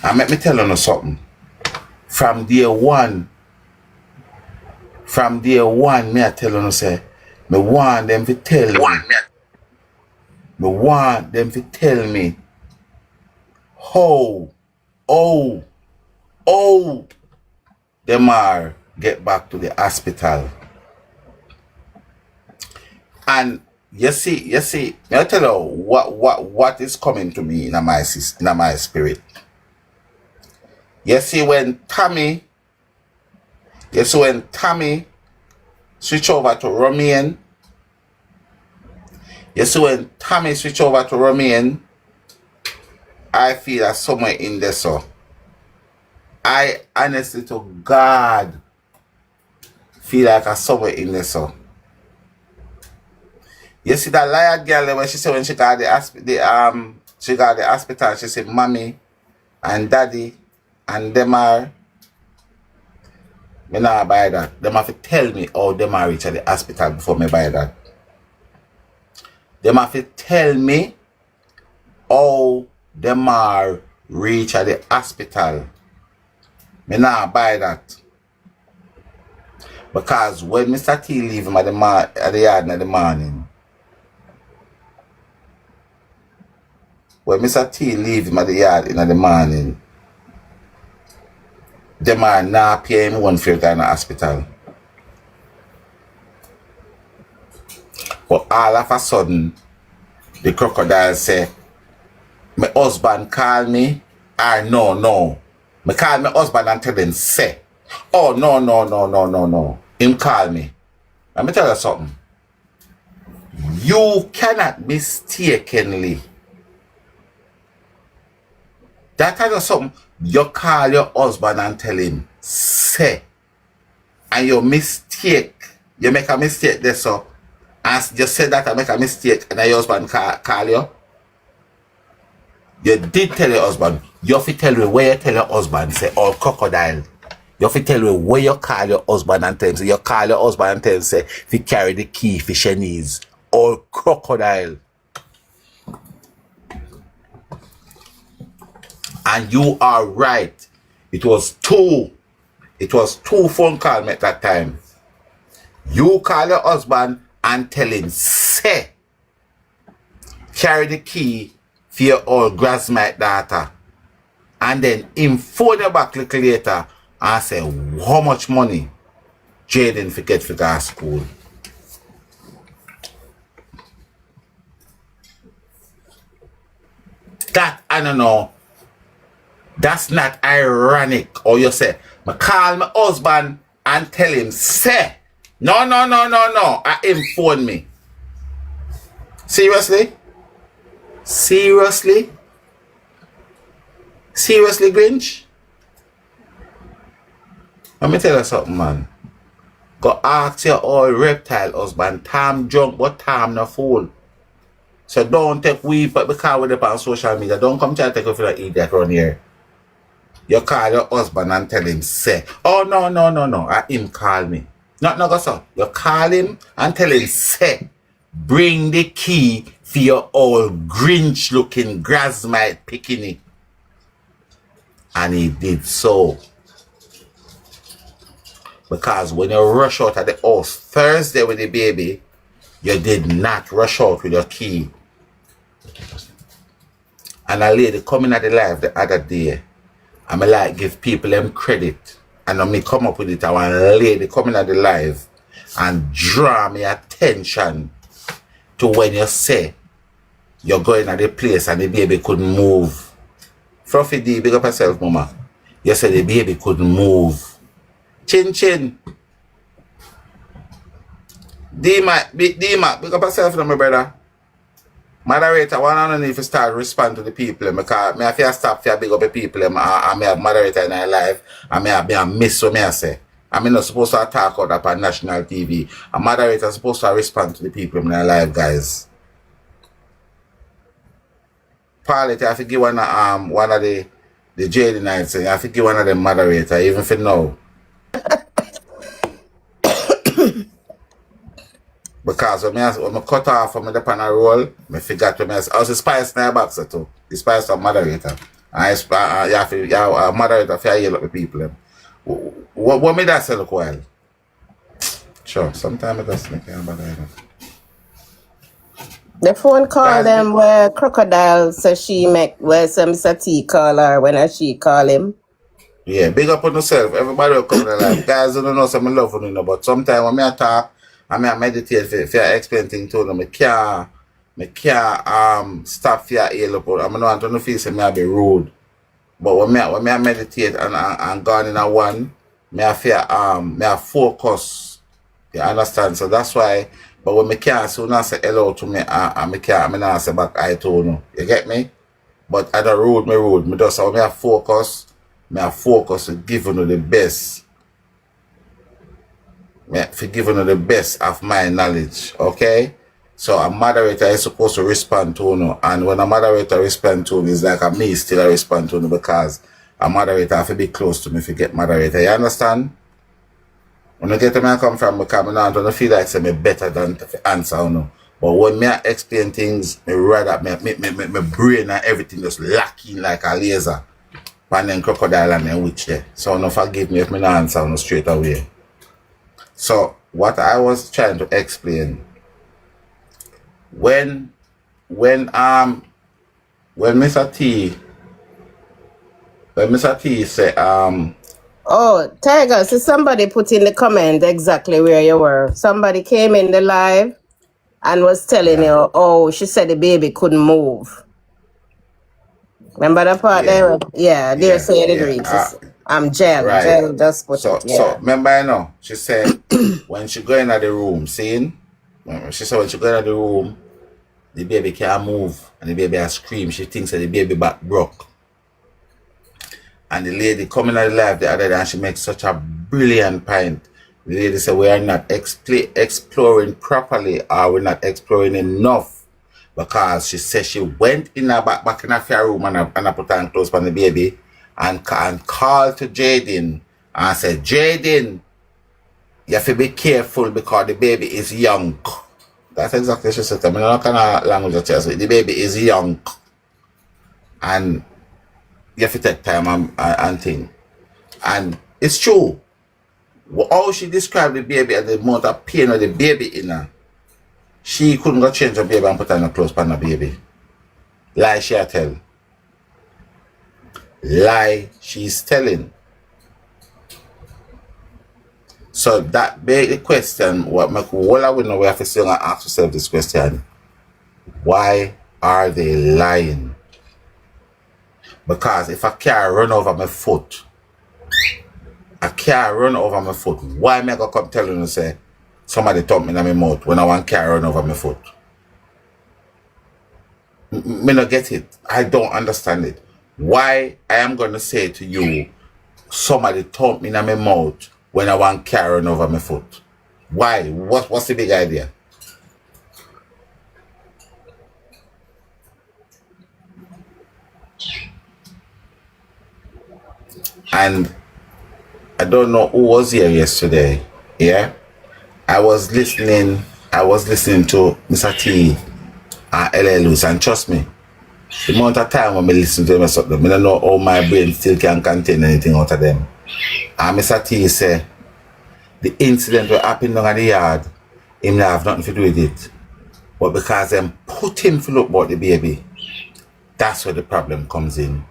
And let me tell you something. From day one, me I tell you say, me want them to tell me how them are get back to the hospital. And you see, I tell you what is coming to me in my spirit. You see when Tommy switch over to Romain. I feel that somewhere in there, so I honestly to God feel like I'm somewhere in there, so. You see that liar girl when she said when she got the hospital, she said mommy and daddy and them are, me not buy that. Them have to tell me how them are reach at the hospital before me buy that. Them have to tell me how them are reach at the hospital. Me not buy that. Because when Mr. T leave him at the yard in the morning, them are not paying him one fare in the hospital. But all of a sudden, the crocodile say, my husband call me, or no. Me call my husband and tell him, say, oh, no. Him call me. Let me tell you something. You cannot mistakenly. That kind of something, you call your husband and tell him, say, and you make a mistake there, so, and you said that I make a mistake, and your husband call you. You did tell your husband. You have to tell me where you tell your husband, say, oh, crocodile. You have to tell me where you call your husband and tell him, say, you call your husband and tell him, say, if you carry the key for Shanice, or crocodile. And you are right. It was two phone calls at that time. You call your husband and tell him, say, carry the key for your old grasmate daughter. And then him phone you back little later and say, how much money Jayden forget for go to school. That, I don't know. That's not ironic. Or you say, I call my husband and tell him, say, no. I him phone me. Seriously, Grinch? Let me tell you something, man. Go ask your old reptile husband. Tom drunk, but Tom no fool. So don't take we because we're on social media. Don't come try to take off like idiot around here. You call your husband and tell him, say, oh, no. Him call me. Not go so. You call him and tell him, say, bring the key for your old Grinch looking grasmite picking. And he did so. Because when you rush out at the house Thursday with the baby, you did not rush out with your key. And a lady coming at the live the other day, I'm like give people them credit. And when me come up with it, I want a lady coming at the live and draw me attention to when you say you're going at the place and the baby couldn't move. Fluffy D, big up yourself, mama. You said the baby couldn't move. Chin. D-Mac, big up yourself, my brother. Moderator, I don't know if you start to respond to the people because I feel stop for big up the people and I have moderator in our life and I miss what I say. I'm not supposed to talk out up on national TV. A moderator is supposed to respond to the people in our life, guys. Pilot, I have to give one of the Jayden nights, I have to give one of them moderator, even for now. Because when I cut off from the panel roll, I forgot to I was the spice in the boxer too. The spice of moderator. You have to moderate a fair yell up the people. What made that say look while? Sure, sometimes it does make bother enough. The phone call them where Crocodile says she make where some Mr. T call her when she call him. Yeah, big up on yourself. Everybody will come in the life. Guys don't know some love for you, but sometimes when I talk, I meditate for explain things to them. I can't stop for your up. I'm not going to feel say I be rude. But when I meditate and gone in a one, I focus. You understand? So that's why. But when I can't soon I say hello to me, I not say back I to you. You get me? But I don't rude. Me just when I focus on giving you the best. For giving you the best of my knowledge. Okay? So a moderator is supposed to respond to you, and when a moderator responds to you, it's like me still I respond to you because a moderator have to be close to me if you get moderator. You understand? When I get to me I come from, because I don't feel like say me better than to answer you. But when me explain things, me rather my brain and everything just lacking like a laser. And then crocodile and then witch there. So no forgive me if me not answer no straight away. So what I was trying to explain. When Mr. T say Oh, Tiger, so somebody put in the comment exactly where you were. Somebody came in the live and was telling you, oh, she said the baby couldn't move. Remember that part there? Yeah, they're saying it reads. I'm Jel. Right. Jel just put it. Yeah. So remember I know. She said when she go in the room, seeing? She said when she go in the room, the baby can't move and the baby has scream. She thinks that the baby back broke. And the lady coming out live the other day and she makes such a brilliant point. The lady said we are not exploring properly, or we're not exploring enough, because she said she went in her back in her room and I put her close on the baby and called to Jayden and said, Jayden, you have to be careful because the baby is young. That's exactly what she said. I mean, I'm not kind of language that says the baby is young. And you have to take time and thing. And it's true. How she described the baby and the amount of pain of the baby in her, she couldn't go change the baby and put her in a clothes on the baby. Lie she tell. Lie she's telling. So that beg the question, what make all I would know we have to still ask yourself this question. Why are they lying? Because if a car run over my foot, why am I gonna come tell you and say somebody thumped me in my mouth when I want car run over my foot? Me not get it. I don't understand it. Why I am gonna say to you somebody thumped me in my mouth when I want car run over my foot? Why? What's the big idea? And I don't know who was here yesterday. Yeah, I was listening to Mr. T and L.A. Lewis, and trust me, the amount of time when I listen to them, I don't know how my brain still can contain anything out of them. And Mr. T said the incident that happened down at the yard, him not have nothing to do with it. But because them put him to look about the baby, that's where the problem comes in.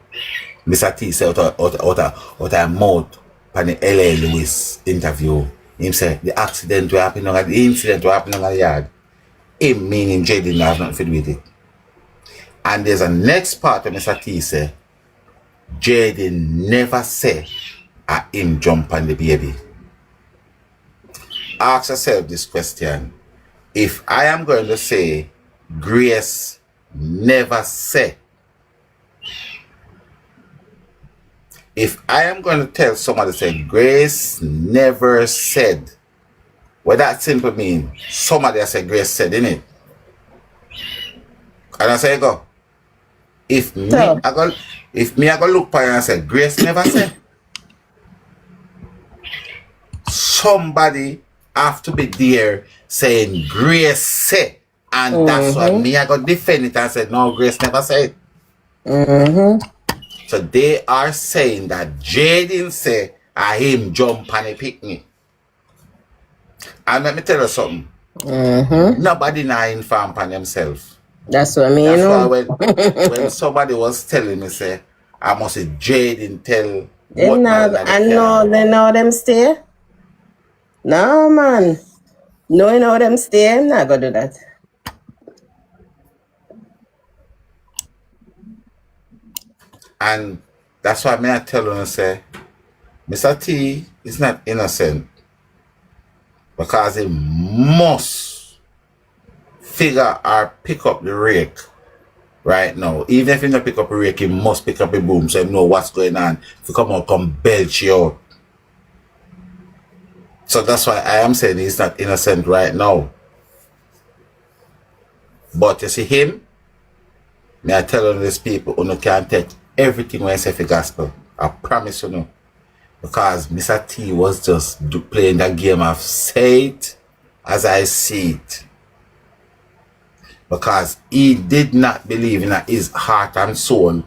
Mr. T said out of mouth on the L.A. Lewis interview, him said the incident that happened on the yard, him meaning Jayden have nothing to do with it. And there's a next part of Mr. T say Jayden never say him jump on the baby. Ask yourself this question. If I am going to say Grace never say, if I am going to tell somebody say Grace never said, what that simply mean? Somebody has said Grace said, innit? And I say go. If me I go look for you and say Grace never said, somebody have to be there saying Grace said, and that's why me I go defend it and say no, Grace never said. So they are saying that Jayden say I him jump on a picnic. And let me tell you something. Nobody now inform on themselves. That's what I mean. That's why when somebody was telling me say I must say Jayden tell They know them stay. No man. Knowing how them stay, I'm not gonna do that. And that's why I tell you say Mr. T is not innocent because he must figure or pick up the rake right now. Even if he not pick up a rake, he must pick up a boom so he know what's going on. If he come belch you out. So that's why I am saying he's not innocent right now. But you see him, may I tell you these people who can take everything when I say for gospel. I promise you no. Because Mr. T was just playing that game of say it as I see it. Because he did not believe in his heart and soul.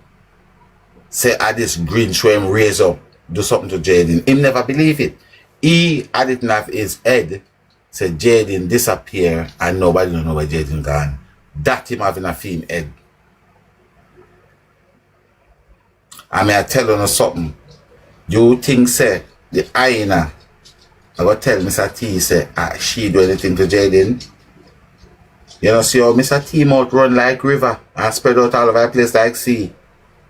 Say, this green show him raise up, do something to Jayden. He never believe it. He had it in his head, said Jayden disappear and nobody don't know where Jayden gone. That him having a theme head. I mean, I tell you something. You think, say, the hyena, I go tell Mr. T, say, she do anything to Jayden. You know, see how Mr. T mouth run like river and spread out all over the place like sea.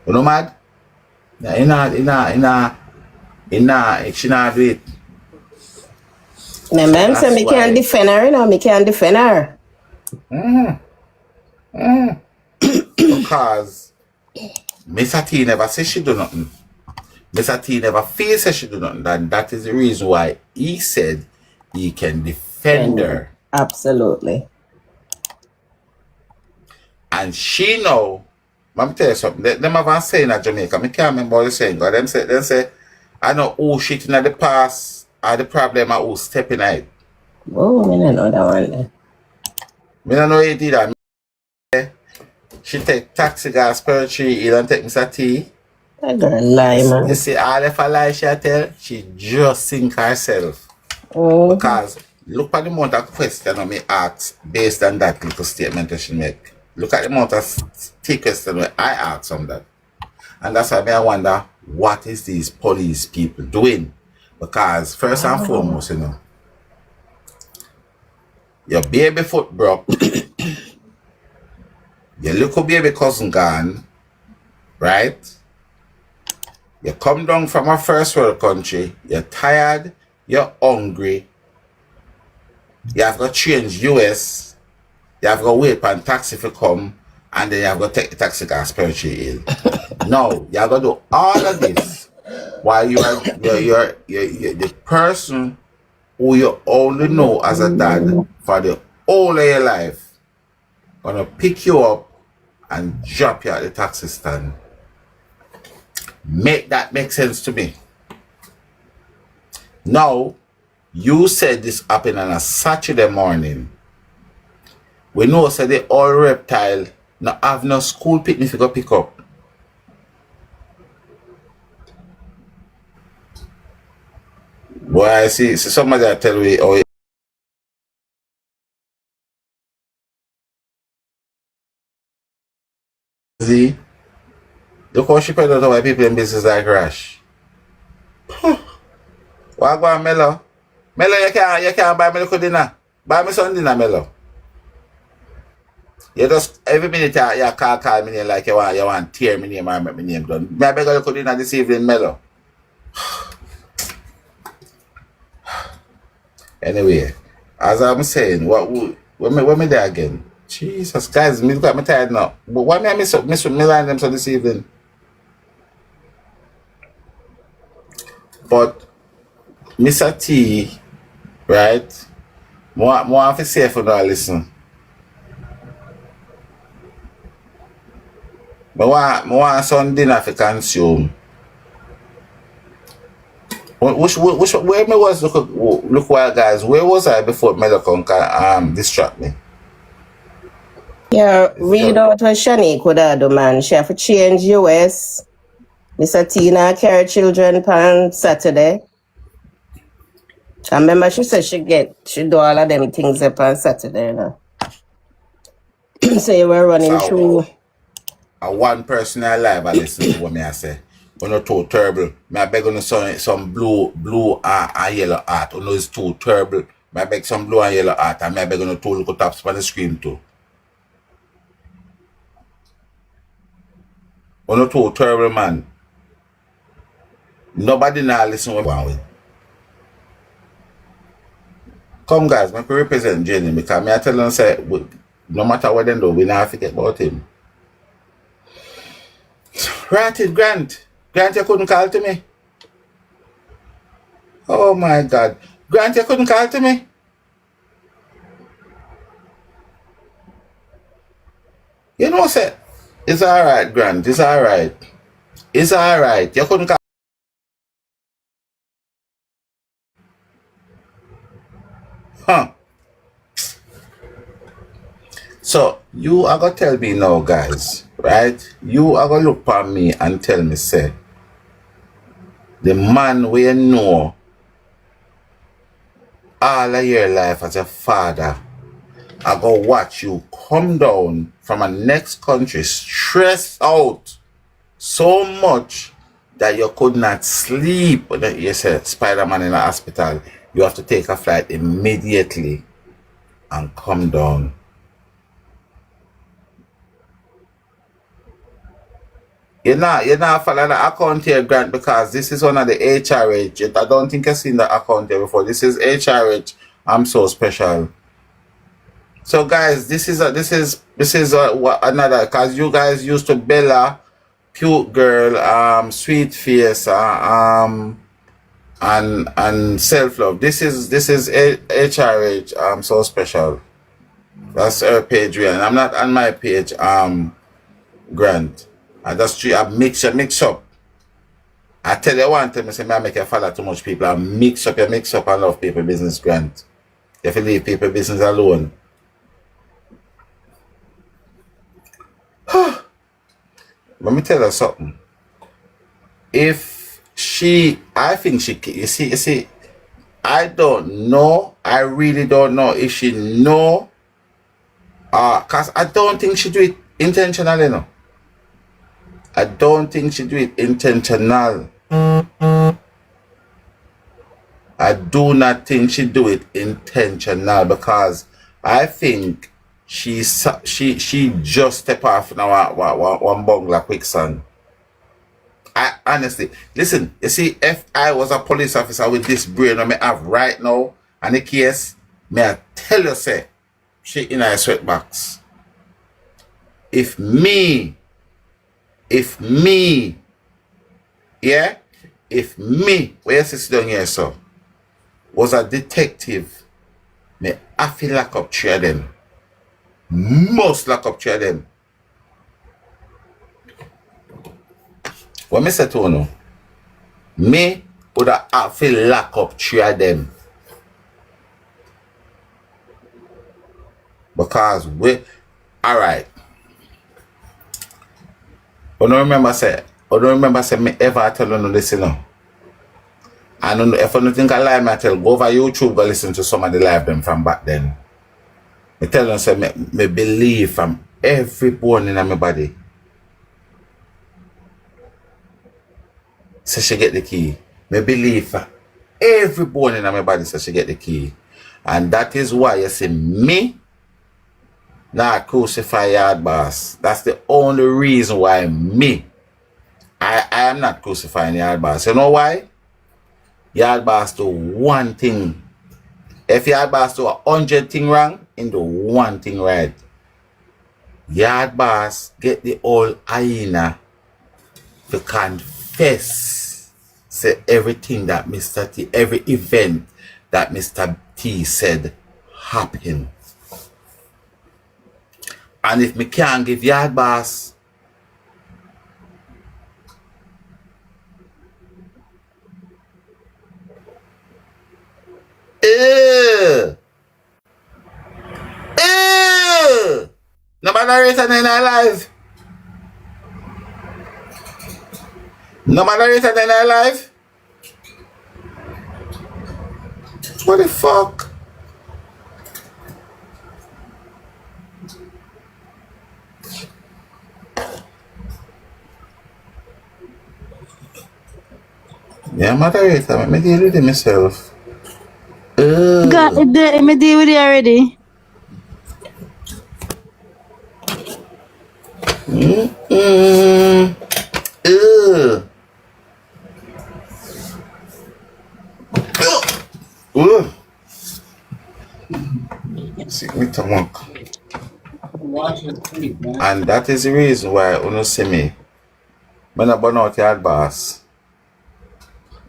You know mad? Yeah, she not do it. Remember, so me can't defend her, you know, me can't defend her. Because Mr. T never says she do nothing. Mr. T never feels that she do nothing. And that is the reason why he said he can defend her. Absolutely. And she know, let me tell you something. Them have a saying at Jamaica. I can't remember what they're saying. But them say, I know who shit in the past are the problem are who stepping out. Oh, I don't know that one then. I don't know he did that. She take taxi gas per tree, he don't take Mr. T. That girl lie, man. You see, all if a lie she tell, she just sink herself. Because look at the amount of questions I may ask based on that little statement that she make. Look at the amount of questions I ask on that. And that's why I wonder, what is these police people doing? Because first and foremost, you know, your baby foot broke, your little baby cousin gone, right? You come down from a first world country, you're tired, you're hungry, you have to change US, you have to wait for a taxi to come, and then you have to take the taxi gas per in. No, you have to do all of this while you're the person who you only know as a dad for the whole of your life gonna pick you up and drop you at the taxi stand. Make that make sense to me. Now, you said this happened on a Saturday morning. We know say the all reptile not have no school picnic to go pick up. Boy, I see somebody that tell me, oh, see, look how she put out why people in business like Rash. What go on, Melo? Melo, you can't buy me little dinner. Buy me some dinner, Melo. You just every minute you call me name like you want tear me name or make me name done. May I beg you little dinner this evening, Melo? Anyway, as I'm saying, when me there again? Jesus, guys, me got me tired now. But why me I miss me line them so this evening? But Mr. T, right? More have to say for now listen. I want some dinner to consume. Which where me was look while guys, where was I before Melocon can distract me? Yeah, read out what Shani could have do, man. She have to change US Mr. Tina carry children on Saturday. I remember she said she do all of them things up on Saturday, you know. So you were running So through. one person alive I listen to what me I say. We're not too terrible. Me I beg on some blue and yellow art. You know it's too terrible. Me I beg some blue and yellow art and me I beg on two look taps on the screen too. We're not too terrible, man. Nobody now listen what one with. Come guys, me represent Jenny because me I tell them say no matter what they do, we not forget about him. Granted, Grant, you couldn't call to me. Oh my God. Grant, you couldn't call to me. You know, say, it's alright, Grant, it's alright. It's alright. You couldn't call. Huh. So, you are going to tell me now, guys, right? You are going to look at me and tell me, say, the man we know all of your life as a father, I go watch you come down from a next country stressed out so much that you could not sleep. You said Spider-Man in the hospital. You have to take a flight immediately and come down. You're not following the account here, Grant, because this is one of the HRH. I don't think I've seen the account here before. This is HRH. I'm so special. So guys, this is another, because you guys used to Bella, cute girl, sweet face, and self-love. This is HRH. So special. That's her page, and I'm not on my page. Grant. I just mix up. I tell you one time, I say I make you follow too much people. I mix up and love people business, Grant. You have to leave people business alone. Let me tell her something. I think she, you see, I don't know. I really don't know if she know. Cause I don't think she do it intentionally, you know. I don't think she do it intentional. I do not think she do it intentional because I think she just step off now one bungalow quicksand. I honestly listen. You see, if I was a police officer with this brain I may have right now, and the case, may I tell you, say, she in a sweatbox. If me, yeah, if me, where you sit down here, so, was a detective, me I feel lock up three of them. Must lock up three of them. What me say to you now? Me would have feel lock up three of them. Because we, alright. I don't remember say me ever tell you this, you know. And if you don't think I lie, I tell go over YouTube, go listen to some of the live them from back then. I tell them say me believe from every bone in my body. So she get the key. Me believe from every bone in my body so she get the key. And that is why you see me not crucify Yard Boss. That's the only reason why I am not crucifying Yard Boss. You know why? Yard Boss do one thing. If Yard Boss do 100 things wrong, he do one thing right. Yard Boss get the old hyena to confess, say everything that Mr. T, every event that Mr. T said happened. And if me can't give Yard Boss no moderator in our life. No moderator in our life? What the fuck? Yeah, moderator. Let me deal with it myself. Got Ugh. it, me deal with it already. Mm. Ugh. Ugh. See me to and that is the reason why you see me. When I burn out yard boss.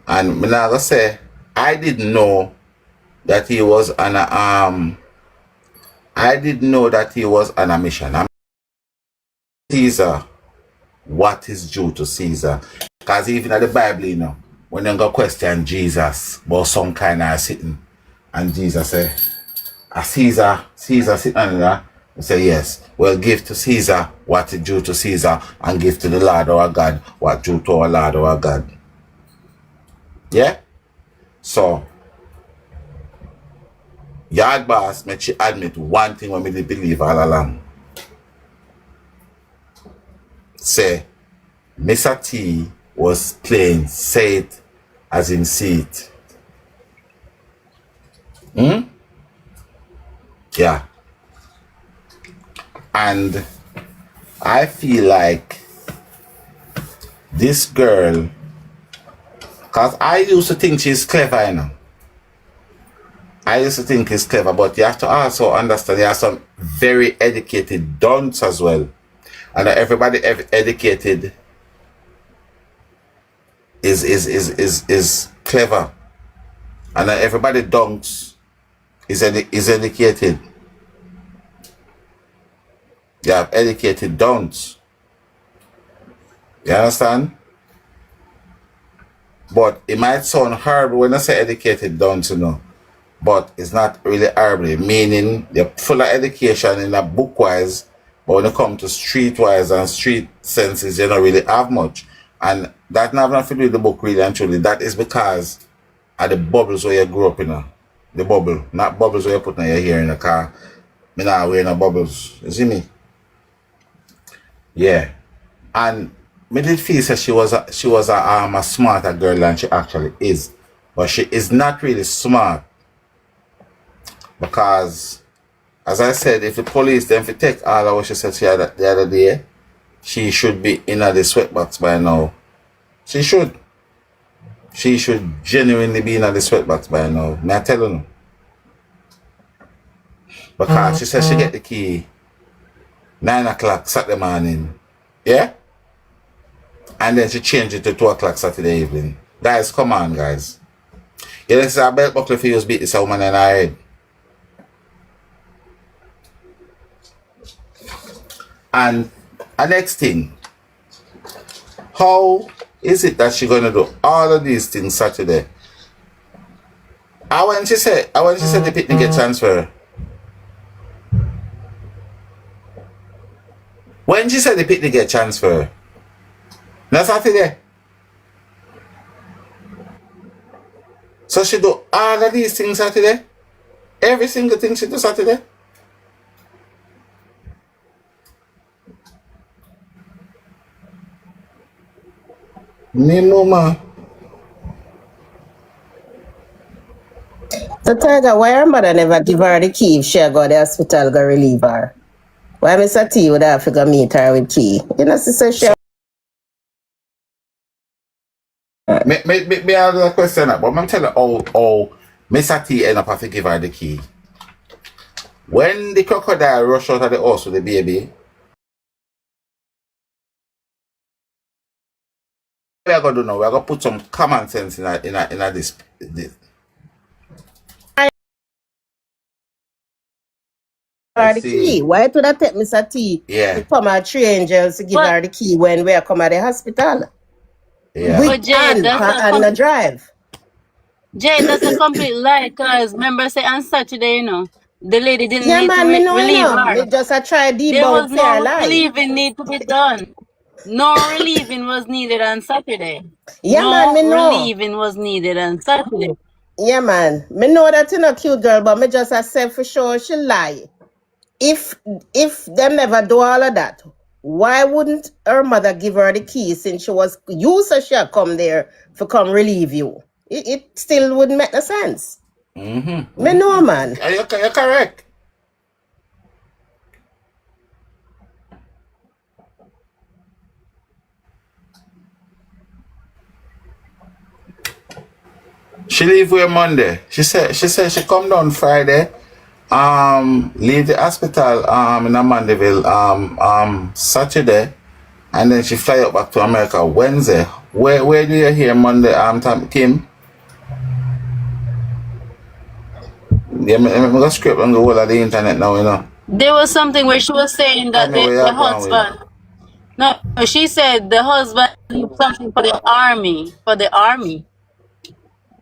And me not gonna say I didn't know that he was on a I didn't know that he was on a mission. I'm Caesar, what is due to Caesar? Because even at the Bible, you know, when they go question Jesus about some kind of sitting, and Jesus say, a Caesar sitting on there, he say, yes, well, give to Caesar what is due to Caesar, and give to the Lord our God what due to our Lord our God. Yeah? So, Yard boss make she admit one thing when me did believe all along. Say, Mr. T was playing say it as in see it. Yeah. And I feel like this girl, because I used to think she's clever, you know. I used to think she's clever, but you have to also understand there are some very educated dunce as well. And not everybody educated is clever. And not everybody dunks is educated. You have educated don'ts. You understand? But it might sound horrible when I say educated don'ts, you know. But it's not really horrible. Meaning they're full of education in a book wise, but when it comes to street wise and street senses, you don't really have much. And that not nothing to do with the book really and truly. That is because of the bubbles where you grew up in. The bubble. Not bubbles where you put in your hair in the car. Me not wearing no bubbles. You see me? Yeah. And me did feel that she was a smarter girl than she actually is. But she is not really smart. Because as I said, if the police then if take all of what she said to you the other day, she should be in the sweatbox by now. She should. She should genuinely be in the sweatbox by now. May I tell you? Because she said she get the key 9 o'clock Saturday morning. Yeah? And then she changed it to 2 o'clock Saturday evening. Guys, come on, guys. Yeah, this is a belt buckle for you to beat this woman in her head. And the next thing, how is it that she gonna do all of these things Saturday? When she said the picnic get transferred. When she said the picnic get transferred. Not Saturday. So she do all of these things Saturday? Every single thing she do Saturday? Me no ma. So Tiger, why her mother never give her the key if she go to the hospital go relieve her? Why Mr. T would have to go meet her with key? You know, sister, she Me ask a question, but I'm telling you how Mr. T end up have to give her the key. When the crocodile rush out of the house with the baby, we are gonna do now. We are gonna put some common sense in this. I her the key. see. Why would I take Mr. T Yeah, to come at 3 angels to give But her the key when we are come at the hospital? yeah. With Jay, and the drive. That's a complete lie. Cause remember, say on Saturday, you know, the lady didn't Yeah, need to man, me know, you relieve know. her. Me just I try There was debunk fear no lie. relieving need to be done. No relieving was needed on Saturday. Yeah, man, me No know. relieving was needed on Saturday. Yeah, man. Me know that you not cute girl, but me just I said for sure she lie. If if them never do all of that, why wouldn't her mother give her the key since she was you so she had come there to come relieve you? It still wouldn't make no sense. Me know, man. You're correct. She leave here Monday. She said she come down Friday. Leave the hospital in Mandeville Saturday, and then she fly up back to America Wednesday. Where do you hear Monday? Kim. Yeah, me go scrape and go all of the internet now, you know. There was something where she was saying I that know where the you're going with. husband. No, she said the husband did something for the army. For the army.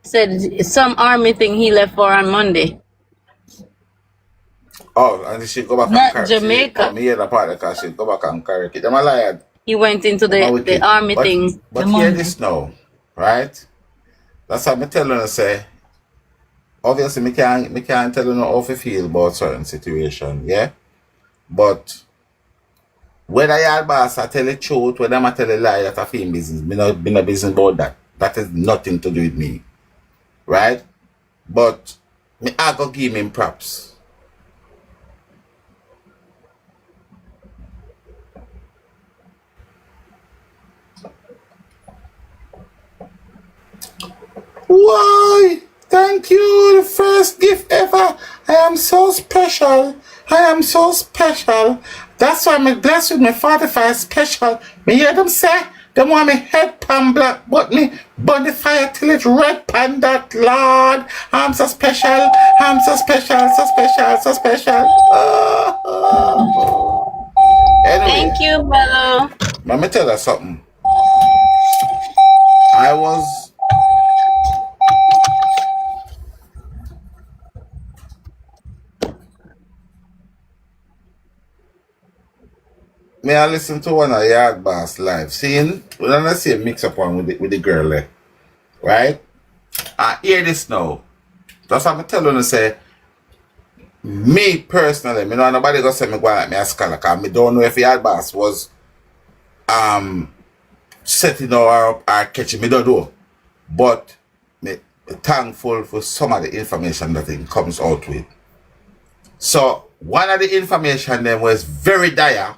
Said some army thing he left for on Monday. Oh, and she go back and Not carry. Jamaica. Me hear the part because she go back and carry it. Them a liar. He went into Them a the wicked. army thing the But hear Monday. this now, right? That's what I'm telling you, say. Obviously, me can't tell you how to feel about certain situation, yeah? But whether your boss I tell the truth, whether I tell a lie, that's a film business. Me no business about that. That has nothing to do with me, right? But I go give him props. Why? Thank you, the first gift ever. I am so special. I am so special. That's why I'm blessed with my 45 special. Me hear them say, they want me head pan black, but me burn the fire till it's red pan that, Lord. I'm so special. I'm so special, so special, so special. Anyway, Thank you, Mello. let me tell you something. I was May I listen to one of Yard Boss live. Seeing, we don't see a mix up one with the girl there. Right? I hear this now. That's what I'm telling you, say, me personally, me know nobody gonna say me go like me a scholar, because me don't know if Yard Boss was setting her up or catching me, don't know. But me thankful for some of the information that it comes out with. So one of the information then was very dire.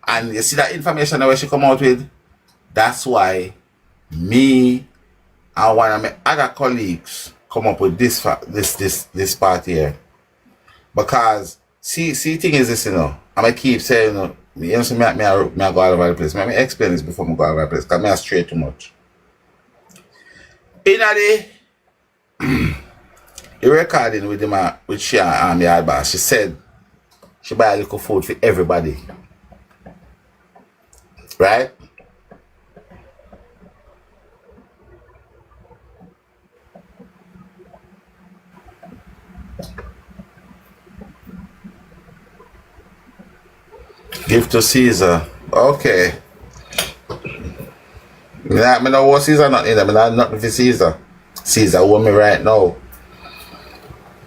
And you see that information that she come out with, that's why me and one of my other colleagues come up with this part here. Because see thing is this, you know, I keep saying, you know, me go all over the place. Let me explain this before I go all over the place, because I stray too much. In the recording with him, with she and the boss, she said she buy a little food for everybody. Right? Give to Caesar. Okay. I know what Caesar not in there. I nothing for Caesar. Caesar want me right now.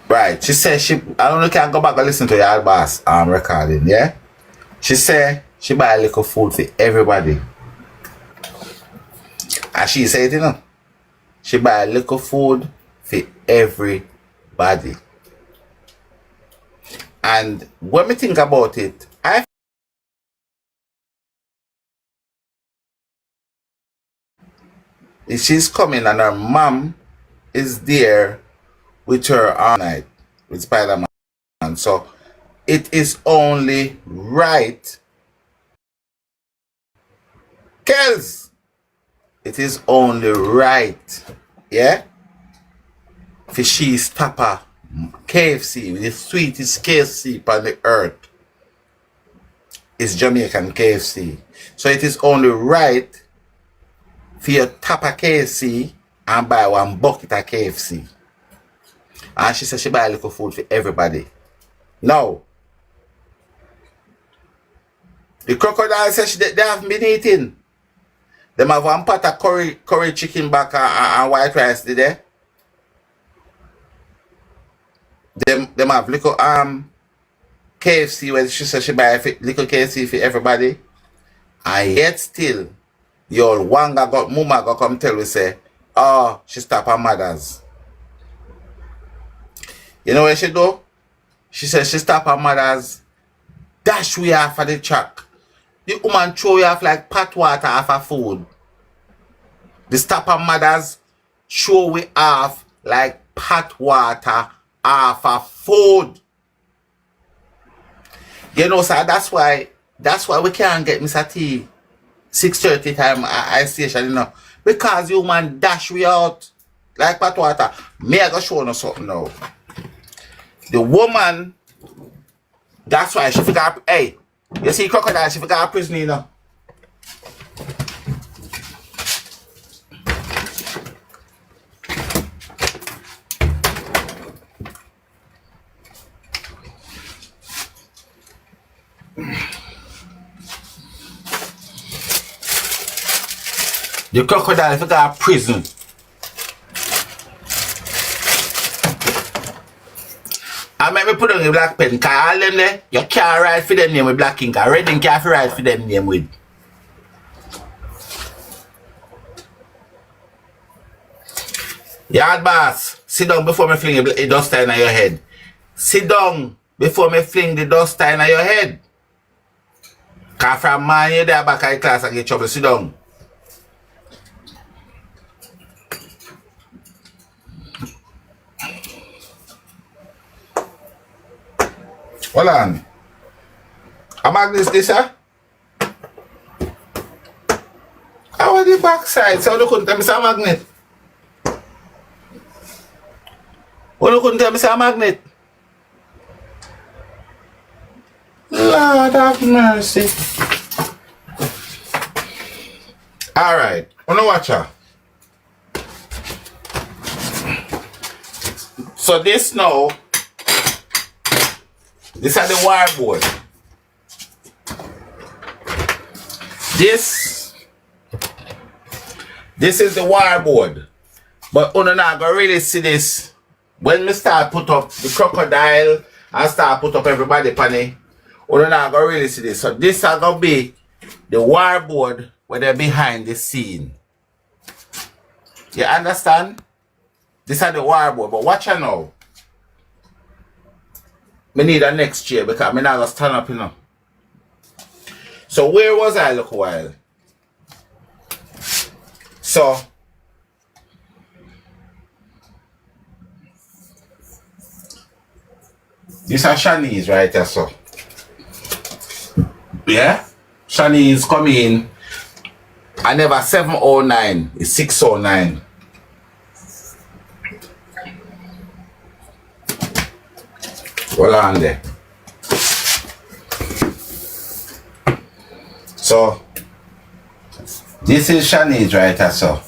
Right. She said I don't know, can go back and listen to your boss recording, yeah? She said she buy a little food for everybody. And she said, you know, she buy a little food for everybody. And when we think about it, she's coming and her mom is there with her all night with Spider-Man. So it is only right, Kels, it is only right, yeah, for she stop a KFC, the sweetest KFC on the earth is Jamaican KFC. So it is only right for you tap a KFC and buy one bucket of KFC. And she said she buy a little food for everybody. Now, The crocodile says they have been eating. Them have one pot of curry chicken back and white rice, did they? Them have little KFC where she said she buy little KFC for everybody. And yet still, your Wanga got Muma got come tell we say, oh, she stop her mother's. You know what she do? She said she stop her mother's, dash we off of the truck. The woman throw you off like pot water off of food. The stop her mother's show we off like pot water off of food. You know, sir, that's why we can't get Mr. T 6:30 time I station, you know. Because you man dash we out like pot water. Me I go show you something now. The woman, that's why she forgot, hey, you see crocodile, she forgot prison, you know. The crocodile forgot prison. I make me put on the black pen, cause all them there, you can't write for them name with black ink, red ink can't write for them name with. Yard boss, sit down before me fling the duster in your head. Sit down before me fling the duster in your head. Cause from man you there back at the class and get trouble, sit down. Hold on. A magnet this, huh? How are the backside? So you couldn't tell me it's a magnet. You couldn't tell me it's a magnet. Lord have mercy. Alright. Wanna watch her? So this now. This is the wire board. This is the wire board. But you're not gonna really see this. When we start put up the crocodile and start put up everybody upon it, you're not gonna really see this. So this is gonna be the wire board where they're behind the scene. You understand? This is the wire board. But watch out now. Me need a next chair because I'm not going to stand up, you know. So where was I look a while? So this is Shanice right there, so. Yeah? Shanice come in. I never 709. It's 609. Hold on there. So this is Shanice right here, so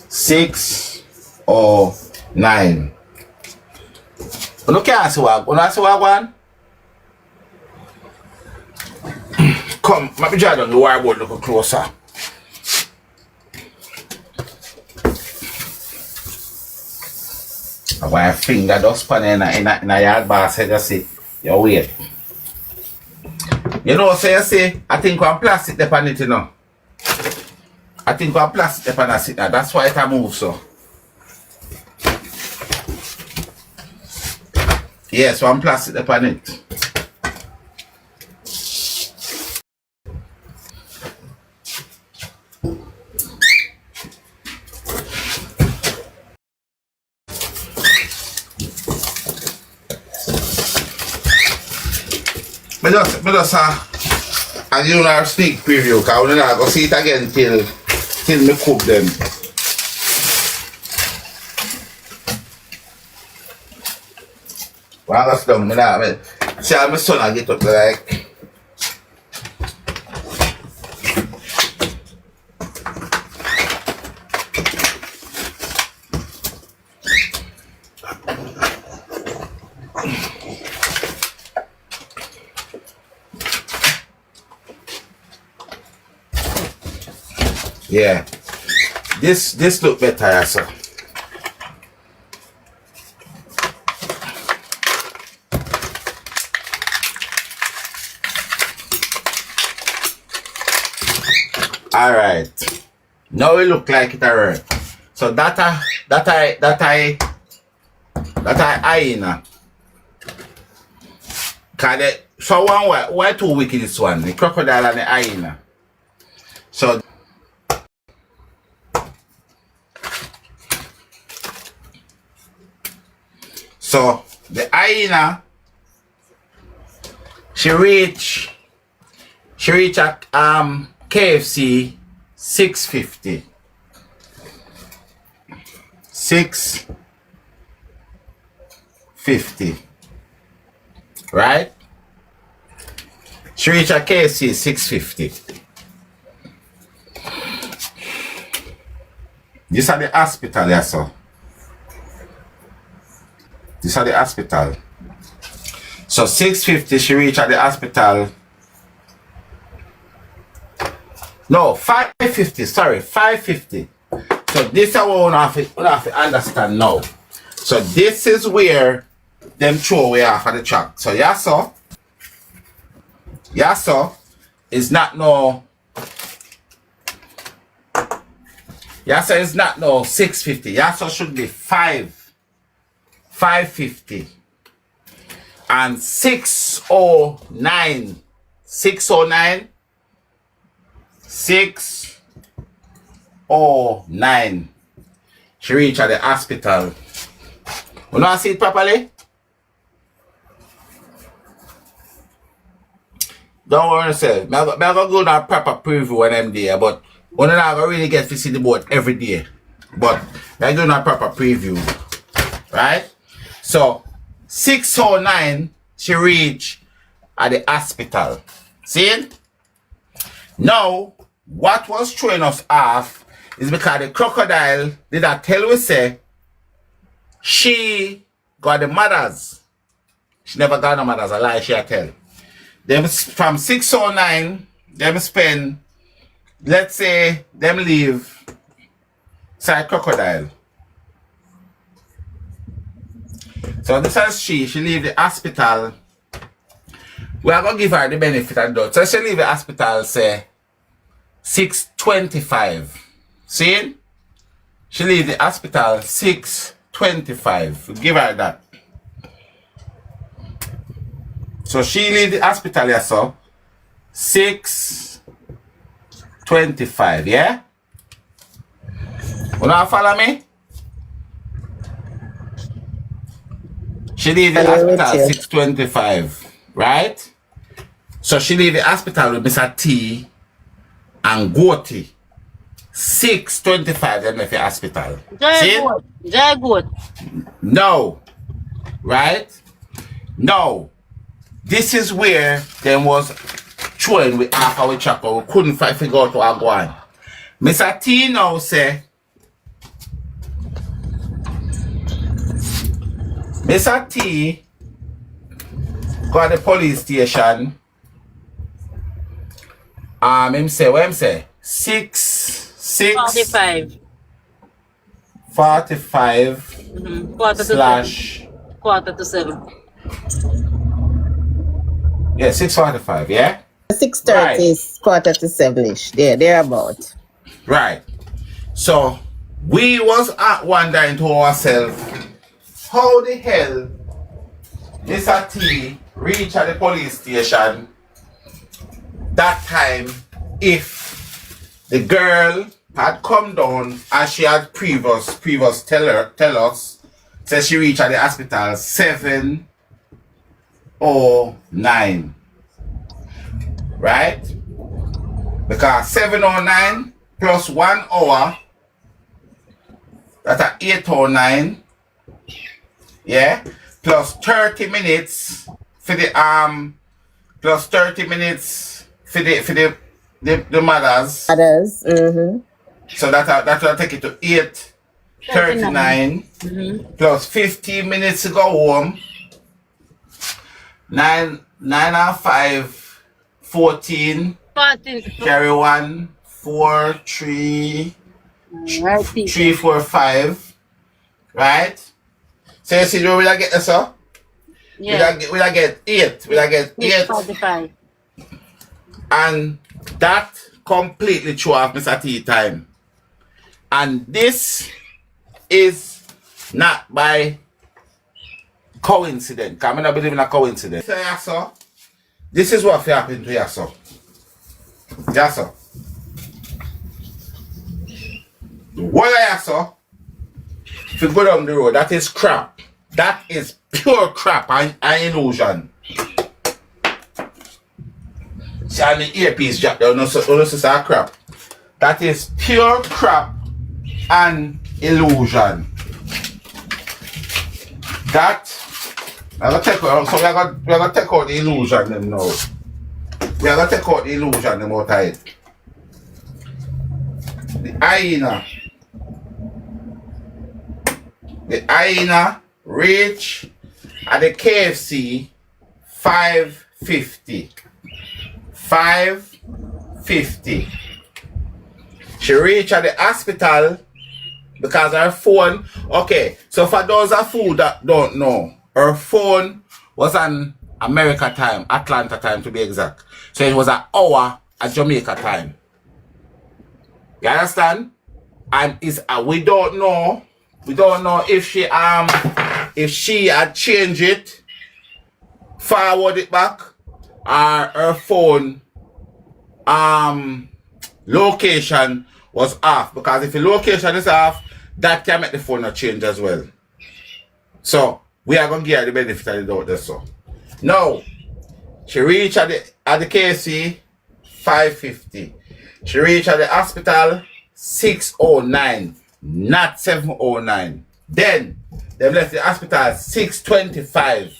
609. You can't see what one? Come, let me try down the wire board a little closer. My finger just pan in a yard boss head, just say, you wait. You know, so you say, I think one plastic the pan it, you know. I think one plastic the pan it now. That's why it a move, so. Yes, one plastic the pan it. Me just I do a sneak preview because we're not going to see it again till me cook them. When I got done, see how my son I get up like. Yeah. This look better, yeah, so. Alright. Now it look like it alright. So that I hyena. Cause so why too wicked this one? The crocodile and the hyena. So the hyena she reach at KFC 650. 650. Right? She reach at KFC 650. These are the hospital, yeah, so. These are the hospital. So 650 she reach at the hospital. No, 550, sorry, 550. So this is what we have to understand now. So this is where them throw away off of the track. So Yasso is not no 650. Yasso should be 550. And 609 she reached at the hospital. You not see it properly? Don't worry yourself. I'm going to go to a proper preview when I'm there, but we're not going to really get to see the boat every day. But I'm doing a proper preview. Right? So 609 she reached at the hospital. See it? Now, what was throwing us off is because the crocodile did not tell we say she got the mothers. She never got no mothers, a lie she tell. Them from 609, them spend, let's say, them leave side crocodile. So this is she leave the hospital. We are going to give her the benefit of the doubt. So she leave the hospital, say, 6:25. See? She leave the hospital 6:25. We give her that. So she leave the hospital, yeah, so 6:25, yeah? You not follow me? She leave the hospital 6:25, right? So she leave the hospital with Mr. T and Goatee. 6:25 them left the hospital. Jai good. No. Right? No. This is where them was throwing with half our chopper. We couldn't figure out what go on. Mr. T now say Mr. T got the police station. Him say, what him say? 45. 45 Quarter to 7. Yeah, 6:45, yeah? 6:30 is quarter to 7ish. They're about. Right. So we was wondering to ourselves, how the hell Mr. T reach at the police station that time if the girl had come down as she had previous tell us, says she reached at the hospital 7:09. Right? Because 7:09 plus 1 hour, that's at 8:09. Yeah? Plus 30 minutes for the plus 30 minutes for the mothers. Others. Mm-hmm. So that'll take it to 8:39 plus 15 minutes to go home. 9 and 5, 14. 14. Carry 1, 4, 3, Right, 3, people. 4, 5. Right? So you see where we get this, sir? Yeah. We get 8. We get 8. 45. And that completely threw off Mr. T time. And this is not by coincidence. Because I don't believe in a coincidence. So, yeah, sir. This is what happened to you, sir. Yes, sir. What I sir, if you go down the road, that is crap. That is pure crap and illusion. See, and the earpiece jack down, no crap. That is pure crap and illusion. That I'm gonna take out, so we're gonna take out the illusion them now. We're gonna take out the illusion them out of it. The hyena reach at the KFC 5:50. 5:50. She reached at the hospital because her phone. Okay, so for those of you that don't know, her phone was on America time, Atlanta time to be exact. So it was an hour at Jamaica time. You understand? And we don't know if she had changed it, forward it back, or her phone location was off. Because if the location is off, that can make the phone not change as well. So we are gonna give her the benefit of the doubt there, so. Now, she reached at the KC 5:50. She reached at the hospital 6:09, not 7:09. Then they left the hospital 6:25.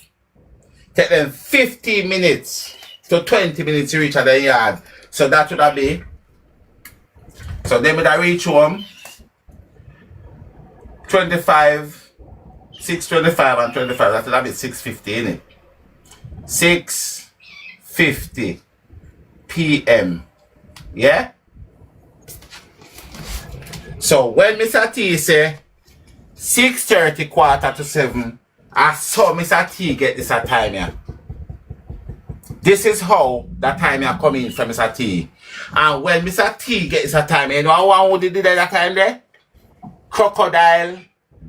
Take them 15 minutes to 20 minutes to reach at the yard. So that would have been. So they would have reached home 25, 6:25 and 25. That would have been 6:50, innit? 6:50 p.m. Yeah? So when Mr. T say 6:30, 6:45, I saw Mr. T get this at time here. This is how that time here come in from Mr. T. And when Mr. T get this at time, you know what who did that time there? Crocodile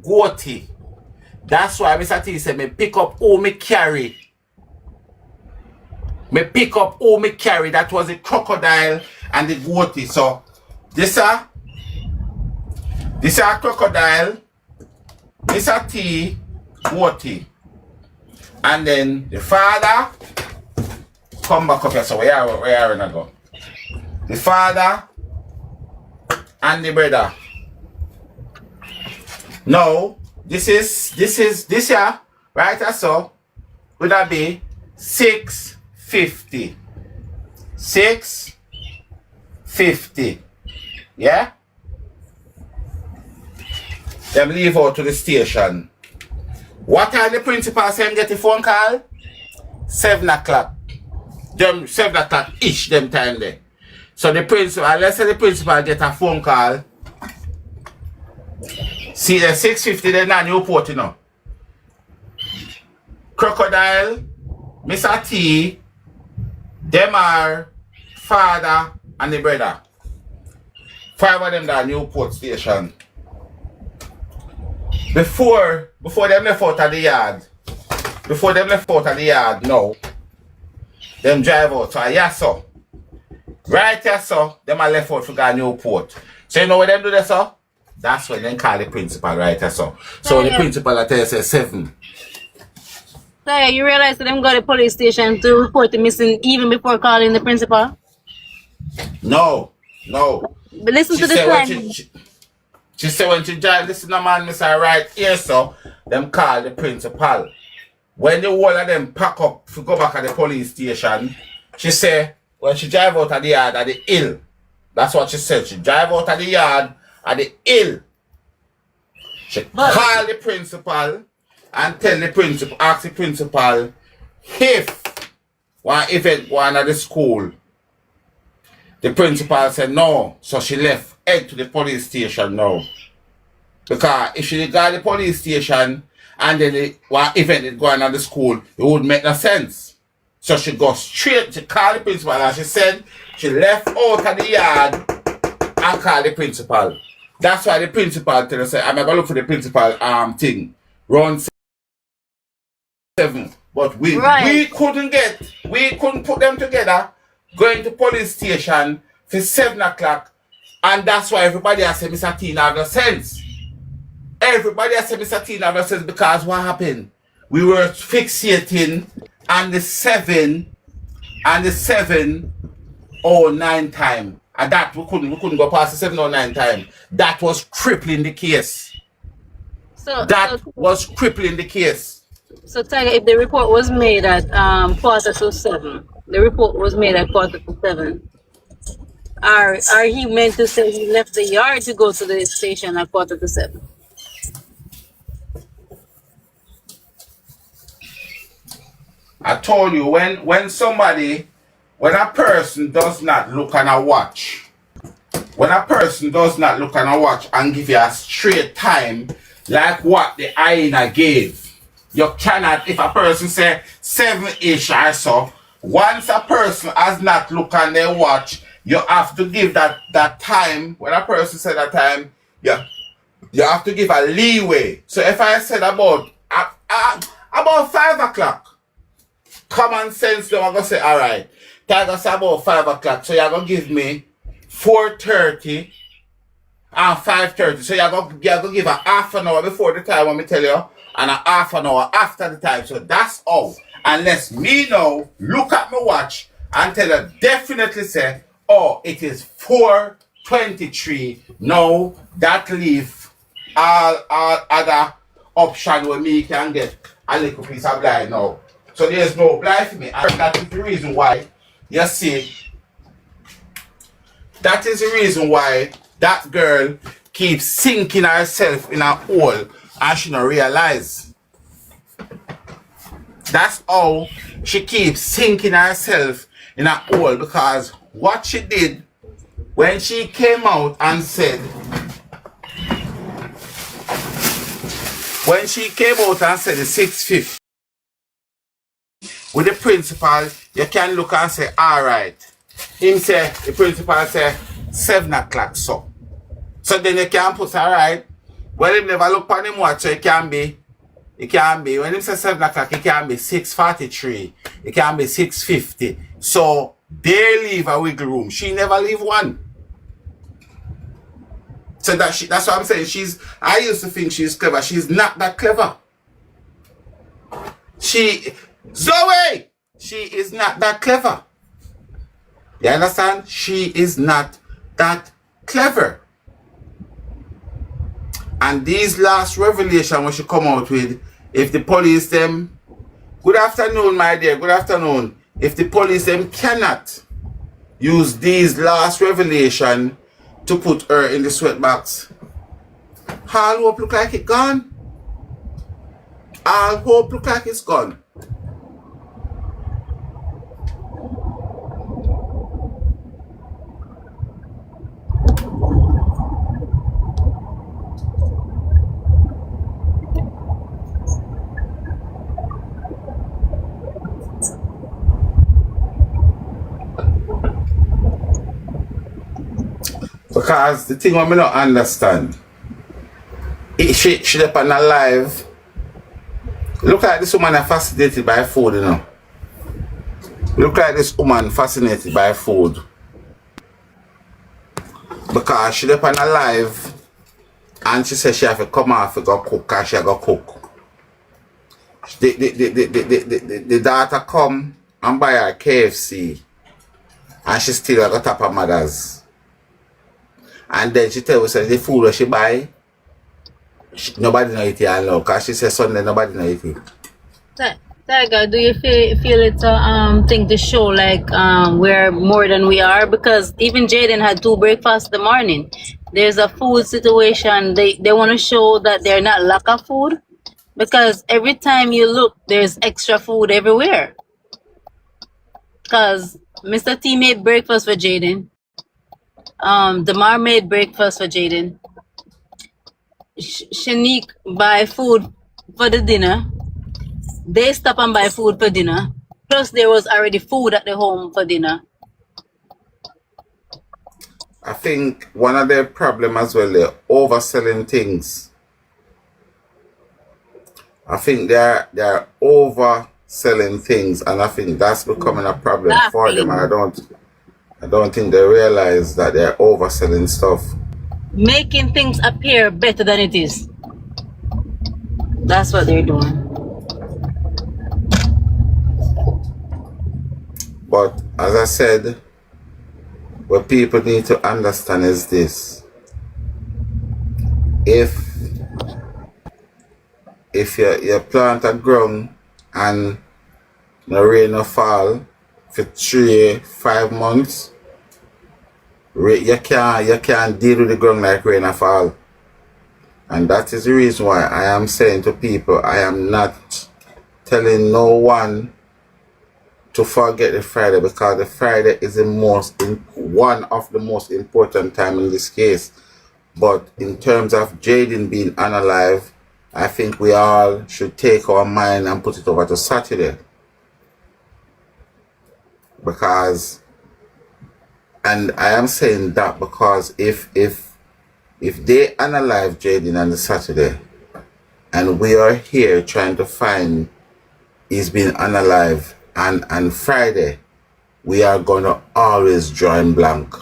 goatee. That's why Mr. T said me pick up who me carry. Me pick up who me carry. That was the crocodile and the goatee. So this is a crocodile, Mr. T, goatee. And then the father come back up here. So where are we go? The father and the brother. Now, this here, right? So would that be 6:50. 6:50. Yeah? Them leave out to the station. What time the principal say get the phone call? 7 o'clock. Them 7 o'clock ish them time there. So the principal, let's say the principal get a phone call. See the 6:50 they not Newport, you know. Crocodile, Mr. T, them are father and the brother. 5 of them that Newport station. Before them left out of the yard, no. Them drive out. So yes, sir. Right here, sir. Them are left out for go Newport. So you know what them do there, sir? That's when they call the principal, right here, sir. So the principal at say 7. So you realize that them go to the police station to report the missing even before calling the principal? No. But listen to the time. She said when she drive, listen to man, Miss right here, so them call the principal. When the whole of them pack up to go back at the police station, she said when she drive out of the yard at the hill. That's what she said. She drive out of the yard at the hill. She call the principal and tell the principal, ask the principal if one event go on at the school. The principal said no. So she left, head to the police station now. Because if she got the police station and then the one event is going on at the school, it would make no sense. So she goes straight to call the principal and she said she left out of the yard and called the principal. That's why the principal tell us, I'm going to look for the principal thing. Round 7. But we couldn't put them together going to police station for 7 o'clock. And that's why everybody has said Mr. Tina have no sense. Everybody has said Mr. Tina have no sense because what happened? We were fixating on the 7 or 9 time. And that we couldn't go past the 7 or 9 time. That was crippling the case. Was crippling the case. So Tiger, if the report was made at 7:15, the report was made at 7:15. Are he meant to say he left the yard to go to the station at 7:15? I told you when a person does not look on a watch, and give you a straight time like what the hyena gave, you cannot, if a person say 7-ish or so, once a person has not looked on their watch, you have to give that time. When a person said that time, you have to give a leeway. So if I said about 5 o'clock, common sense, I'm going to say, all right, Tiger say about 5 o'clock, so you're going to give me 4:30 and 5:30. So you're going to give a half an hour before the time when me tell you, and a half an hour after the time. So that's all. Unless me now look at my watch and tell her definitely say, oh, it is 4:23. No, that leave all other option where me can get a little piece of blind now. So there's no blind for me. And that is the reason why, you see, that is the reason why that girl keeps sinking herself in a hole and she don't realize. That's how she keeps sinking herself in a hole, because what she did when she came out and said, the 6:50 with the principal, you can look and say, all right. The principal say 7 o'clock, so then you can put, all right. Well, him never look on him watch, so it can be, when him say 7 o'clock, it can be 6:43, it can be 6:50. So they leave a wiggle room. She never leave one. So that's what I'm saying. I used to think she's clever. She's not that clever. Zoe! She is not that clever. You understand? She is not that clever. And these last revelation when she come out with, if the police them, good afternoon, my dear, good afternoon. If the police them cannot use these last revelation to put her in the sweatbox, all hope look like it gone. All hope look like it's gone. Because the thing I don't understand, she up on a live. Look like this woman is fascinated by food, you know. Look like this woman fascinated by food. Because she up on a live and she says she have to come off to go cook, and she go cook. The daughter come and buy her KFC and she still got top of mother's. And then she tell us that the food that she buy, nobody know it here now. Because she said Sunday nobody know it here. Tiger, do you feel it's a thing to show like we're more than we are? Because even Jayden had 2 breakfasts in the morning. There's a food situation. They want to show that they're not lack of food. Because every time you look, there's extra food everywhere. Because Mr. T made breakfast for Jayden. Damar made breakfast for Jayden. Shanique buy food for the dinner. They stop and buy food for dinner. Plus, there was already food at the home for dinner. I think one of their problem as well, they're overselling things. I think they're overselling things, and I think that's becoming a problem for them. And I don't think they realize that they're overselling stuff. Making things appear better than it is. That's what they're doing. But as I said, what people need to understand is this. If you plant a ground and no rain no fall for 3-5 months, you can't deal with the ground like rain or fall. And that is the reason why I am saying to people, I am not telling no one to forget the Friday, because the Friday is one of the most important time in this case. But in terms of Jayden being unalive, I think we all should take our mind and put it over to Saturday. Because, and I am saying that because if they unalive Jayden on the Saturday, and we are here trying to find he's been unalive, and Friday, we are going to always join blank.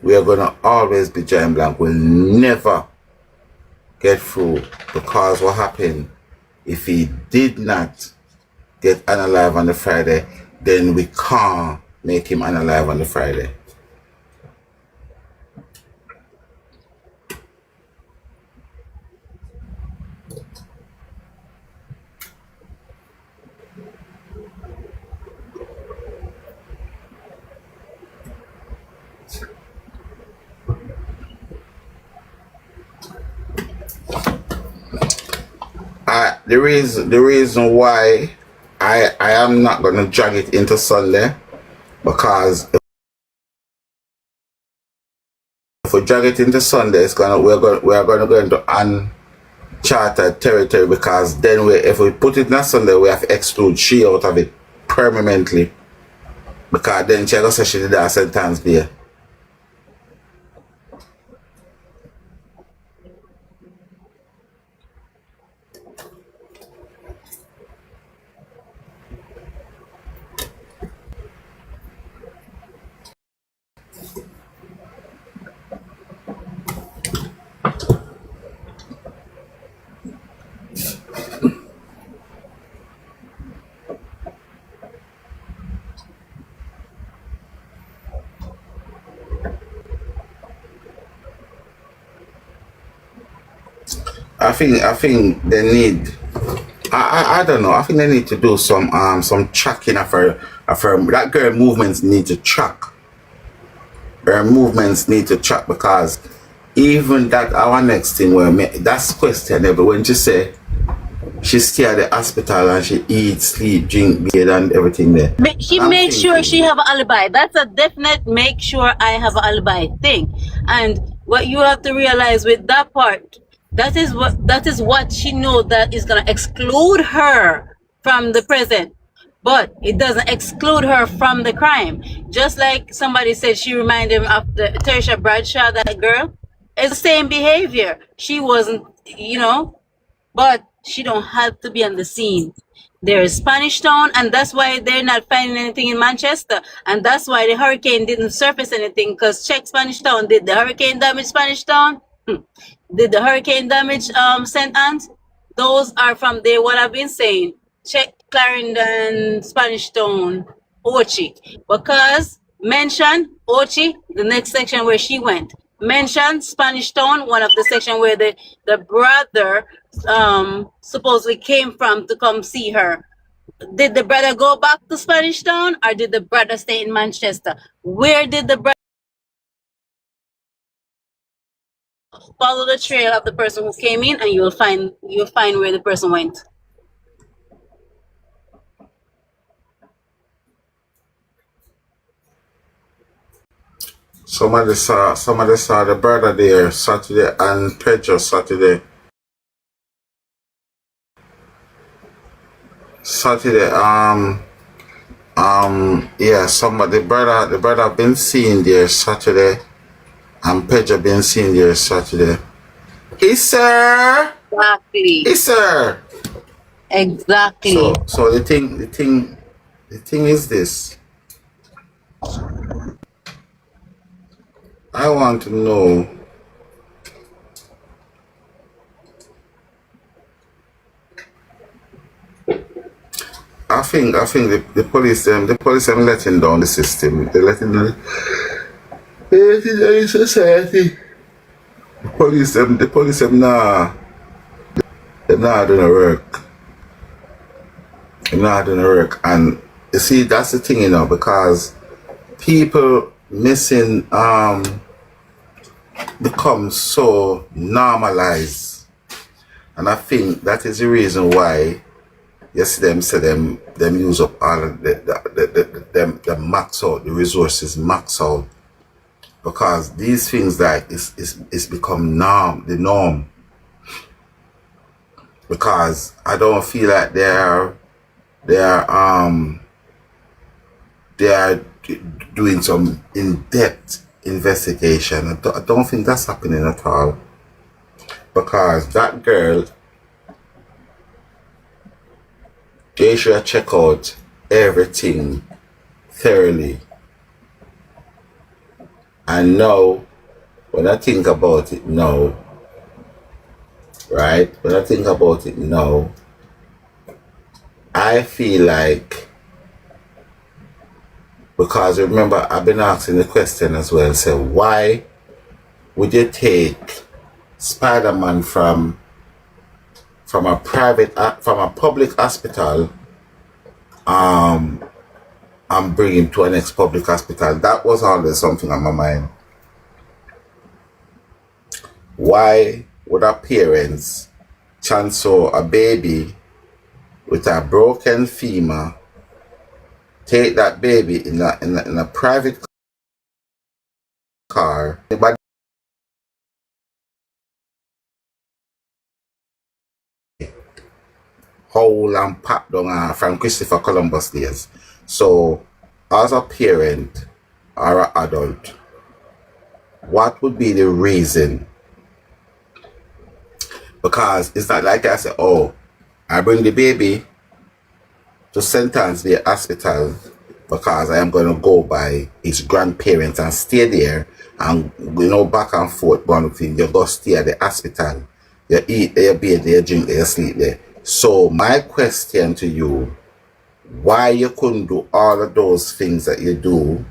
We are going to always be join blank. We'll never get through, because what happened, if he did not get unalive on the Friday, then we can't make him unalive on the Friday. The reason why I am not gonna drag it into Sunday, because if we drag it into Sunday, we're gonna go into uncharted territory, because then if we put it on Sunday, we have to exclude she out of it permanently, because then she gonna say she did that sentence there. I think they need, I don't know, I think they need to do some tracking of her that girl movements need to track. Her movements need to track, because even that our next thing that's questionable when she say she stay at the hospital and she eat, sleep, drink, bathe and everything there. She made sure she have an alibi. That's a definite make sure I have an alibi thing. And what you have to realize with that part, that is what she know that is gonna exclude her from the present. But it doesn't exclude her from the crime. Just like somebody said, she reminded him of the Teresa Bradshaw, that girl. It's the same behavior. She wasn't, but she don't have to be on the scene. There is Spanish Town, and that's why they're not finding anything in Manchester. And that's why the hurricane didn't surface anything, because check Spanish Town. Did the hurricane damage Spanish Town? Did the hurricane damage St. Anne's? Those are from there, what I've been saying. Check Clarendon, Spanish Town, Ochi. Because mention Ochi, the next section where she went. Mention Spanish Town, one of the section where the brother supposedly came from to come see her. Did the brother go back to Spanish Town, or did the brother stay in Manchester? Where did the brother follow the trail of the person who came in, and you'll find where the person went. Somebody saw the brother there Saturday and Pedro Saturday. Yeah, the brother been seen there Saturday and Pedro been seen there Saturday. Yes, sir. Exactly. Yes, sir. Exactly. So the thing is this. I want to know I think the police them letting down the system. They're letting down the society. The police them they're not doing the work. They're not doing the work. And you see that's the thing, because people missing become so normalized. And I think that is the reason why you see them say them use up all of the max out, the resources max out. Because these things like it's become the norm. Because I don't feel like they're doing some in-depth investigation. I don't think that's happening at all. Because that girl, they should check out everything thoroughly. And now, when I think about it now, right? When I think about it now, I feel like, because remember, I've been asking the question as well, so why would you take Spider-Man from a public hospital and bring him to an ex-public hospital? That was always something on my mind. Why would our parents transfer a baby with a broken femur, take that baby in a private car, but whole and packed down from Christopher Columbus days? So, as a parent or an adult, what would be the reason? Because it's not like I say, oh, I bring the baby to St. Anne's Hospital because I am going to go by his grandparents and stay there and back and forth, one thing. You go stay at the hospital, you eat there, you bathe there, you drink there, you sleep there. So my question to you, why you couldn't do all of those things that you do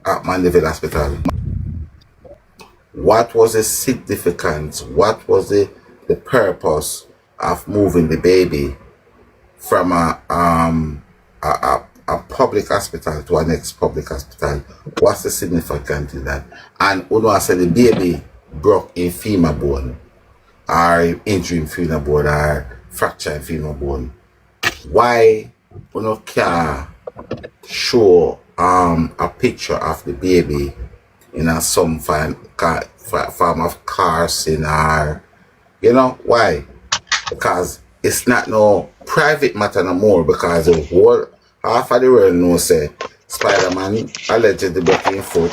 at Mandeville Hospital? What was the significance? What was the purpose of moving the baby from a public hospital to an ex-public hospital? What's the significance in that? And I said the baby broke in femur bone, or injury in femur bone, or fracture in femur bone. Why can't show a picture of the baby in some form of carcine, or why? Because it's not no private matter no more, because the whole half of the world knows say Spider-Man allegedly broke his foot.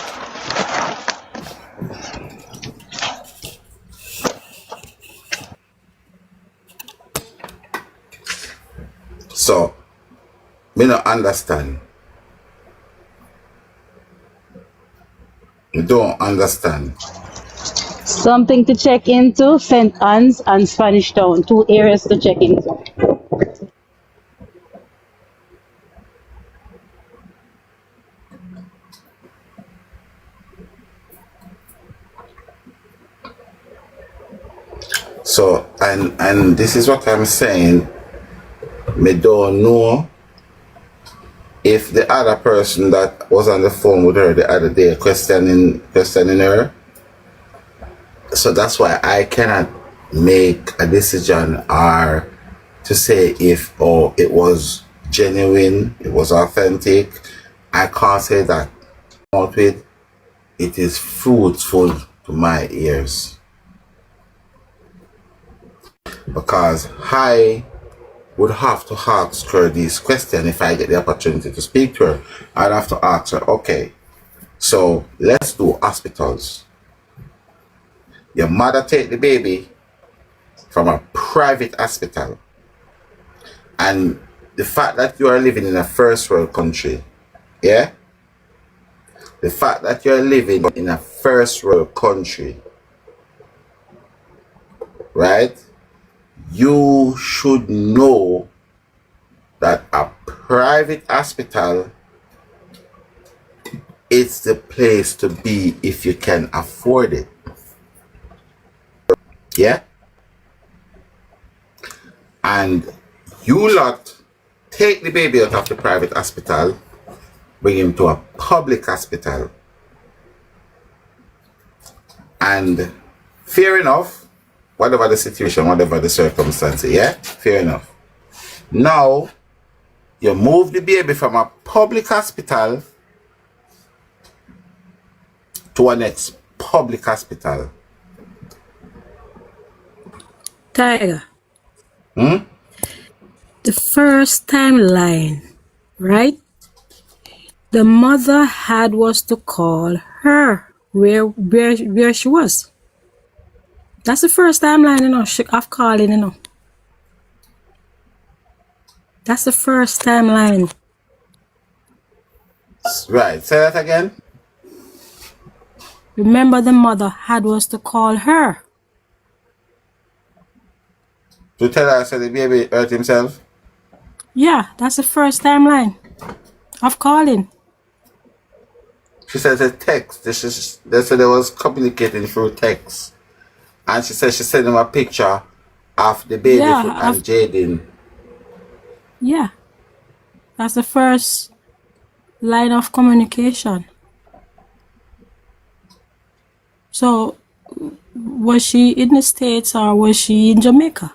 So me not understand. You don't understand. Something to check into. St. Anne's and Spanish Town, 2 areas to check into. So and this is what I'm saying. Me don't know if the other person that was on the phone with her the other day questioning her. So that's why I cannot make a decision or to say if it was genuine, it was authentic. I can't say that out with, it is fruitful to my ears. Because I would have to ask her this question if I get the opportunity to speak to her. I'd have to ask her, okay, so let's do hospitals. Your mother take the baby from a private hospital. And the fact that you are living in a first world country, yeah? The fact that you're living in a first world country, right? You should know that a private hospital is the place to be if you can afford it. Yeah? And you lot take the baby out of the private hospital, bring him to a public hospital. And fair enough, whatever the situation, whatever the circumstances, yeah? Fair enough. Now, you move the baby from a public hospital to a next public hospital. Tiger. Hmm? The first timeline, right? The mother had was to call her where she was. That's the first timeline, you know, of calling, you know. That's the first timeline. Right, say that again. Remember, the mother had was to call her. To tell her so the baby hurt himself? Yeah, that's the first timeline of calling. She says a text. They said they was communicating through text. And she said she sent him a picture of the baby and Jayden. Yeah. That's the first line of communication. So, was she in the States or was she in Jamaica?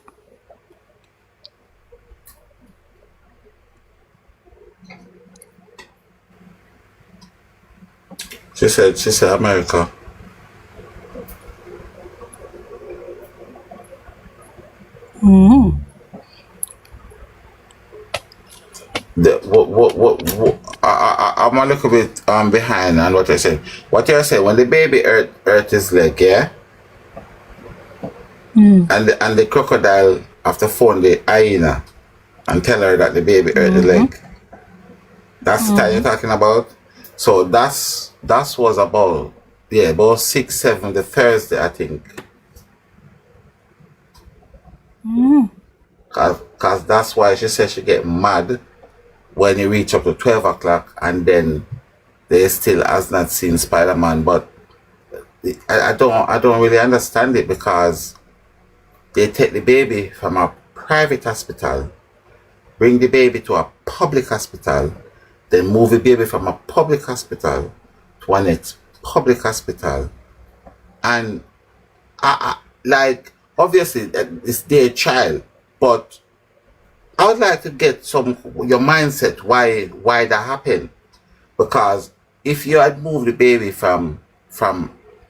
She said America. Mm-hmm. I'm a little bit behind on what you're saying. What you're saying, when the baby hurt his leg, yeah? And the crocodile have to phone the hyena and tell her that the baby hurt the leg. That's the time you're talking about? So that was about 6, 7 the Thursday, I think. Cause that's why she said she get mad when you reach up to 12 o'clock and then they still has not seen Spider-Man. But I don't really understand it, because they take the baby from a private hospital, bring the baby to a public hospital, then move the baby from a public hospital to a next public hospital. And like, obviously it's their child, but I would like to get your mindset why that happened. Because if you had moved the baby from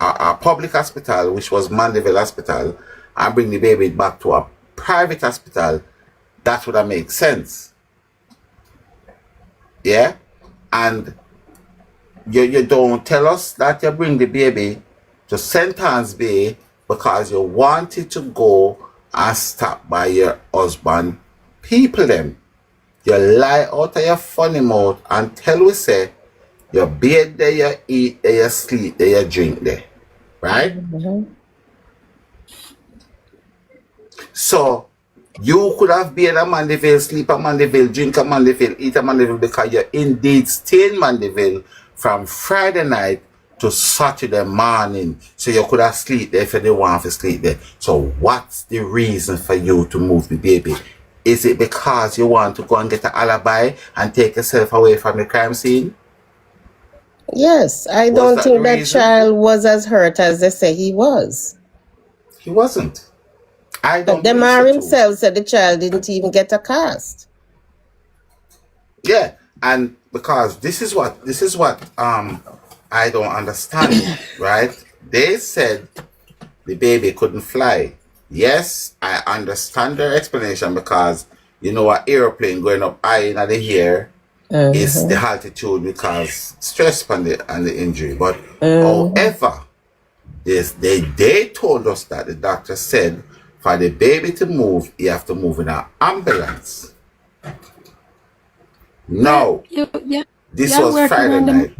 a public hospital, which was Mandeville Hospital, and bring the baby back to a private hospital, that would have made sense. Yeah? And you don't tell us that you bring the baby to St. Anne's Bay because you wanted to go and stop by your husband people them. You lie out of your funny mouth and tell we say you bathe there, you eat there, you sleep there, you drink there. Right? So you could have been at Mandeville, sleep at Mandeville, drink at Mandeville, eat at Mandeville, because you indeed stay in Mandeville from Friday night to Saturday morning. So you could have sleep there if you didn't want to sleep there. So what's the reason for you to move the baby? Is it because you want to go and get an alibi and take yourself away from the crime scene? Yes, I don't think that child was as hurt as they say he was. He wasn't. I don't. But Demar himself said the child didn't even get a cast. Yeah, and because this is what I don't understand it, right? They said the baby couldn't fly. Yes, I understand their explanation because you know an airplane going up high in the air is the altitude because stress on the injury. But however, they told us that the doctor said for the baby to move, you have to move in an ambulance. No, this you're was working Friday on the night.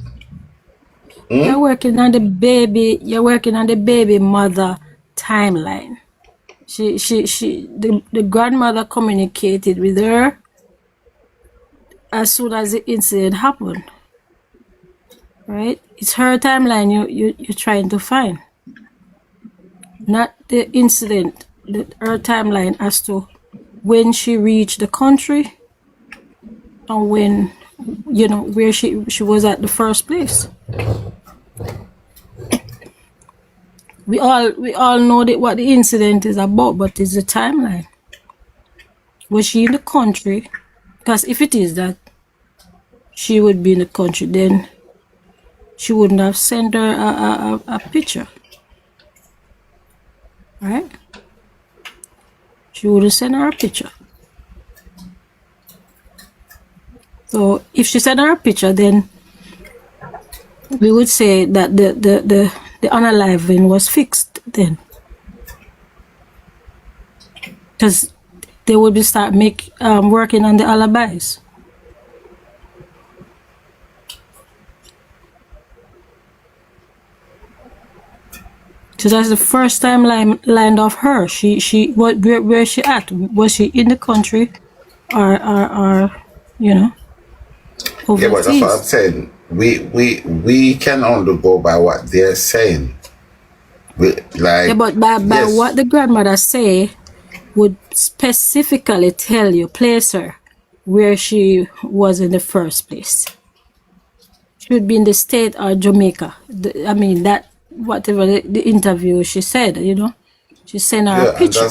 you're working on the baby. You're working on the baby mother timeline. The grandmother communicated with her as soon as the incident happened. Right? It's her timeline you're trying to find, not the incident. Her timeline as to when she reached the country and when, where she was at the first place. We all know that what the incident is about, but it's the timeline. Was she in the country? Because if it is that she would be in the country, then she wouldn't have sent her a picture, right? She wouldn't send her a picture. So if she sent her a picture, then we would say that the unaliving was fixed then, because they would be start working on the alibis. So that's the first time lined of her. Where she at? Was she in the country, or overseas? Yeah, but that's what I'm saying. We can only go by what they're saying. But by what the grandmother say would specifically tell you, place her where she was in the first place. Should be in the state or Jamaica. Whatever the interview she said, she sent her a picture. And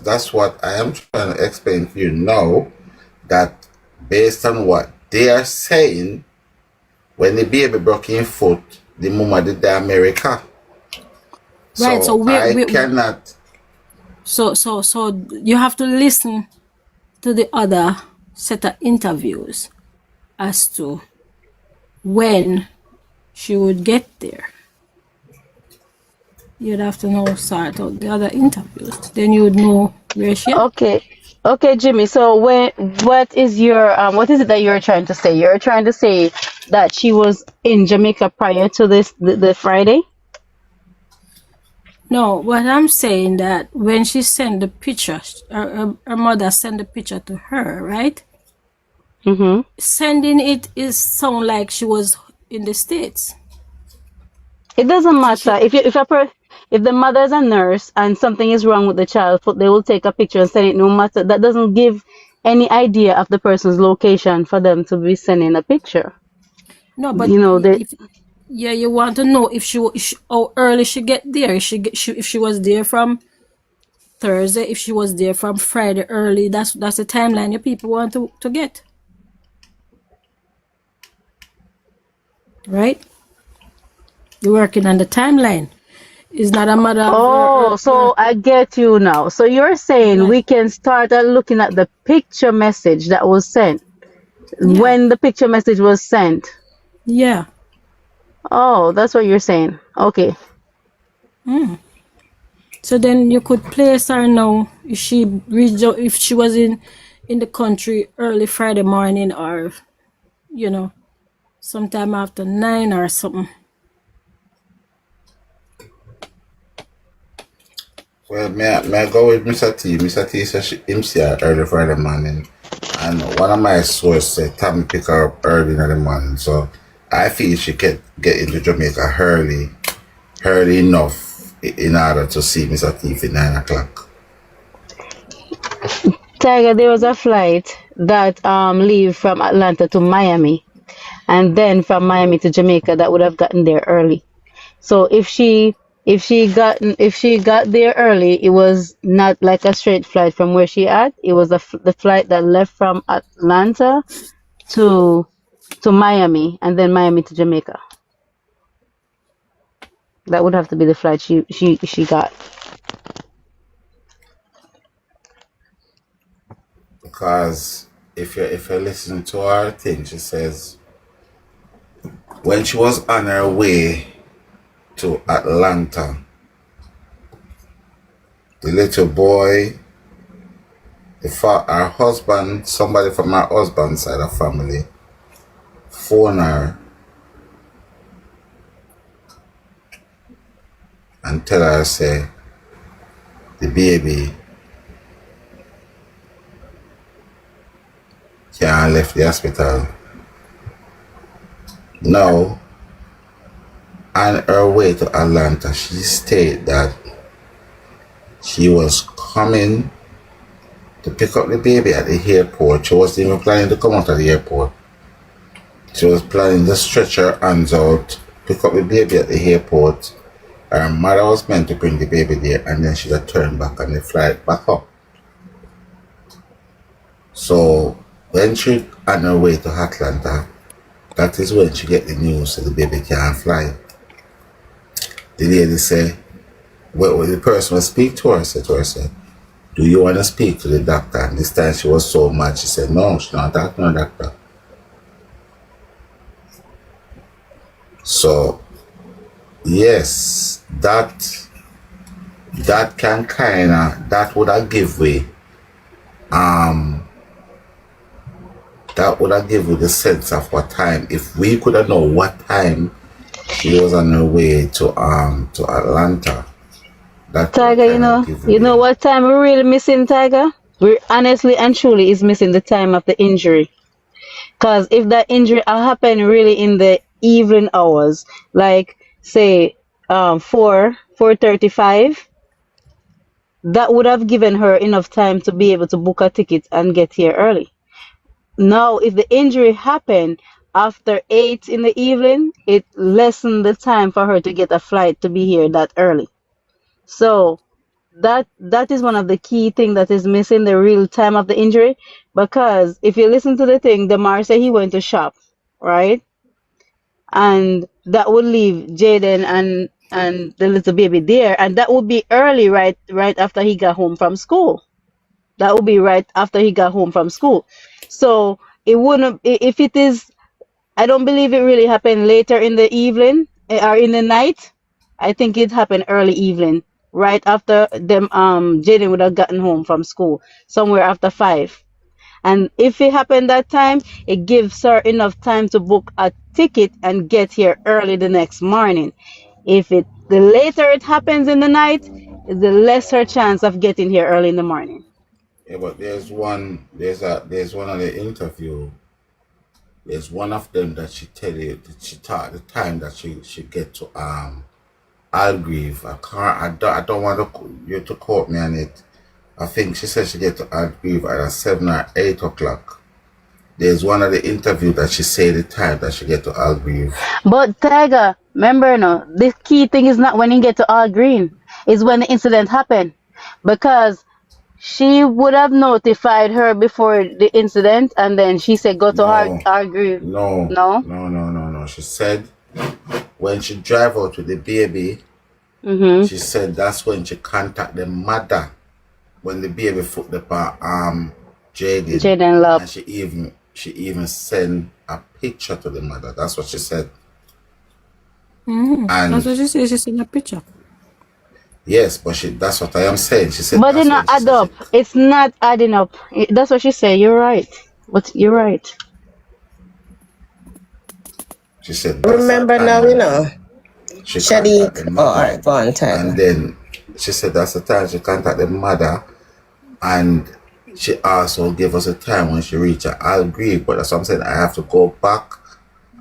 that's what I am trying to explain to you now. That based on what they are saying, when the baby broke in foot, the mama did the America. Right. So I cannot. So you have to listen to the other set of interviews as to when she would get there. You'd have to know sort out the other interviews. Then you would know where she is. Okay, Jimmy. So what is it that you're trying to say? You're trying to say that she was in Jamaica prior to the Friday? No, what I'm saying that when she sent the picture, her mother sent the picture to her, right? Mm-hmm. Sending it is sound like she was in the States. It doesn't matter if the mother is a nurse and something is wrong with the child, they will take a picture and send it. No matter, that doesn't give any idea of the person's location for them to be sending a picture. No, but you want to know if how early she get there. If she was there from Thursday, if she was there from Friday early, that's the timeline your people want to get, right? You're working on the timeline. It's not a matter of so I get you now. So you're saying we can start looking at the picture message that was sent, when the picture message was sent. Yeah. Oh, that's what you're saying. Okay. So then you could place her now if she was in the country early Friday morning, or sometime after 9 or something. Well, may I go with Mr. T? Mr. T says him see her early Friday morning. And one of my sources said Tommy pick her up early in the morning. So I feel she can get into Jamaica early enough in order to see Mr. T for 9 o'clock. Tiger, there was a flight that leave from Atlanta to Miami, and then from Miami to Jamaica that would have gotten there early. So if she got there early, it was not like a straight flight from where she at. It was the flight that left from Atlanta to Miami, and then Miami to Jamaica. That would have to be the flight she got. Because if you listen to her thing, she says when she was on her way to Atlanta, the little boy, her husband, somebody from her husband's side of family, phone her and tell her, say, the baby can't left the hospital. Now, on her way to Atlanta, she stated that she was coming to pick up the baby at the airport. She wasn't even planning to come out of the airport. She was planning to stretch her hands out, pick up the baby at the airport. Her mother was meant to bring the baby there, and then she got turned back on the flight back up. So when she on her way to Atlanta, that is when she get the news that the baby can't fly. The lady say, well, the person will speak to her, said to her, said, do you want to speak to the doctor? And this time she was so mad, she said, no, she's not talking to the doctor. So, yes, that can that would have give way. That would have give you the sense of what time. If we could have known what time she was on her way to Atlanta. That Tiger, you know what time we're really missing, Tiger? We're honestly and truly is missing the time of the injury. Because if that injury happened really in the evening hours, like say 4:35, that would have given her enough time to be able to book a ticket and get here early. Now, if the injury happened after 8 in the evening, it lessened the time for her to get a flight to be here that early. So that is one of the key things that is missing, the real time of the injury. Because if you listen to the thing, Demar said he went to shop, right? And that would leave Jayden and the little baby there, and that would be early, right after he got home from school. That would be right after he got home from school. So it wouldn't, if it is, I don't believe it really happened later in the evening or in the night. I think it happened early evening, right after them Jayden would have gotten home from school, somewhere after 5. And if it happened that time, it gives her enough time to book a ticket and get here early the next morning. If the later it happens in the night, the lesser chance of getting here early in the morning. Yeah, but there's one of the interview. There's one of them that she tell you that she taught the time that she get to Algrieve. I don't want you to quote me on it. I think she said she get to Algrieve at 7 or 8 o'clock. There's one of the interview that she say the time that she get to Algrieve. But Tiger, remember, the key thing is not when you get to All Green, it's when the incident happened. Because she would have notified her before the incident, and then she said go to All Green. No. She said when she drive out with the baby, she said that's when she contact the mother when the baby foot the Jayden love. and she even sent a picture to the mother. That's what she said. And That's what she said. She sent a picture. yes, but that's what I am saying. She said, But it's not add up. It's not adding up. That's what she said. You're right. But you're right. She said, Remember now, she Shadi. contacted the Oh, mother, all right, go on, Tiger. and then she said that's the time she contacted the mother, and she also gave us a time when she reached her. I'll agree, but that's what I'm saying. I have to go back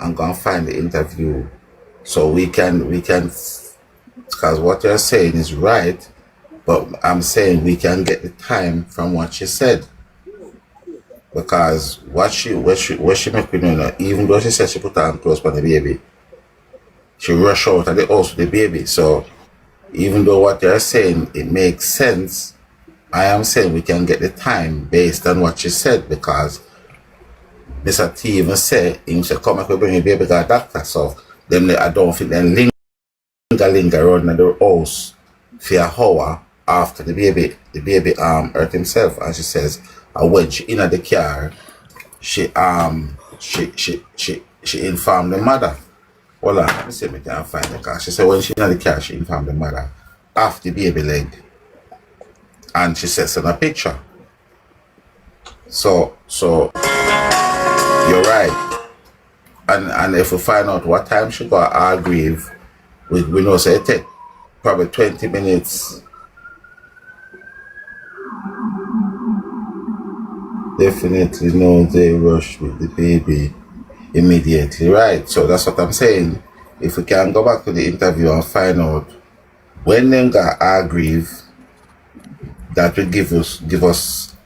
and go and find the interview so we can because what you're saying is right, but I'm saying we can get the time from what she said. Because what she make me know, even though she said she put on clothes for the baby, she rush out of the house with the baby. So even though what they're saying, it makes sense, I am saying we can get the time based on what she said, because Mr. T even said, he said, come, I could bring your baby to a doctor. So then I don't think then link linger around in the house for an hour after the baby hurt himself, and she says when she in the car, she informed the mother. Hold on, let me see if I can find the car. She said when she in the car, she informed the mother of the baby leg, and she says in a picture. So you're right. And if we find out what time she got our grave, we know say it take probably 20 minutes. Definitely no they rush with the baby immediately, right? So that's what I'm saying. If we can go back to the interview and find out when them got our grave, that will give us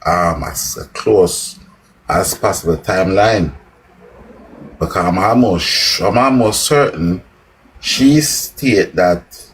as close as possible timeline. Because I'm almost certain she stated that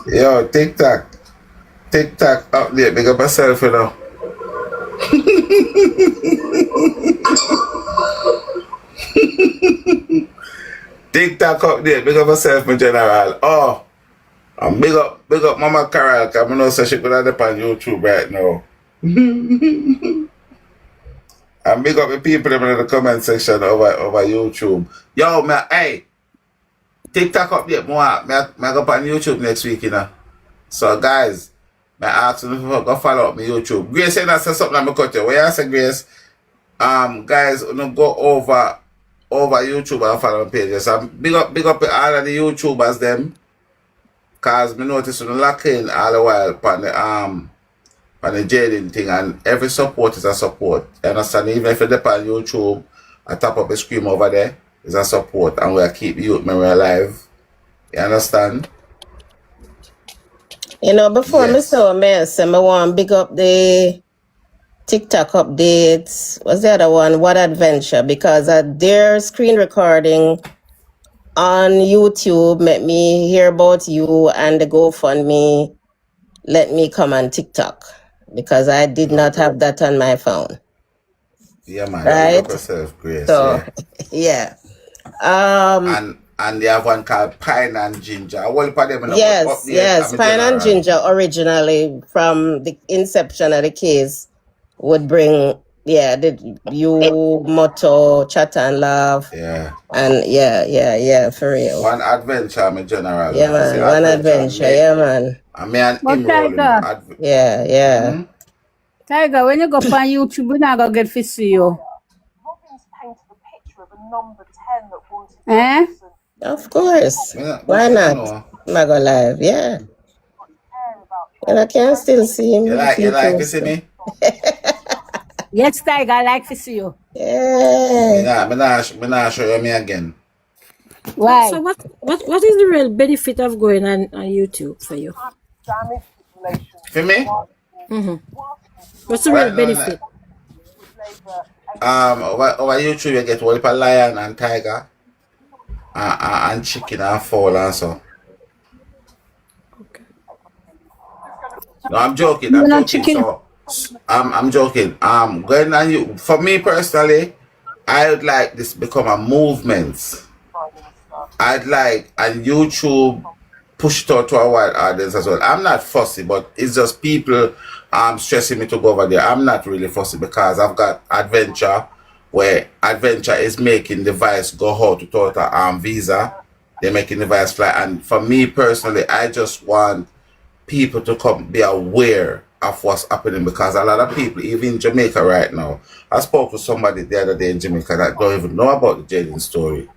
yo, TikTok update, big up myself, you know. TikTok update, big up myself, my general. Oh, and big up Mama Carol, because I know so she could have up on YouTube right now. And big up the people in the comment section over YouTube. Yo, man, hey, TikTok update more. I go up on YouTube next week, you know. So guys, I ask you to go follow up my YouTube. Grace said that something I'm cut you. What you say, Grace? Guys, go over YouTube and follow my pages. Big up all of the YouTubers them. Cause me notice you lock in all the while on the jayden thing, and every support is a support. You understand? Even if you're on YouTube, I tap up a screen over there is a support, and we'll keep youth memory alive. You understand? You know, before me so mess, I want to big up the TikTok updates. What's the other one? What Adventure? Because their screen recording on YouTube made me hear about you, and the GoFundMe let me come on TikTok because I did not have that on my phone. Yeah, man. Right? Yourself, Grace. So, yeah. And they have one called Pine and Ginger. Yes. Pine and Ginger originally from the inception of the case would bring the you motto, chat and laugh. Yeah. And for real. One adventure, my general. Yeah, man. One adventure, yeah, man. I mean, Tiger. Yeah. Tiger, when you go on YouTube, we're not going to get to see you. Eh? Of course. Why not? I'm not gonna live, yeah. And I can still see him. You like to see me? Yes, Tiger, I like to see you. Yeah. Me not show you me again. Why? So what is the real benefit of going on YouTube for you? For me? Mm-hmm. What's the real benefit? Over YouTube you get a lion and tiger. And chicken and fowl and so. Okay. No, I'm joking. So I'm joking. Going on you, for me personally, I would like this become a movement. I'd like and YouTube push it out to a wide audience as well. I'm not fussy, but it's just people stressing me to go over there. I'm not really fussy because I've got Adventure, where Adventure is making the device go out to total visa. They're making the device fly. And for me personally, I just want people to come be aware of what's happening, because a lot of people, even in Jamaica right now, I spoke to somebody the other day in Jamaica that don't even know about the jayden story.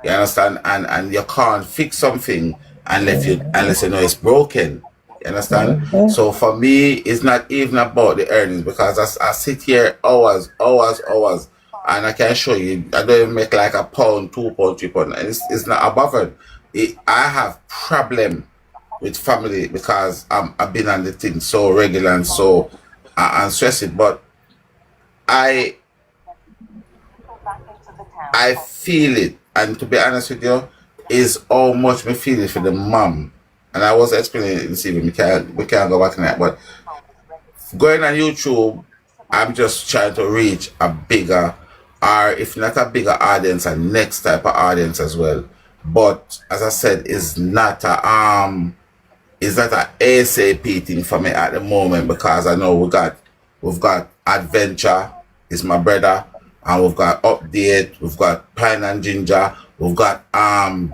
You understand? And you can't fix something unless you know it's broken. You understand? Mm-hmm. So for me, it's not even about the earnings, because I sit here hours, and I can show you, I don't even make like £1, £2, £3, and it's not above it. I have problem with family because I've been on the thing so regular and so and stress it, but I feel it, and to be honest with you, is how much me feel it for the mom. And I was explaining it this evening. We can't go back to that, but going on YouTube, I'm just trying to reach a bigger, or if not a bigger audience, a next type of audience as well. But as I said, it's not a ASAP thing for me at the moment, because I know we've got Adventure is my brother, and we've got Update, we've got Pine and Ginger, we've got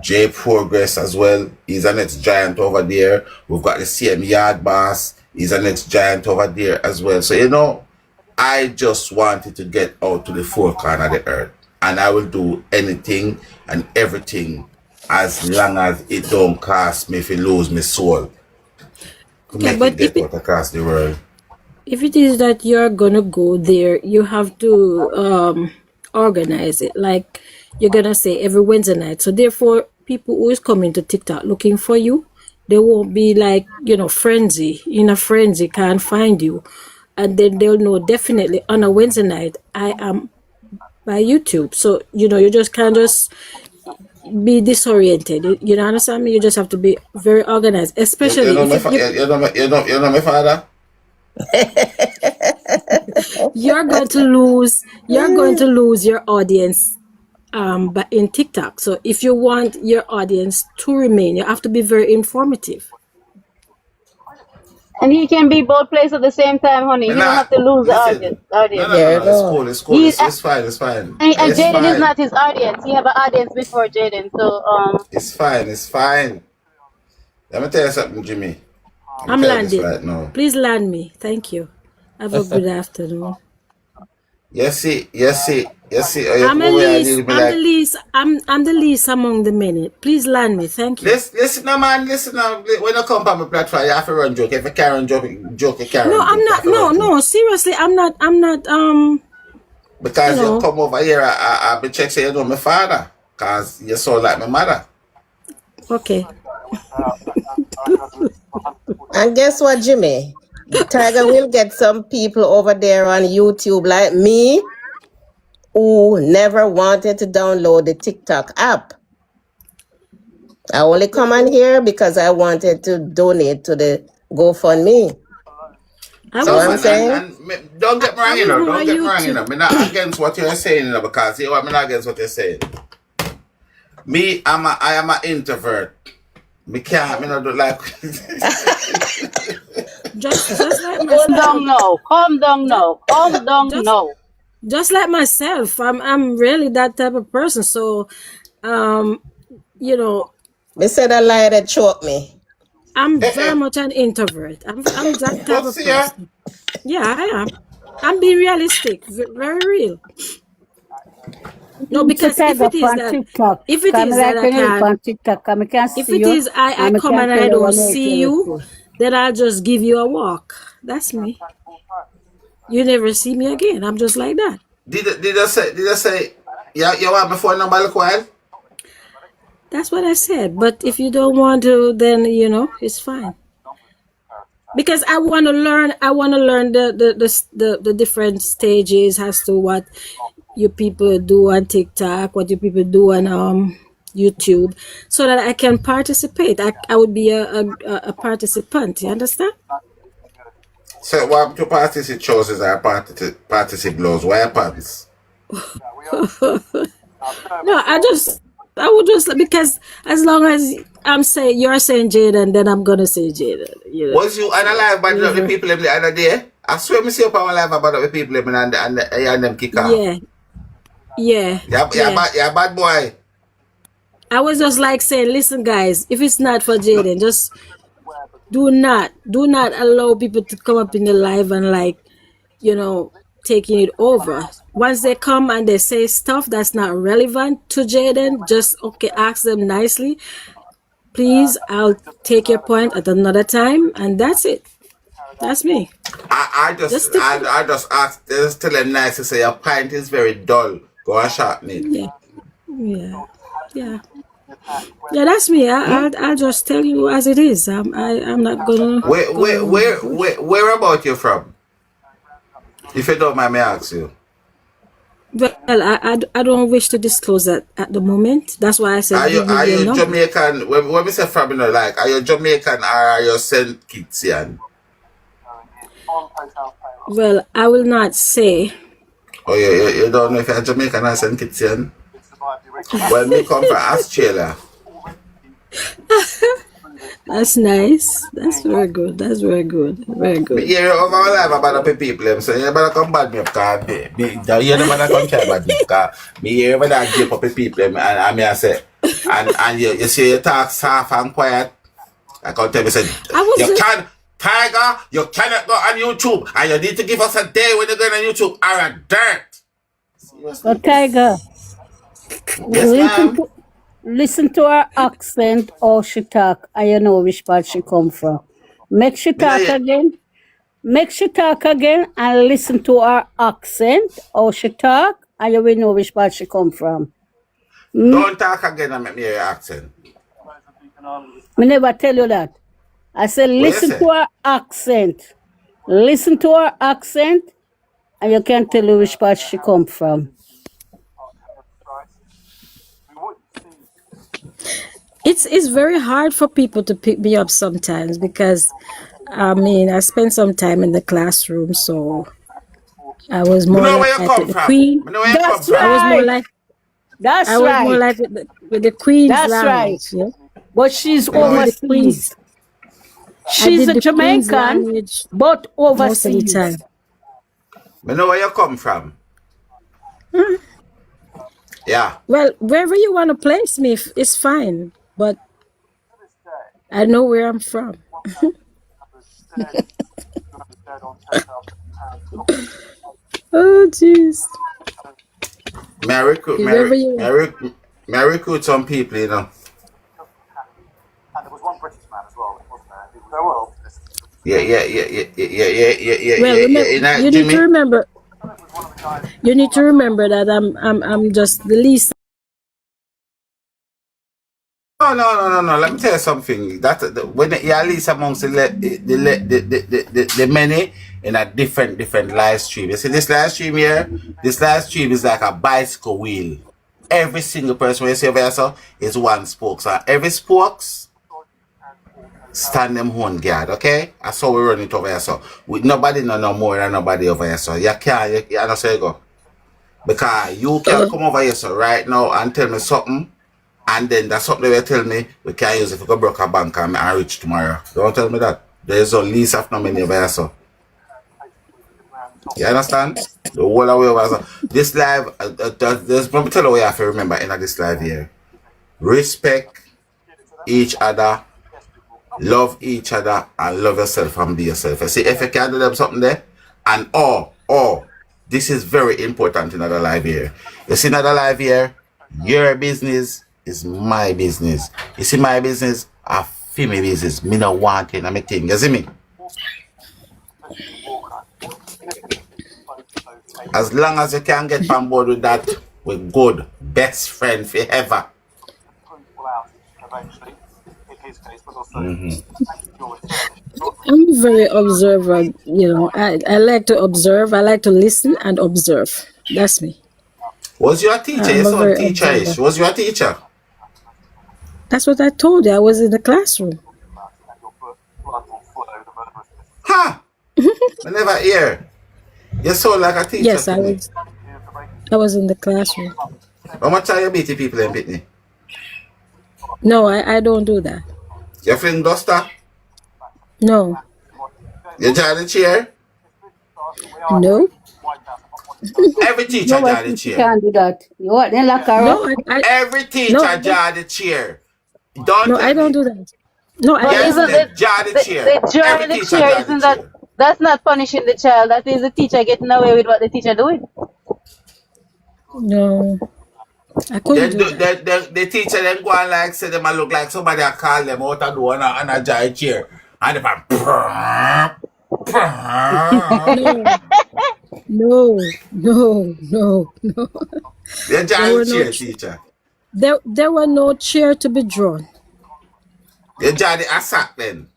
J Progress as well. He's a next giant over there. We've got the CM Yard Boss. He's a next giant over there as well. So I just wanted to get out to the four corner of the earth, and I will do anything and everything as long as it don't cost me if it lose my soul to Okay, make but it get out across the world. if it is that you're gonna go there, you have to organize it. Like you're gonna say every Wednesday night. So therefore, people who is coming to TikTok looking for you, they won't be like frenzy in a frenzy, can't find you, and then they'll know definitely on a Wednesday night I am by YouTube. So you just can't just be disoriented. You know, understand me? You just have to be very organized, especially You know if you know my father. you're going to lose your audience but in TikTok. So if you want your audience to remain, you have to be very informative. And he can be both places at the same time, honey. You don't have to lose the Listen. audience. No. It's cool. It's fine. And It's Jayden is fine. not his audience. He have an audience before Jayden. So It's fine. Let me tell you something, Jimmy. I'm tell you this landing. right now. Please land me. Thank you. Have a good afternoon. You see. Oh, I'm you the come over here and least. you'll be I'm like, the least. I'm the least among the many. Please land me. Thank you. listen now, man. Listen now. When you come on my platform, you have to run joke. If you can't run joke, you can't No, run I'm joke. not. No. Seriously, I'm not. Because You you know. come over here, I be check say you know my father. Because you sound like my mother. Okay. And guess what, Jimmy? Tiger will get some people over there on YouTube like me who never wanted to download the TikTok app. I only come on here because I wanted to donate to the GoFundMe. I So No was. I'm man, saying, don't get me I wrong, was more Don't get me wrong, YouTube. I'm not against what you're saying, because you know what, I'm not against what you're saying. I am an introvert. Me not do like Just like calm myself. down now. Calm down Just, now. Calm down just now. just like myself. I'm really that type of person. So, you know, me said a lie that choked me. I'm very much an introvert. I'm that type but of see ya. person. Yeah, I am. I'm being realistic, very real. No, Sit because tag up on TikTok. if it Come is that like I when you can, on TikTok, come I can if see it you is I and I come can and tell I you don't what make see you with you, you. then I'll just give you a walk. That's me. You never see me again. I'm just like that. Did I say you want my phone number look while? That's what I said. But if you don't want to, then it's fine. Because I want to learn. I want to learn the different stages as to what you people do on TikTok, what you people do on YouTube, so that I can participate. I would be a participant. You understand? So what to participate choices are participate blows, why pants? No, I would just because as long as you're saying Jayden, then I'm gonna say Jayden. Was you on a live about the Whatever. people the other day? I swear me see up on live about the people and them kick off. Yeah. Yeah, bad boy. I was just like saying, listen, guys, if it's not for Jayden, just do not allow people to come up in the live and taking it over. Once they come and they say stuff that's not relevant to Jayden, just ask them nicely. Please, I'll take your point at another time, and that's it. That's me. I Just stick to I just asked, just tell them nice to say your pint is very dull. Go and sharpen it. Yeah. That's me. I'll just tell you as it is. I'm not gonna Where about you from? If you don't mind me ask you. Well, I don't wish to disclose that at the moment. That's why I said Are you give me your number. Jamaican? When we say from, you know, like, are you Jamaican or are you Saint Kittsian? Well, I will not say. Oh, you don't know if you're Jamaican or Saint Kittsian? Well, me come from Australia. That's nice. That's very good. That's very good. Very Me good. hear over our life about the people, them, so you better come bad me up, because you better come try bad me, because me hear over that give up the people, them, and me I say, and you see you talk soft and quiet. I can tell you, say, I you was can't, Tiger, you cannot go on YouTube, and you need to give us a day when you go on YouTube, or a dirt. So Tiger, Yes, ma'am. listen to her accent or she talk, and you know which part she come from. Make she Me know talk you, again. Make she talk again and listen to her accent or she talk, and you will know which part she come from. don't talk again and make me hear your accent. Me never tell you that. I said What you listen say? to her accent. Listen to her accent, and you can tell you which part she come from. it's very hard for people to pick me up sometimes because I mean I spent some time in the classroom, so I was Me more know like where you come with the from. queen. Me know where you come That's I from. was more right. like That's I was more right. like with the queen's That's right. language. Yeah, But she's Me know I did where, the queen's. overseas. I She's did a the queen's Jamaican, language but most of the overseas. time. me know where you come from. Yeah. Well, wherever you want to place me, it's fine. But I know where I'm from. Oh, jeez. May I recruit, may I, Wherever re- you may I, want. rec- may I recruit some people, you know. Well, remember, You know, you need to Jimmy. remember. You need to remember that I'm just the least. No. Let me tell you something. When you are at least amongst the many in a different live stream. You see this live stream here? This live stream is like a bicycle wheel. Every single person you see over here so, is one spoke. So every spokes stand them own guard, okay? That's how we run it over here. So with nobody no more than nobody over here. So you can't, you know, so you go. Because you can come over here so right now and tell me something, and then that's something they will tell me we can't use it if we go broke a bank and I'm rich tomorrow. Don't tell me that. There's a lease of no money over here, so. You understand? The whole away over here. So this live, there's let me tell you what you have to remember in this live here. Respect each other, love each other, and love yourself and be yourself. You see, if you can do them something there, and this is very important in another live here. You see another live here, your business is my business. You see my business, I feel my business. Me no want it, I'm a thing. You see me? As long as you can get on board with that, we're good. Best friend forever. I'm very observant. I like to observe. I like to listen and observe. That's me. Was you a teacher? I'm Your a son very teacher-ish. observer. Was you a teacher? That's what I told you. I was in the classroom. Ha! I never hear. You sound like a teacher Yes, to me. I was in the classroom. How much are you beating people in Pitney? No, I don't do that. You fling duster? No, You jar the chair? no, Every teacher Nobody jar the think she chair. can do that. You what? Then lock her no. up. Every teacher jar the chair. Don't No, I tell don't me. do that. No, I But don't Yes, do isn't that. they it jar the chair. the jar Every in the teacher chair? jar the Isn't that chair. that's not punishing the child? That is the teacher getting away with what the teacher doing. No, I couldn't Then do that. the teacher then go and like say them a look like somebody a call them out of door and a jar the chair. And they No. They There jar the were no chair, ch- teacher. there were no chair to be drawn. They jar the assack then.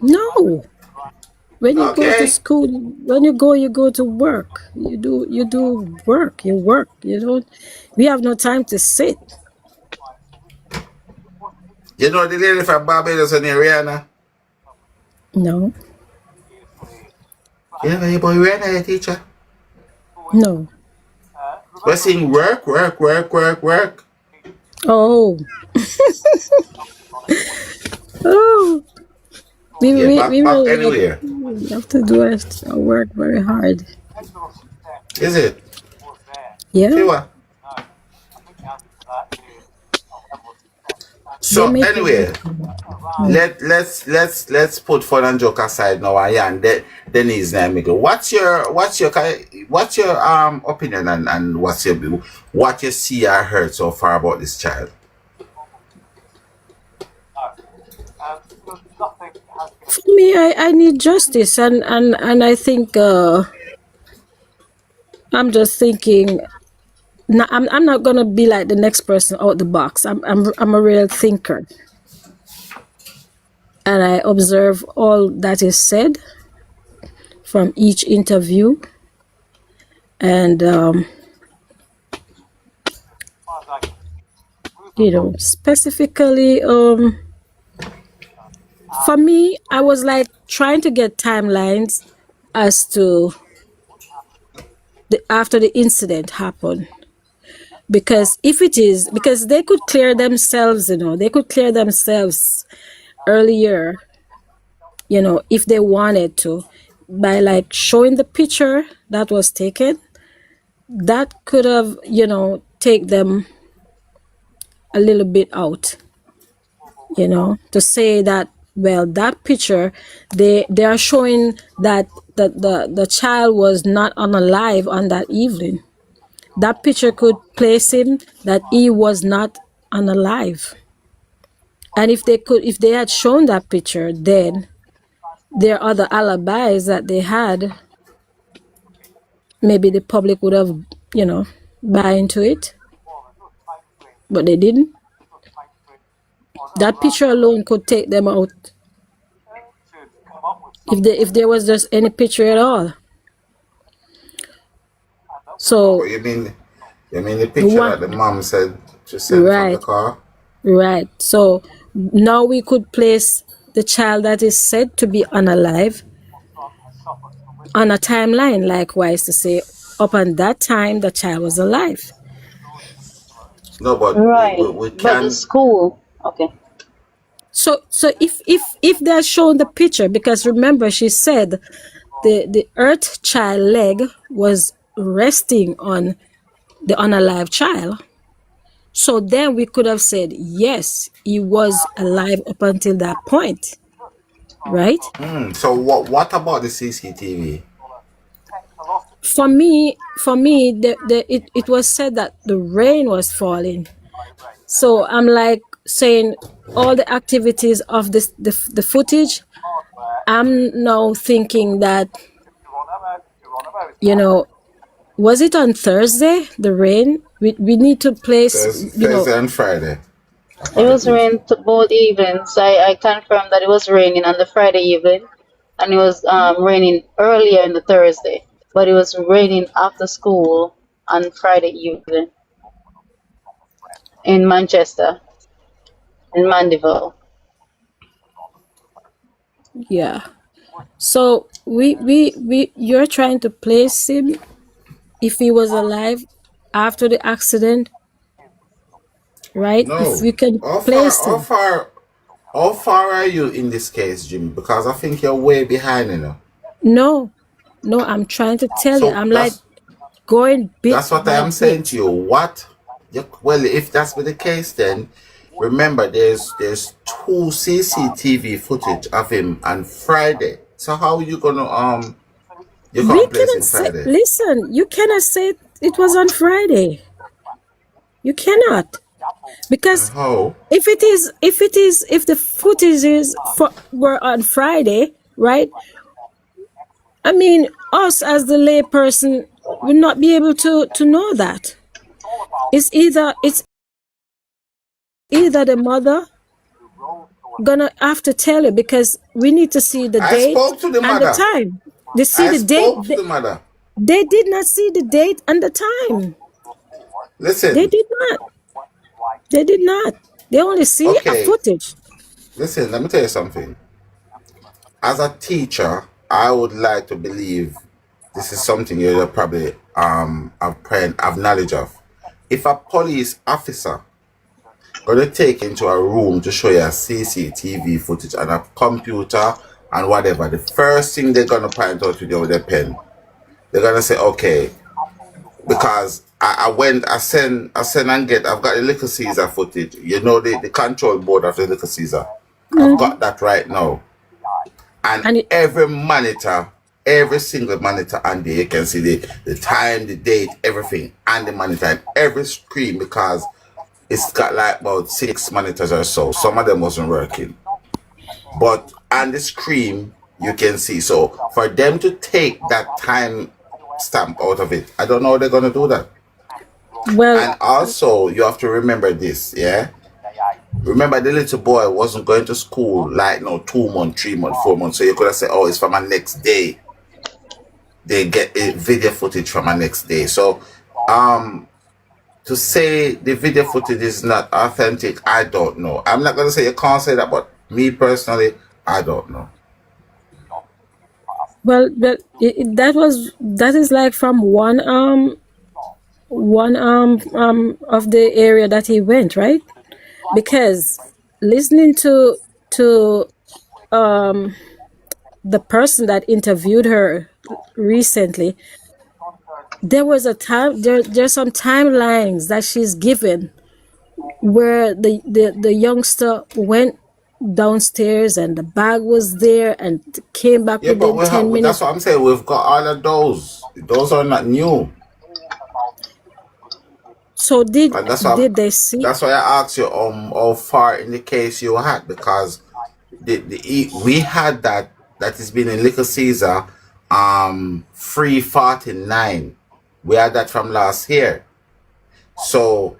No. when you go to Okay. school, when you go to work. You do work. You work. You don't. We have no time to sit. You know the lady from Barbados and Rihanna? No, You never hear about Rihanna, your teacher? no. We're saying work, work, work, work, work. Oh, oh. We Yeah, we, we back really anywhere. have to do our work very hard. Is it? Yeah, Fiwa. they So make it anyway, difficult. let's put fun and joke aside now. And Denise Namigo. What's your opinion and what you see or heard so far about this child? For me, I need justice, and I think I'm just thinking. No, I'm not gonna be like the next person out the box. I'm a real thinker, and I observe all that is said from each interview, and specifically for me, I was like trying to get timelines as to after the incident happened. Because if it is, because they could clear themselves, they could clear themselves earlier, if they wanted to, by like showing the picture that was taken, that could have, take them a little bit out, to say that, well, that picture, they are showing that the child was not unalive on that evening. That picture could place him that he was not unalive. And if they had shown that picture, then there are other alibis that they had. Maybe the public would have, buy into it, but they didn't. That picture alone could take them out. If there was just any picture at all. Oh, So you mean the picture that the mom said to send from the right, car? right. So now we could place the child that is said to be unalive on a timeline, likewise, to say up on that time the child was alive. No, but Right. we But the can. school. Okay. So if they're shown the picture, because remember she said the earth child leg was resting on the unalive child. So then we could have said yes, he was alive up until that point, right? So what about the CCTV? For me, it was said that the rain was falling. So I'm like saying all the activities of the footage. I'm now thinking that, was it on Thursday, the rain? We need to place, Thursday and Friday. It Upon the was picture. rain to both evenings. I confirmed that it was raining on the Friday evening, and it was raining earlier in the Thursday, but it was raining after school on Friday evening in Manchester, in Mandeville. yeah. So you're trying to place him if he was alive after the accident, right? If No. we can How far? place How him. far? How far are you in this case, Jimmy? Because I think you're way behind, No, I'm trying to tell you. So I'm like going bit that's what I by am saying bit. to you. Well, if that's the case, then remember there's two CCTV footage of him on Friday. So how are you gonna you We can't place cannot him say, Friday? listen, you cannot say it was on Friday. You cannot. Because How? if the footage were on Friday, right? I mean, us as the layperson will not be able to know that. It's either the mother gonna have to tell you because we need to see the I date spoke to the and the mother. time. They see I the date. spoke to the mother. They did not see the date and the time. They Listen, did not. They did not. They only see a okay, footage. listen, let me tell you something. As a teacher, I would like to believe this is something you probably have knowledge of. If a police officer gonna take into a room to show you a CCTV footage and a computer and whatever, the first thing they're gonna point out with you with their pen, they're gonna say, okay, because I send and get, I've got the Little Caesar footage, you know, the control board of the Little Caesar. I've got that right now. And And it, every monitor, every single monitor on there, you can see the time, the date, everything, and the monitor, and every screen, because it's got like about 6 monitors or so. Some of them wasn't working. But on the screen, you can see. So for them to take that time stamp out of it, I don't know how they're going to do that. well, And also, you have to remember this, yeah? Remember, the little boy wasn't going to school like 2 months, 3 months, 4 months. So you could have said, oh, it's from a next day. They get a video footage from a next day. So, to say the video footage is not authentic, I don't know. I'm not going to say you can't say that, but me personally, I don't know. well, that is like from one of the area that he went, right? Because listening to the person that interviewed her recently, there was a time there's some timelines that she's given where the youngster went downstairs and the bag was there and came back Yeah, but within we 10 have, that's minutes. what I'm saying. We've got all of those. Those are not new. So And did they see? that's why I asked you how far in the case you had, because we had that has been in Little Caesar 349. We had that from last year. So,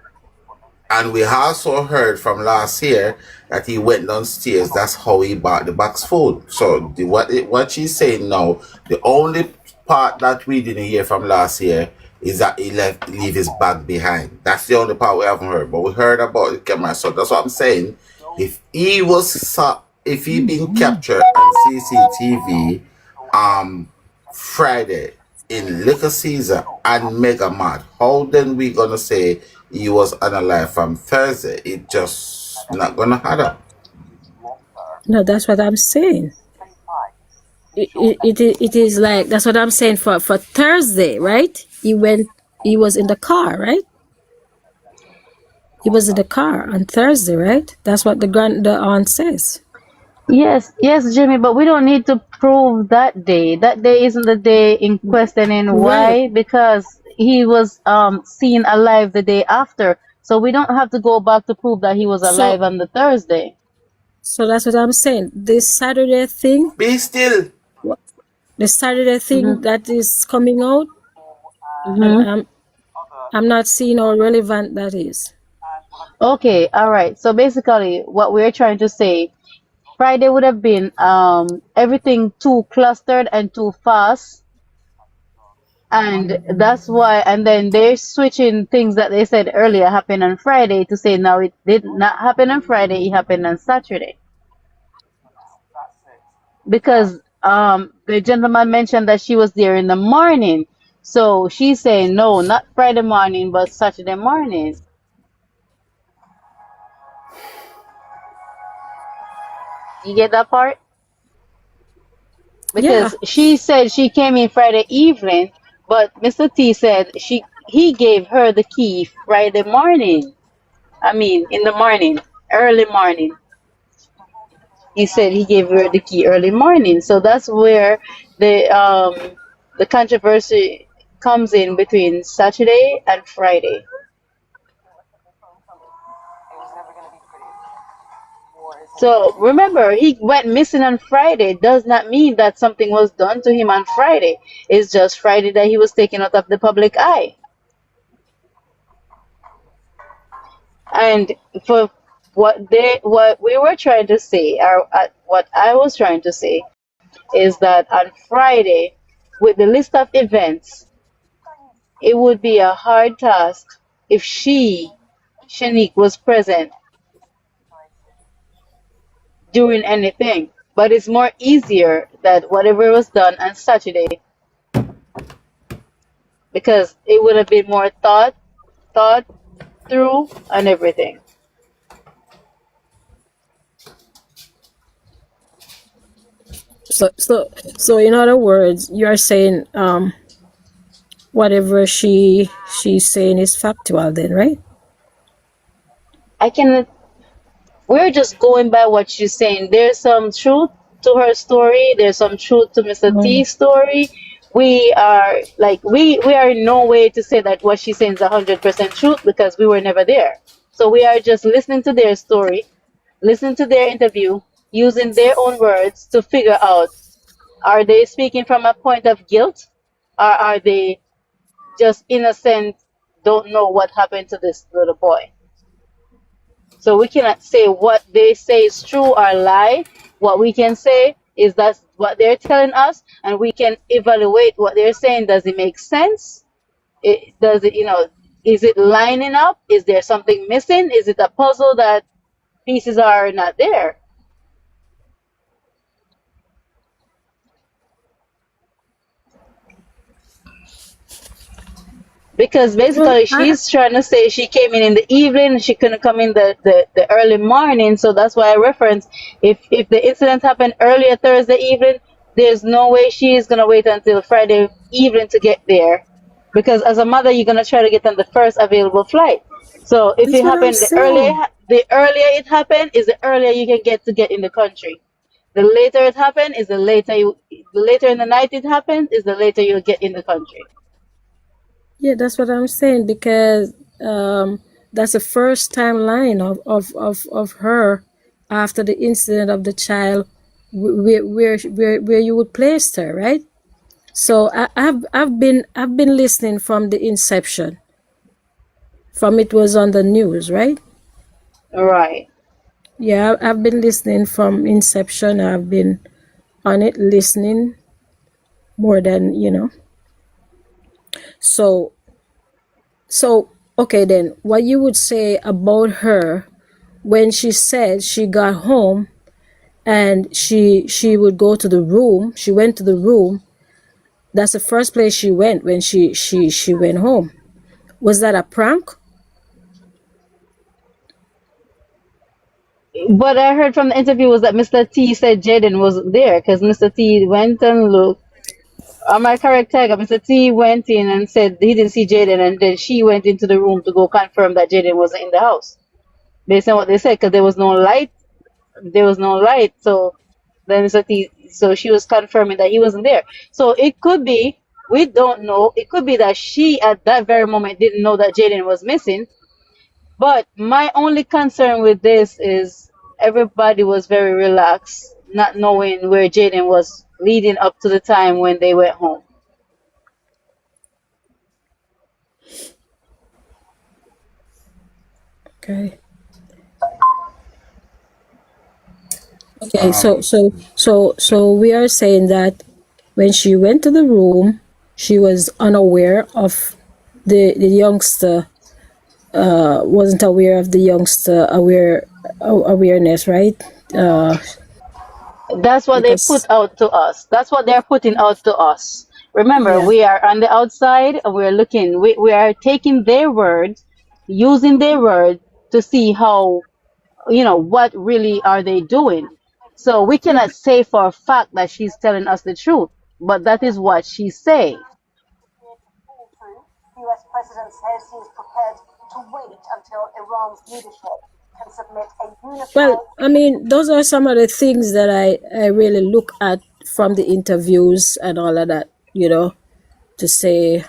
and we also heard from last year that he went downstairs. That's how he bought the box food. So what she's saying now, the only part that we didn't hear from last year is that he leave his bag behind. That's the only part we haven't heard. But we heard about the camera. So that's what I'm saying. If he been captured on CCTV Friday in Little Caesar and Mega Mart, how then we gonna say he was unalive from Thursday? It just not gonna add up. No, that's what I'm saying. It is like, that's what I'm saying for Thursday, right? He was in the car, right? He was in the car on Thursday, right? That's what the aunt says. Yes, yes, Jimmy, but we don't need to prove that day. That day isn't the day in questioning. Right. Why? Because he was seen alive the day after. So we don't have to go back to prove that he was So alive on the Thursday. so that's what I'm saying. This Saturday thing, Be still. the Saturday thing Mm-hmm. that is coming out, and Mm-hmm. I'm not seeing how relevant that is. Okay, all right. So basically, what we're trying to say, Friday would have been everything too clustered and too fast, and that's why. And then they're switching things that they said earlier happened on Friday to say now it did not happen on Friday, it happened on Saturday. Because the gentleman mentioned that she was there in the morning, so she's saying no, not Friday morning, but Saturday morning. You get that part? Yeah. Because she said she came in Friday evening, but Mr. T said he gave her the key Friday morning. I mean, in the morning, early morning. He said he gave her the key early morning. So that's where the controversy comes in between Saturday and Friday. So remember, he went missing on Friday. Does not mean that something was done to him on Friday. It's just Friday that he was taken out of the public eye. And for what we were trying to say, or what I was trying to say, is that on Friday, with the list of events, it would be a hard task if Shanique, was present doing anything. But it's more easier that whatever was done on Saturday, because it would have been more thought through and everything. So in other words, you're saying whatever she's saying is factual then, right? I can We're just going by what she's saying. There's some truth to her story. There's some truth to Mr. Mm. T's story. We are like we are in no way to say that what she's saying is 100% truth because we were never there. So we are just listening to their story, listening to their interview, using their own words to figure out, are they speaking from a point of guilt, or are they just innocent, don't know what happened to this little boy. So we cannot say what they say is true or lie. What we can say is that's what they're telling us, and we can evaluate what they're saying. Does it make sense? Does it, is it lining up? Is there something missing? Is it a puzzle that pieces are not there? Because Well, basically she's trying to say she came in the evening, she couldn't come in the early morning. So that's why I reference, if the incident happened earlier Thursday evening, there's no way she is going to wait until Friday evening to get there, because as a mother you're going to try to get on the first available flight. So if that's it what I'm happened saying. the earlier it happened is the earlier you can get in the country. The later it happened is the later in the night it happened is the later you'll get in the country. Yeah, that's what I'm saying because that's the first timeline of her after the incident of the child where you would place her, right? So I've been listening from the inception, from it was on the news, right? Right. Yeah, I've been listening from inception. I've been on it listening more than So so okay then, what you would say about her when she said she got home and she would go to the room. She went to the room. That's the first place she went when she went home. Was that a prank? What I heard from the interview was that Mr. T said Jaden wasn't there because Mr. T went and looked. Am I correct, Tiger? Mr. T went in and said he didn't see Jaden, and then she went into the room to go confirm that Jaden wasn't in the house, based on what they said, because there was no light. There was no light, so then Mr. T, so she was confirming that he wasn't there. So it could be, we don't know. It could be that she at that very moment didn't know that Jaden was missing. But my only concern with this is everybody was very relaxed, not knowing where Jaden was leading up to the time when they went home. Okay. Okay, so we are saying that when she went to the room, she was unaware of the youngster, wasn't aware of the youngster awareness, right? That's what they put Because out to us. That's what they're putting out to us. Remember, yeah, we are on the outside and we're looking. We are taking their word, using their word to see how, what really are they doing. So we yeah, cannot say for a fact that she's telling us the truth, but that is what she say. The US president says he is prepared to wait until Iran's leadership can submit a well, unified. I mean, those are some of the things that I really look at from the interviews and all of that, to say,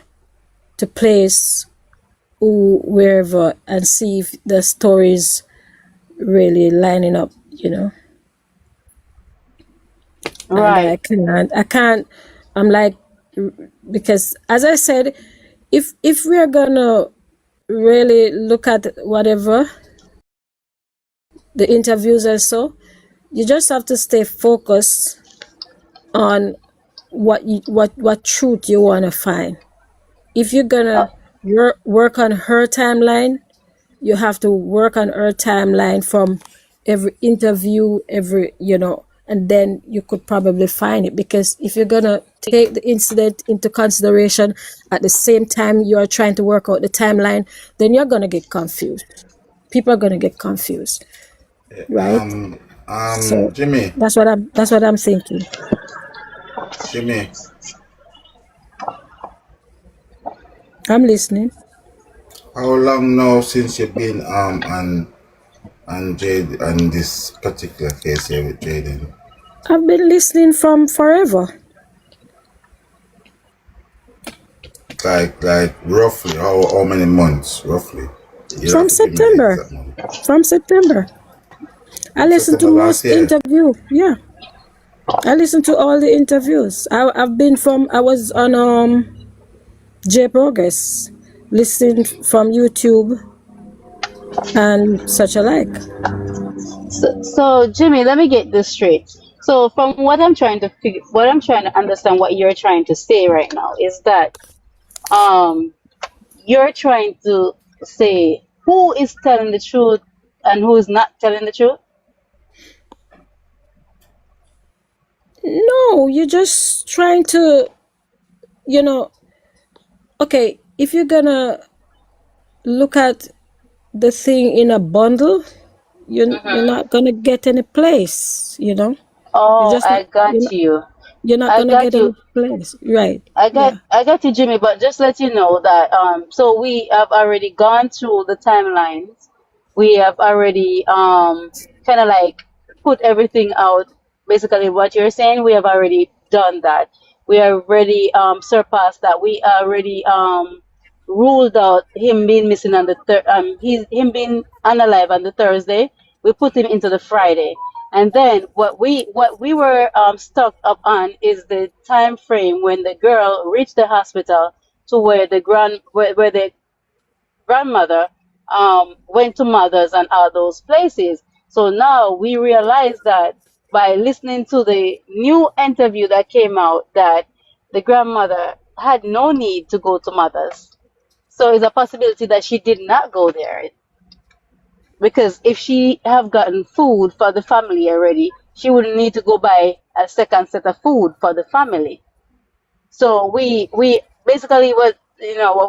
to place wherever and see if the stories really lining up. And Right. I can't, I'm like, because as I said, if we're gonna really look at whatever, the interviews and so. You just have to stay focused on what truth you want to find. If you're gonna work on her timeline, you have to work on her timeline from every interview, and then you could probably find it. Because if you're gonna take the incident into consideration at the same time you are trying to work out the timeline, then you're gonna get confused. People are gonna get confused, right? So Jimmy, that's what I'm thinking. Jimmy, I'm listening. how long now since you've been on Jade on this particular case here with Jayden? I've been listening from forever. Like roughly how many months roughly? You don't From have to give me the September. exact month. From September. I listen to September last most year. interview. Yeah. I listen to all the interviews. I was on J Progress, listening from YouTube and such alike. So Jimmy, let me get this straight. So from what I'm trying to understand, what you're trying to say right now is that um you're trying to say who is telling the truth and who is not telling the truth. No, you're just trying to, you know, okay, if you're gonna look at the thing in a bundle, you're Hmm. not gonna get any place, You're Oh, just not you're not I gonna got get any you. place. Right. I got Yeah. I got you, Jimmy, but just let you know that so we have already gone through the timelines. We have already kind of like put everything out. Basically, what you're saying, we have already done that. We already surpassed that. We already ruled out him being missing on the him being unalive on the Thursday. We put him into the Friday. And then what we were stuck up on is the time frame when the girl reached the hospital to where the grandmother went to mothers and all those places. So now we realize that by listening to the new interview that came out, that the grandmother had no need to go to mothers. So it's a possibility that she did not go there, because if she have gotten food for the family already, she wouldn't need to go buy a second set of food for the family. So we basically what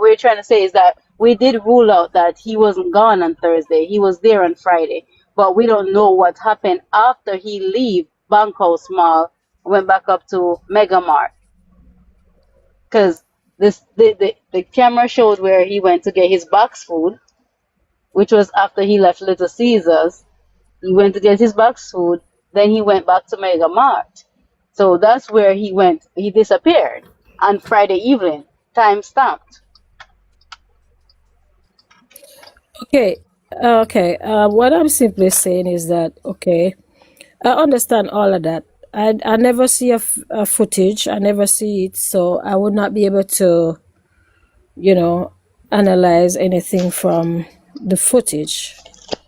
we're trying to say is that we did rule out that he wasn't gone on Thursday. He was there on Friday, but we don't know what happened after he leave Bankhouse Mall, went back up to Mega Mart, because the camera showed where he went to get his box food, which was after he left Little Caesars. He went to get his box food, then he went back to Mega Mart. So that's where he went. He disappeared on Friday evening, time stamped. Okay. Okay. What I'm simply saying is that, okay, I understand all of that. I never see a footage. I never see it, so I would not be able to, analyze anything from the footage,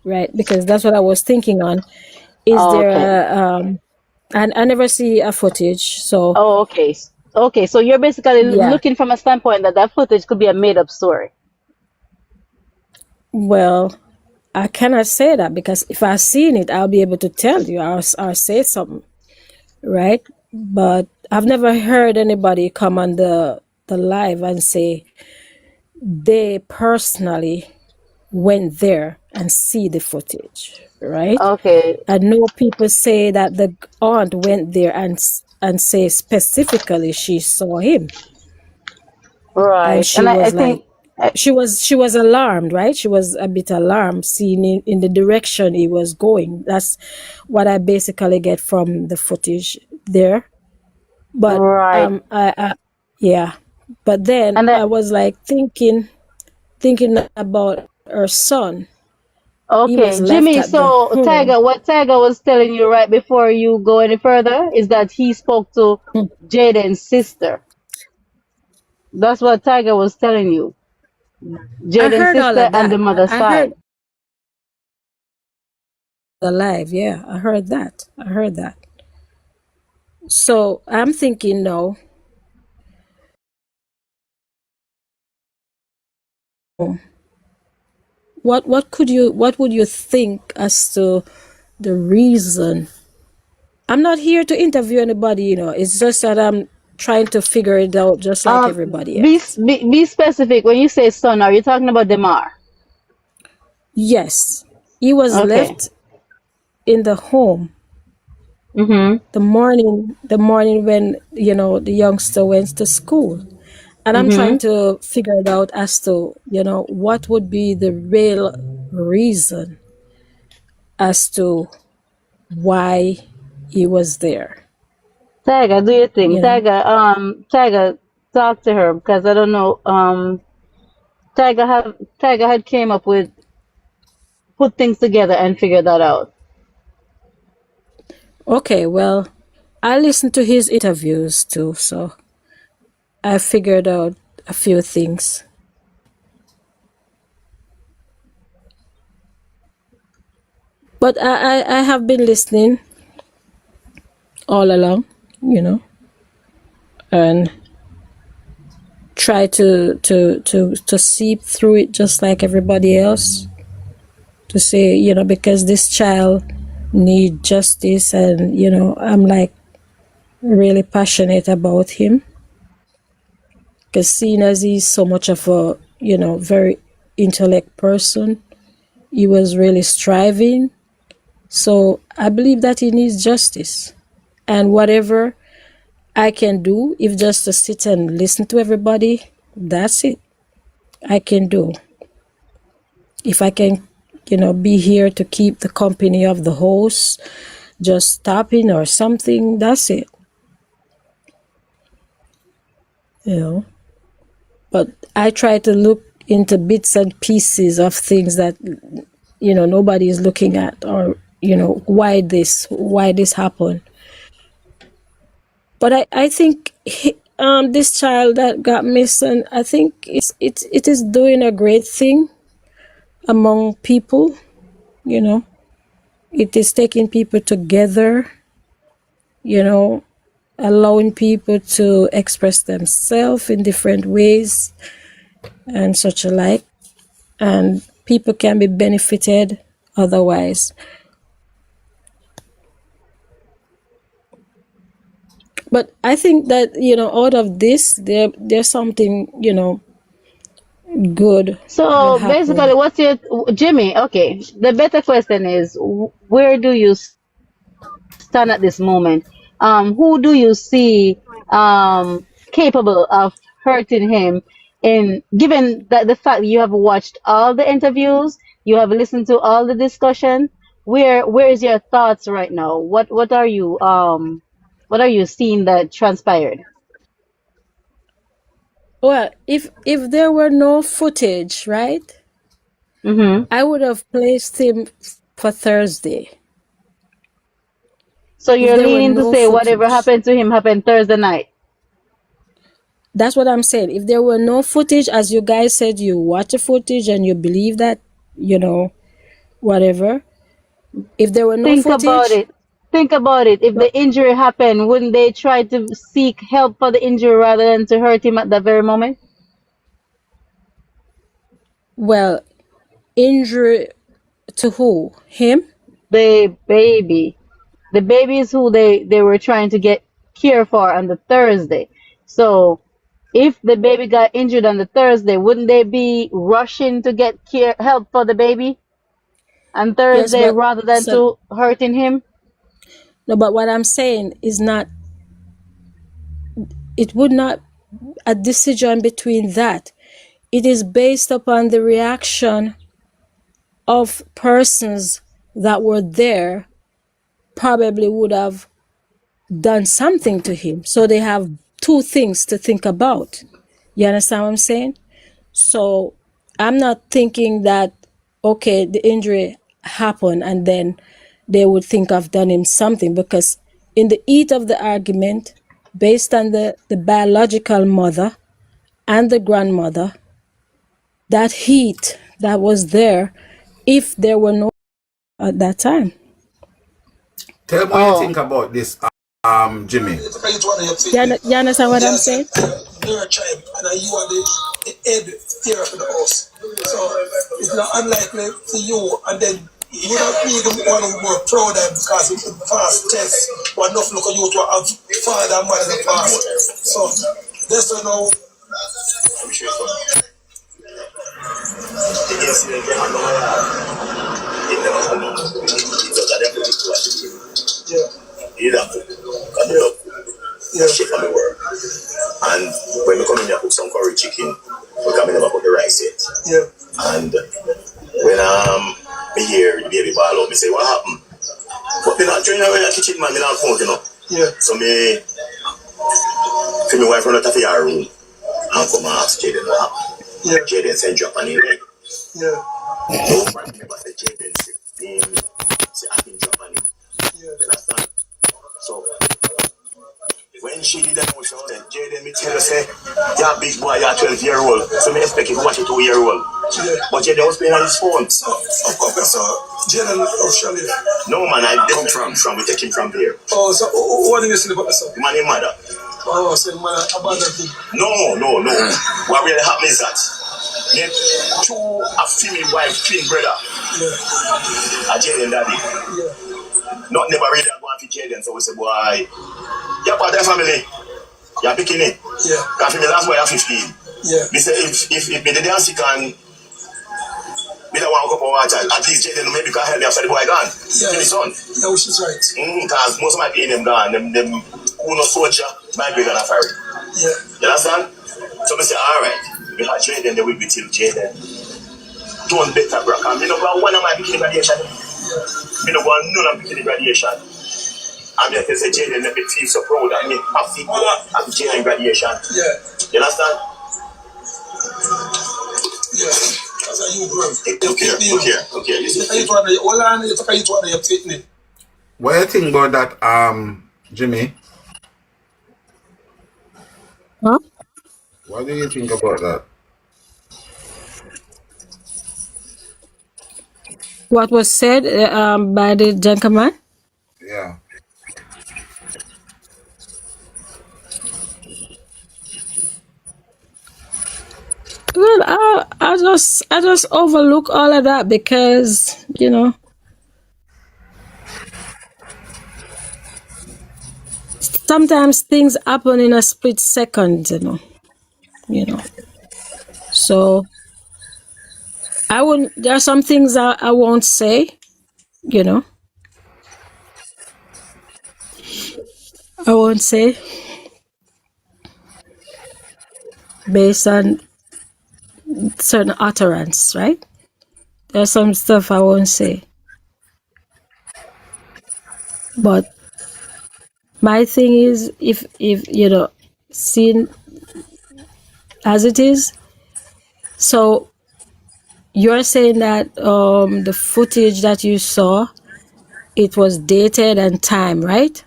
right? Because that's what I was thinking on. Is there Okay. I never see a footage, so Oh, okay. Okay, so you're basically yeah. looking from a standpoint that that footage could be a made-up story. Well, I cannot say that because if I seen it, I'll be able to tell you. I'll say something, right? But I've never heard anybody come on the live and say they personally went there and see the footage, right? Okay, I know people say that the aunt went there and say specifically she saw him, and right. she And I was like, think, uh, she was alarmed, right? She was a bit alarmed seeing in the direction he was going. That's what I basically get from the footage there. But right. I yeah. But then And I was like thinking about her son. He was okay, left Jimmy, at the so home. What Tiger was telling you right before you go any further is that he spoke to Jaden's sister. That's what Tiger was telling you. I Jaden's heard all sister of and the that. mother I heard side. alive. Yeah, I heard that. I heard that. So I'm thinking now, what would you think as to the reason? I'm not here to interview anybody, It's just that I'm trying to figure it out just like everybody else. Be specific. When you say son, are you talking about Demar? Yes. He was Okay. left in the home Mhm. the morning when, the youngster went to school. And I'm trying Mhm. to figure it out as to, what would be the real reason as to why he was there, Tiger, do your thing. you know. Tiger, talk to her because I don't know. Tiger had came up with put things together and figure that out. Okay, well, I listened to his interviews too, so I figured out a few things. But I have been listening all along, and try to seep through it just like everybody else, to say, because this child need justice, and I'm like really passionate about him, because seeing as he's so much of a very intellect person, he was really striving. So I believe that he needs justice, and whatever I can do, if just to sit and listen to everybody, that's it. I can do. If I can, be here to keep the company of the host, just stopping or something, that's it. You know. But I try to look into bits and pieces of things that nobody is looking at, or why this happened. But I think this child that got missing, I think it is doing a great thing among people. It is taking people together. Allowing people to express themselves in different ways and such alike, and people can be benefited otherwise. But I think that out of this, there's something good will So basically, happen. what's your Jimmy? Okay, the better question is, where do you stand at this moment? Who do you see capable of hurting him? In given that the fact that you have watched all the interviews, you have listened to all the discussion, where is your thoughts right now? What are you seeing that transpired? Well, if there were no footage, right, Mm-hmm. I would have placed him for Thursday. So If you're there were leaning to no say whatever footage, happened to him happened Thursday night. that's what I'm saying. If there were no footage, as you guys said, you watch the footage and you believe that, whatever. If there were no Think about footage, it. Think about it. If no, the injury happened, wouldn't they try to seek help for the injury rather than to hurt him at that very moment? well, injury to who? Him? The baby. The baby is who they were trying to get care for on the Thursday. So if the baby got injured on the Thursday, wouldn't they be rushing to get care help for the baby on Yes, Thursday but rather than so to hurting him? no, but what I'm saying is not. It would not a decision between that. It is based upon the reaction of persons that were there. Probably would have done something to him. So they have two things to think about. You understand what I'm saying? So I'm not thinking that, okay, the injury happened and then they would think I've done him something, because in the heat of the argument, based on the biological mother and the grandmother, that heat that was there, if there were no at that time. Tell me what you think about this, Jimmy. You understand what I'm saying? You're a tribe, and you are the head here of the house. So it's not unlikely for you, and then you would have been the one who more proud of because it's the past test. But enough look at you to have father and mother in the past. So that's why now. I'm sure the incident they had it never happened. It was a definitely. Yeah. You have to. Yeah. Shape of the world. And when we come in here, cook some curry chicken, we come in here, put the rice yet. Yeah. And when me hear the baby ball out, me say, what happened? But me not join in the kitchen, man, me not phone, you know. Yeah. So me, for my wife run out of the room and come and ask Jayden what happened. Yeah. Jayden send drop an email. Yeah. Nobody never said Jayden say I can drop an email. Yeah. You understand? So when she did that motion, Jayden, me tell her, say, you're a big boy, you're 12-year-old, so me expect you to watch a 2-year-old. Yeah. But Jayden was playing on his phone. So, so Jayden officially? No, man, I didn't come from, we take him from there. Oh, so what did you say about the son? Man, his mother. Oh, so your mother abandoned him? No. What really happened is that, a female wife, twin brother, yeah. A Jayden daddy. Yeah. Not never really going to Jayden, so we say, boy, you're part of the family. You're picking it. Yeah. That's me last boy at 15. Yeah. Me say if me the dance can me don't want to go for water, at least Jayden maybe can help me after the boy gone. Yeah. His son. Yeah, which is right. Because most of my people them gone, them who no soldier, my big gonna ferry. Yeah. You understand? So me say, alright, we have Jayden the week with till Jayden. Don't better bro. And me no go one of my bikini graduation. Yeah. Me no go none of bikini graduation. I'm just say Jayden let me feel so proud of me. I feel at the Jayden graduation. Yeah. You understand? Yeah. That's how you grow. Okay. What do you think about that, Jimmy? Huh? What do you think about that? What was said by the gentleman? Yeah. Well, I just overlook all of that because sometimes things happen in a split second, you know. So I wouldn't. There are some things I won't say, I won't say based on certain utterance, right? There's some stuff I won't say, but my thing is, if seen as it is. So you're saying that the footage that you saw, it was dated and time, right?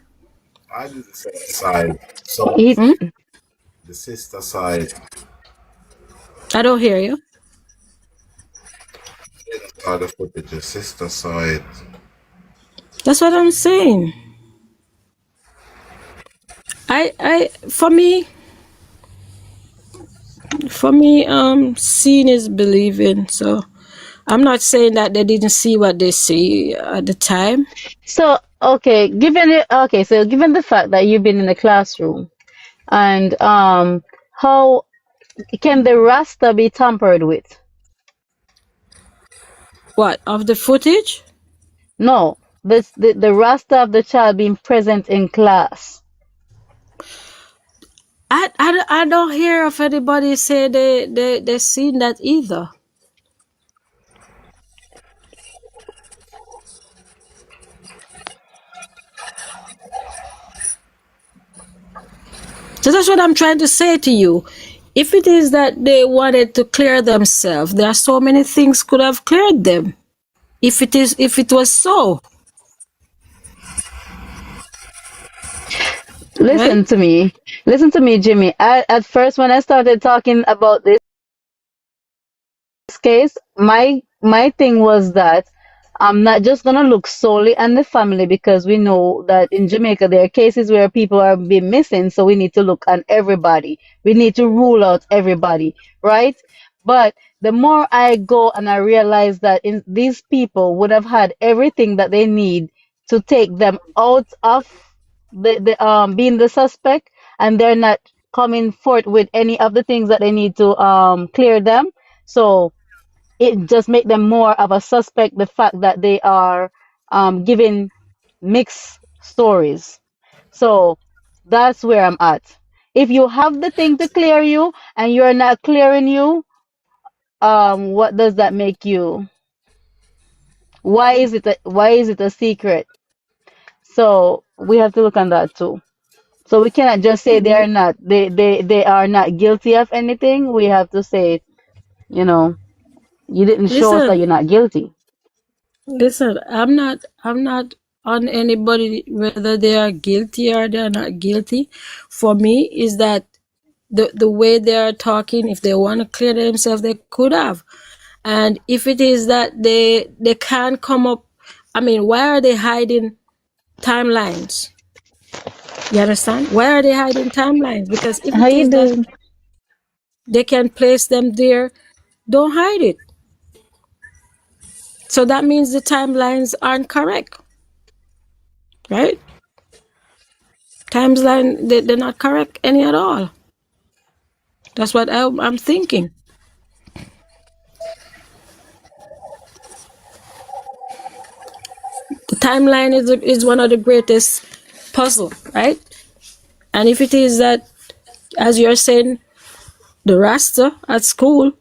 I did the side. So the sister side. I don't hear you. The footage, the sister side. That's what I'm saying. For me, seeing is believing. So I'm not saying that they didn't see what they see at the time. So given the fact that you've been in the classroom, and how can the rasta be tampered with? What, of the footage? No, the rasta of the child being present in class. I don't hear of anybody say they seen that either. So that's what I'm trying to say to you. If it is that they wanted to clear themselves, there are so many things could have cleared them. If it was so. Listen to me, Jimmy. At first, when I started talking about this case, my thing was that I'm not just gonna look solely on the family because we know that in Jamaica there are cases where people are being missing, so we need to look on everybody. We need to rule out everybody, right? But the more I go and I realize that these people would have had everything that they need to take them out of the being the suspect, and they're not coming forth with any of the things that they need to clear them. So it just make them more of a suspect, the fact that they are giving mixed stories. So that's where I'm at. If you have the thing to clear you and you're not clearing you, what does that make you? Why is it a secret? So we have to look on that too. So we cannot just say they are not guilty of anything. We have to say, you know, you didn't show us that Listen, you're not guilty. listen, I'm not on anybody whether they are guilty or they're not guilty. For me, is that the way they are talking, if they want to clear themselves, they could have. And if it is that they can't come up, I mean, why are they hiding timelines? You understand? Why are they hiding timelines? Because if How it you is that doing? they can place them there, don't hide it. So that means the timelines aren't correct, right? Timeline, they're not correct any at all. That's what I'm thinking. The timeline is one of the greatest puzzle, right? And if it is that, as you're saying, the Rasta at school,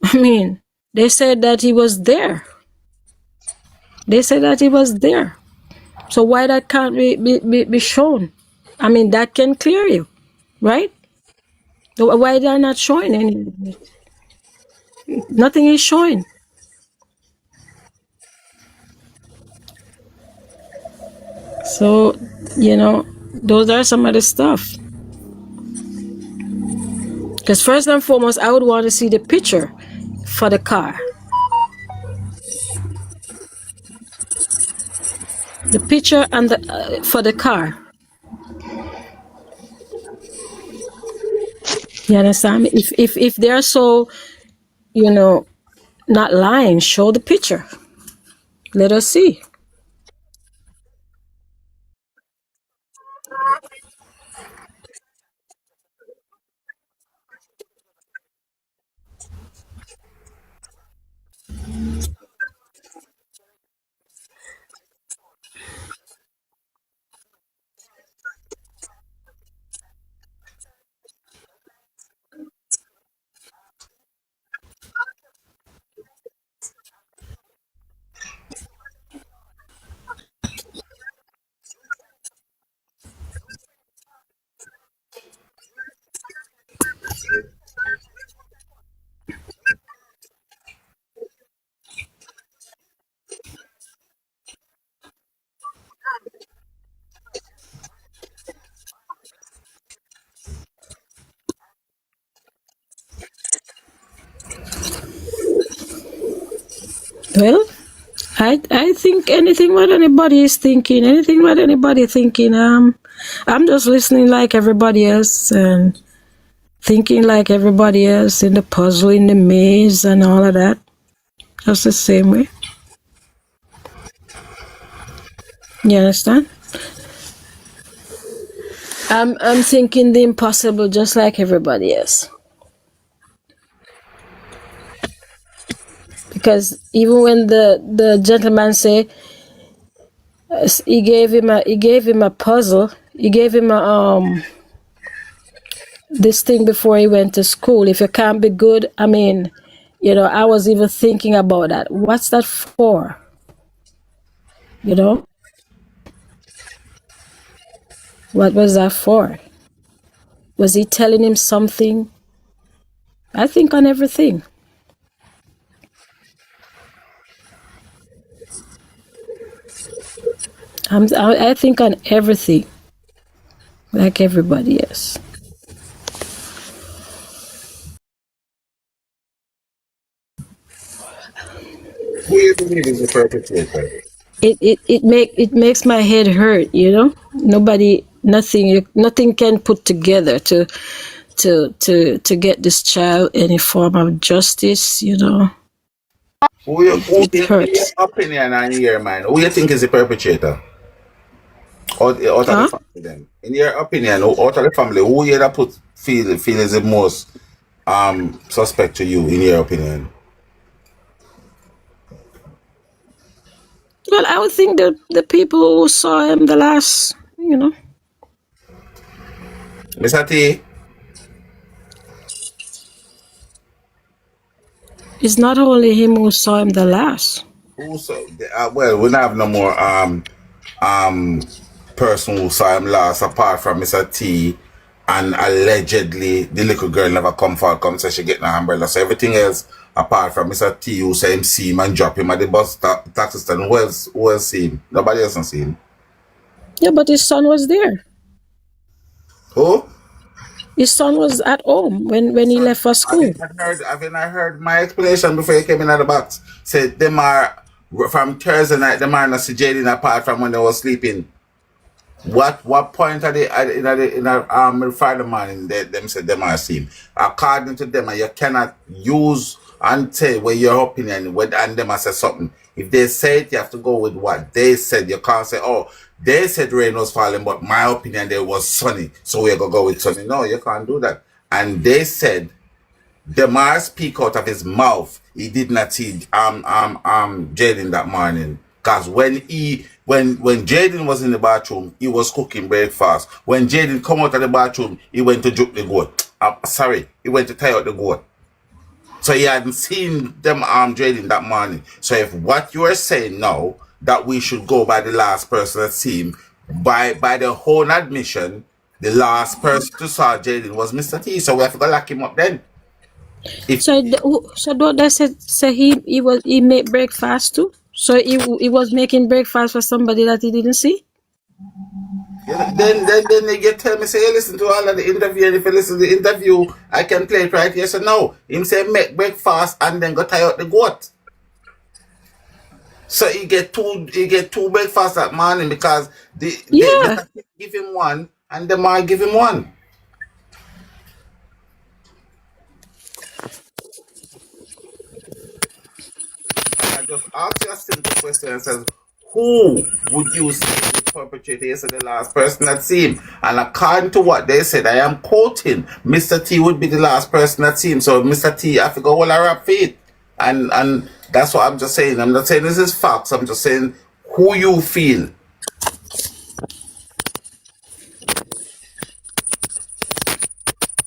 I mean, they said that he was there. They said that he was there. So why that can't be shown? I mean, that can clear you, right? So why they're not showing any? Nothing is showing. So, those are some of the stuff. Because first and foremost, I would want to see the picture for the car. The picture and the for the car. You understand me? If they're so, not lying, show the picture. Let us see. Well, I think anything what anybody is thinking, anything what anybody thinking, I'm just listening like everybody else and thinking like everybody else in the puzzle, in the maze and all of that. Just the same way. You understand? I'm thinking the impossible just like everybody else. Because even when the gentleman say he gave him a puzzle, he gave him a this thing before he went to school. If you can't be good, I mean, I was even thinking about that. What's that for? What was that for? Was he telling him something? I think on everything. I think on everything, like everybody else. believe is the perpetrator? It makes my head hurt, you know. Nothing can put together to get this child any form of justice, you know. Who It in your hurts. opinion and in your mind, who you think is the perpetrator? Out of the Huh? family then. In your opinion, out of the family, who you that feel is the most suspect to you, in your opinion? Well, I would think that the people who saw him the last, you know, Mr. T, it's not only him who saw him the last. who saw well, we don't have no more um person who saw him last apart from Mr. T, and allegedly the little girl never come say she get an umbrella. So everything else apart from Mr. T who say him see him and drop him at the bus taxi stand, who else see him? Nobody else see him. Yeah, but his son was there. Who? His son was at home when he Son, left for school. haven't I heard my explanation before you came in at the box? Said them are from Thursday night, them are not see Jayden apart from when they were sleeping. What point are they in a Friday morning them said them are seen? According to them, you cannot use and say what your opinion and them say something. If they say it, you have to go with what they said. You can't say, oh, they said rain was falling, but my opinion there was sunny, so we're gonna go with sunny. No, you can't do that. And they said Demar speak out of his mouth. He did not see Jayden that morning. Cause when Jayden was in the bathroom, he was cooking breakfast. When Jayden come out of the bathroom, he went to juke the goat. He went to tie out the goat. So he hadn't seen them Jayden that morning. So if what you are saying now that we should go by the last person that see him, by the whole admission, the last person to saw Jayden was Mr. T. So we have to go lock him up then. So don't they say he made breakfast too? So he was making breakfast for somebody that he didn't see? Then you tell me, say, you listen to all of the interview, and if you listen to the interview, I can play it right here. So no, him say make breakfast and then go tie out the goat. So he get two breakfasts that morning because the Yeah. give him one and the man give him one. I just ask you a simple question and says, who would you say the perpetrator is the last person that seen him? And according to what they said, I am quoting, Mr. T would be the last person that seen him. So Mr. T, I forgot all our rap feet. And that's what I'm just saying. I'm not saying this is facts. I'm just saying who you feel.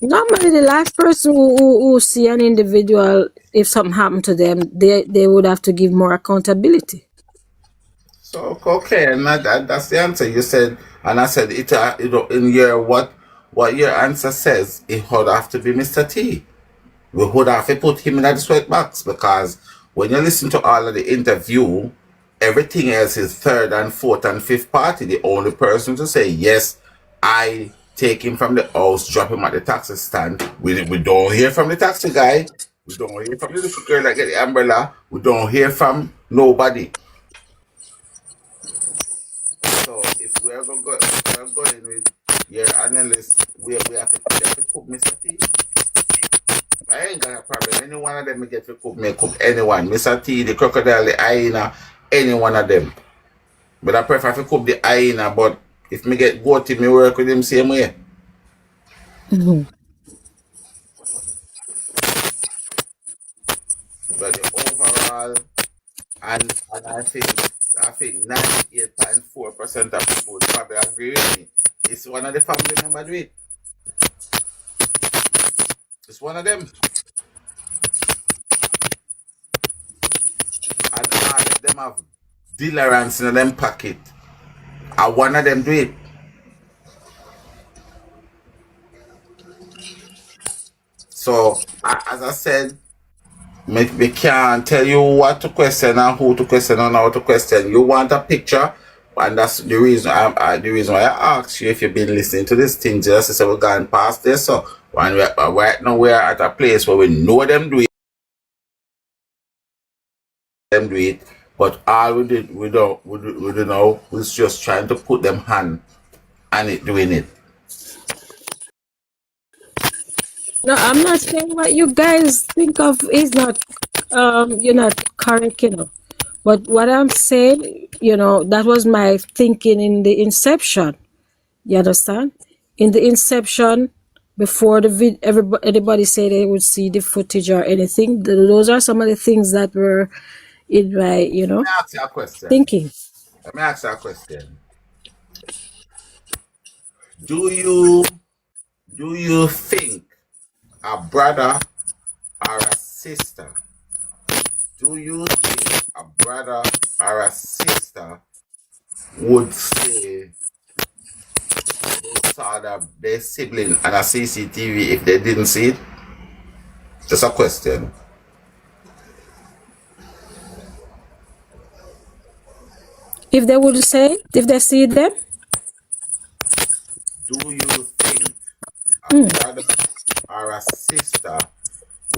Normally, the last person who see an individual, if something happened to them, they would have to give more accountability. So okay, and that's the answer you said, and I said it. In your what your answer says, it would have to be Mr. T. We would have to put him in the sweatbox because when you listen to all of the interview, everything else is third and fourth and fifth party. The only person to say yes, I take him from the house, drop him at the taxi stand. We don't hear from the taxi guy. We don't hear from the little girl that get the umbrella. We don't hear from nobody. So if we're going with your analyst, we have to cook Mr. T. I ain't got a problem. Any one of them get to cook me, cook anyone. Mr. T, the crocodile, the hyena, any one of them. But I prefer to cook the hyena, but if me get goatee, me work with him same way. Mm-hmm. But the overall, and I think 98.4% of people would probably agree with me. It's one of the family members do it. It's one of them. And all of them have dealerants in them pocket. And one of them do it. So, as I said, we can't tell you what to question and who to question and how to question. You want a picture, and that's the reason why I asked you if you've been listening to this thing. Just so we're going past this. So, right now we're at a place where we know them do it. But all we did, we don't know, was just trying to put them hand and it doing it. No, I'm not saying what you guys think of is not, you're not correct, But what I'm saying, that was my thinking in the inception. You understand? In the inception, before the anybody say they would see the footage or anything, those are some of the things that were in my, Let me ask you a question. thinking. Let me ask you a question. Do you think a brother or a sister? Do you think a brother or a sister would say they saw their sibling on a CCTV if they didn't see it? Just a question. If they would say, if they see them, Do you think a brother or a sister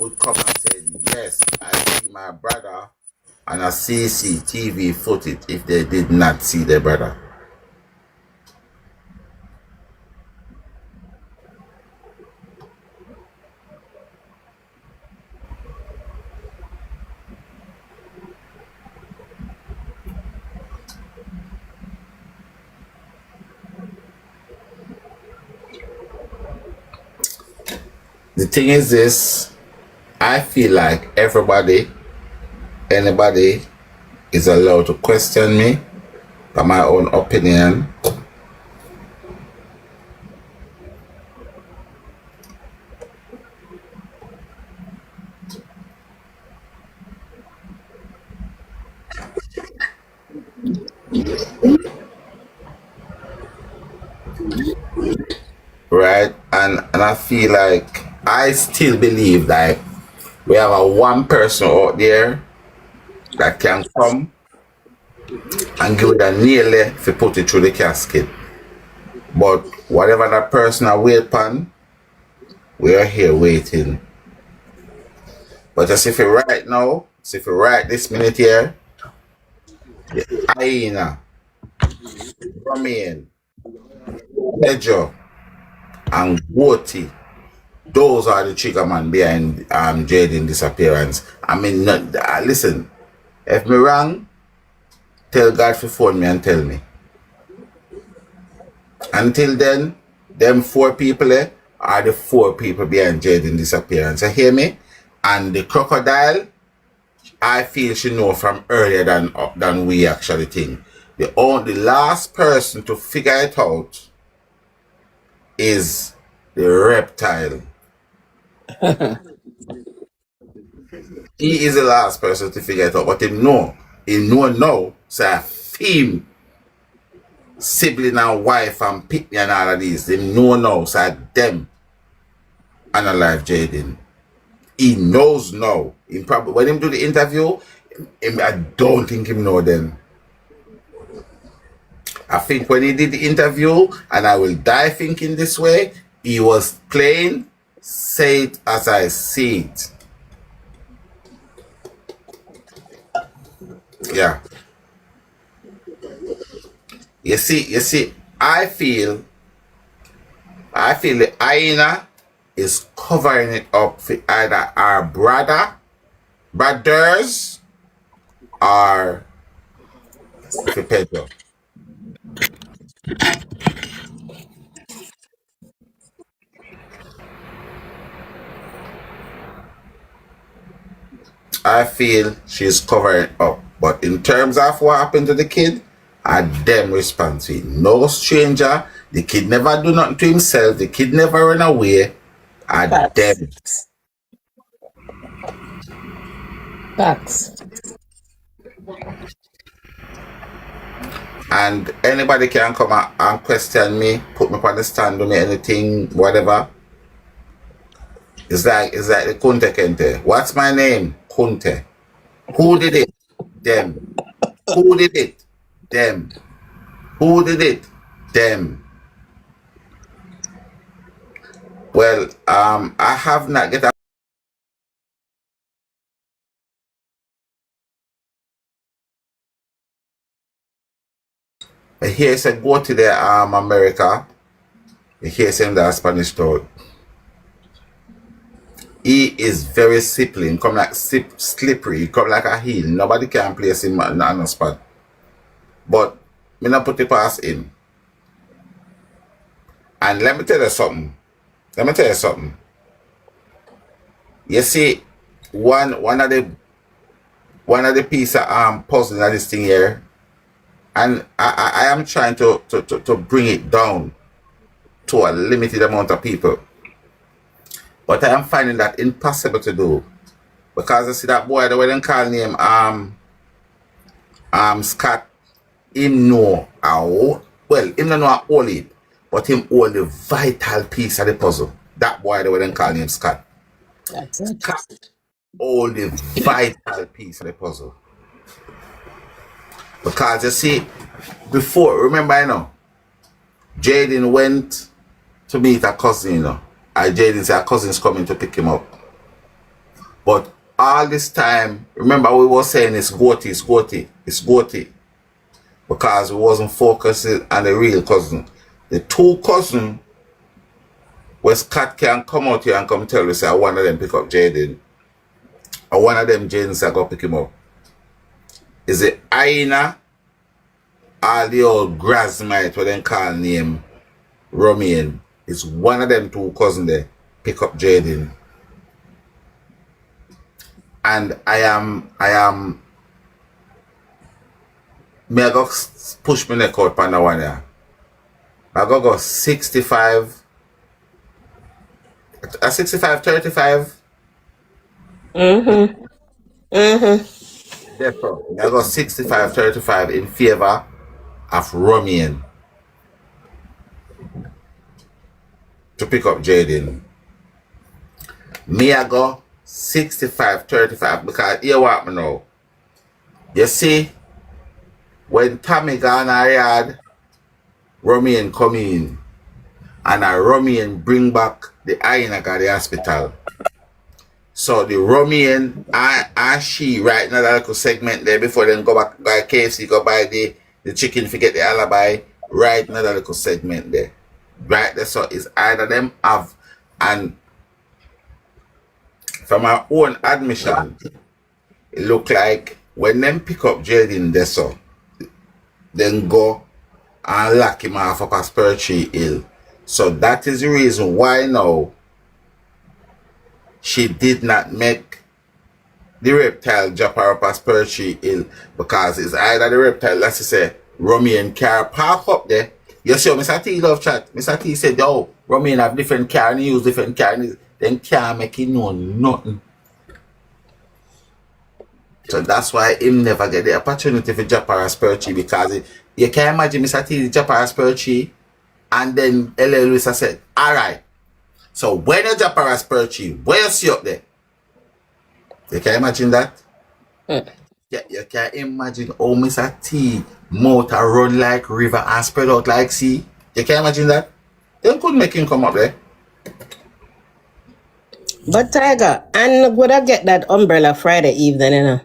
would come and say, yes, I see my brother on a CCTV footage if they did not see their brother? The thing is this, I feel like anybody is allowed to question me by my own opinion. Right? And I feel like I still believe that we have a one person out there that can come and give it a nail if you put it through the casket. But whatever that person I wait upon, we are here waiting. But just if you right now, if you right this minute here, the hyena, Romain, Pedro, and Goatee, those are the trigger man behind Jayden disappearance. I mean, listen, if me wrong, tell God to phone me and tell me. Until then, them 4 people are the 4 people behind Jayden disappearance. You hear me? And the crocodile, I feel she know from earlier than we actually think. The last person to figure it out is the reptile. He is the last person to figure it out, but he know now, so I feel sibling and wife and pick and all of these, they know now, so them analyze Jayden. He knows now. He probably, when him do the interview, I don't think him know then. I think when he did the interview, and I will die thinking this way, he was playing say it as I see it. Yeah. You see, I feel the hyena is covering it up for either our brothers, or for Pedro. I feel she's covering it up. But in terms of what happened to the kid, I them responsible. No stranger. The kid never do nothing to himself. The kid never run away. I Facts. them. Facts. And anybody can come and question me, put me on the stand, do me anything, whatever. It's like the Kunte Kente. What's my name? Kunte. Who did it? Them. Who did it? Them. Who did it? Them. Well, I have not get a I hear say go to the America. I hear him that Spanish told. He is very slippery, come like slippery, come like a heel. Nobody can place him on a spot. But me not put it past him. And let me tell you something. You see, one of the piece of puzzle in this thing here, and I am trying to bring it down to a limited amount of people. But I am finding that impossible to do. Because I see that boy the way they call him Scott, him know how well, him don't know how all it, but him all the vital piece of the puzzle. That boy the way they call him Scott. That's it. Scott all the vital piece of the puzzle. Because you see, before, remember Jayden went to meet a cousin, and Jayden said a cousin's coming to pick him up. But all this time, remember we were saying it's Goatee. Because we wasn't focusing on the real cousin. The two cousins where Scott can come out here and come tell us that one of them pick up Jayden. Or one of them Jayden said go pick him up. Is it Aina or the old Grasmite what they call name Romian? It's one of them two cousins there pick up Jayden. And I am me I go push my neck out on that one here. I go 65 a 65-35. Therefore, I go 65-35 in favor of Romian to pick up Jayden. Me I go 65-35 because here what me know. You see, when Tommy gone a yard, Romian come in and a Romian bring back the Aina to the hospital. So the Romian and she right now that little segment there before then go back by KFC, go buy the chicken, forget the alibi, right now that little segment there. Right there, so it's either them have, and from my own admission, it look like when them pick up Jayden there so then go and lock him off up a spiritual ill. So that is the reason why now she did not make the reptile drop her up a spiritual ill, because it's either the reptile, let's say, Romian car park up there. You see, Mr. T love chat. Mr. T said, oh, Romian have different car and he use different car and then can't make him know nothing. So that's why him never get the opportunity for drop her a spiritual, because you can imagine Mr. T drop her a spiritual and then LL Lewis said, alright. So when you drop a spiritual, where you see up there? You can imagine that? Yeah, you can imagine how Mr. T motor run like river and spread out like sea. You can imagine that? They couldn't make him come up there. But Tiger, and would I get that umbrella Friday evening,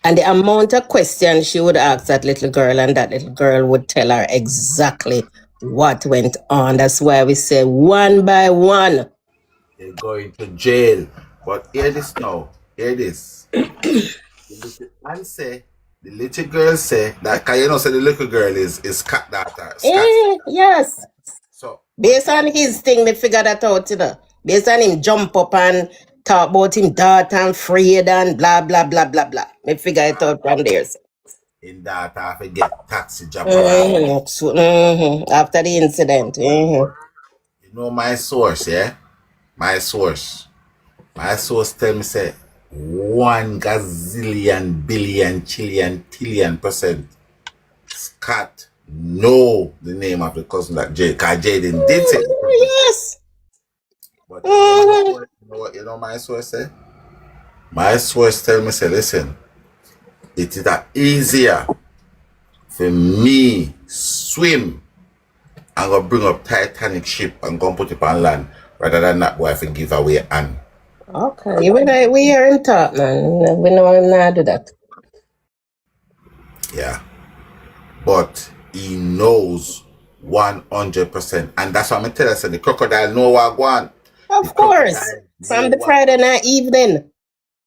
And the amount of questions she would ask that little girl, and that little girl would tell her exactly what went on. That's why we say one by one. They're going to jail. But hear this now. Hear this. And say, the little girl say that, cause say the little girl is cat daughter. Yes. So based on his thing, they figure that out, Based on him jump up and talk about him daughter and afraid and blah blah blah blah blah. They figure it out from there. In that I forget taxi job. After the incident. You know my source, yeah? My source tell me say 1 gazillion billion trillion trillion % Scott know the name of the cousin that Jayden did say. Yes. But you know my source say? My source tell me say, listen, it is easier for me swim and go bring up Titanic ship and go put it on land rather than that boy for give away and. Okay, we hear him talk, man. We know him not do that. Yeah. But he knows 100%. And that's what I'm telling you, the crocodile know what I want. The Of course. crocodile know From the what Friday night evening.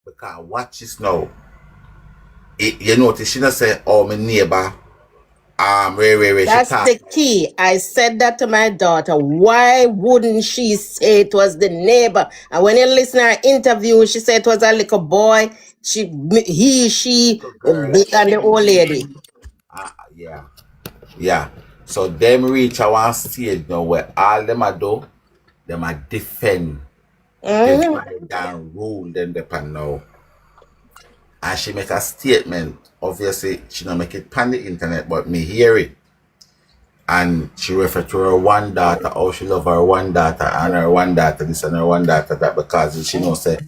because watch this now. You notice she not say, oh, my neighbor, she That's talk. the key. I said that to my daughter. Why wouldn't she say it was the neighbor? And when you listen to her interview, she said it was a little boy. She, Girl, and the old lady. yeah. Yeah. So them reach a one stage now where all them a do, them a defend Mm-hmm. divide and rule them depend now. And she make a statement. Obviously, she don't make it on the internet, but me hear it. And she refer to her one daughter, how she love her one daughter, and her one daughter this and her one daughter that, because she knows say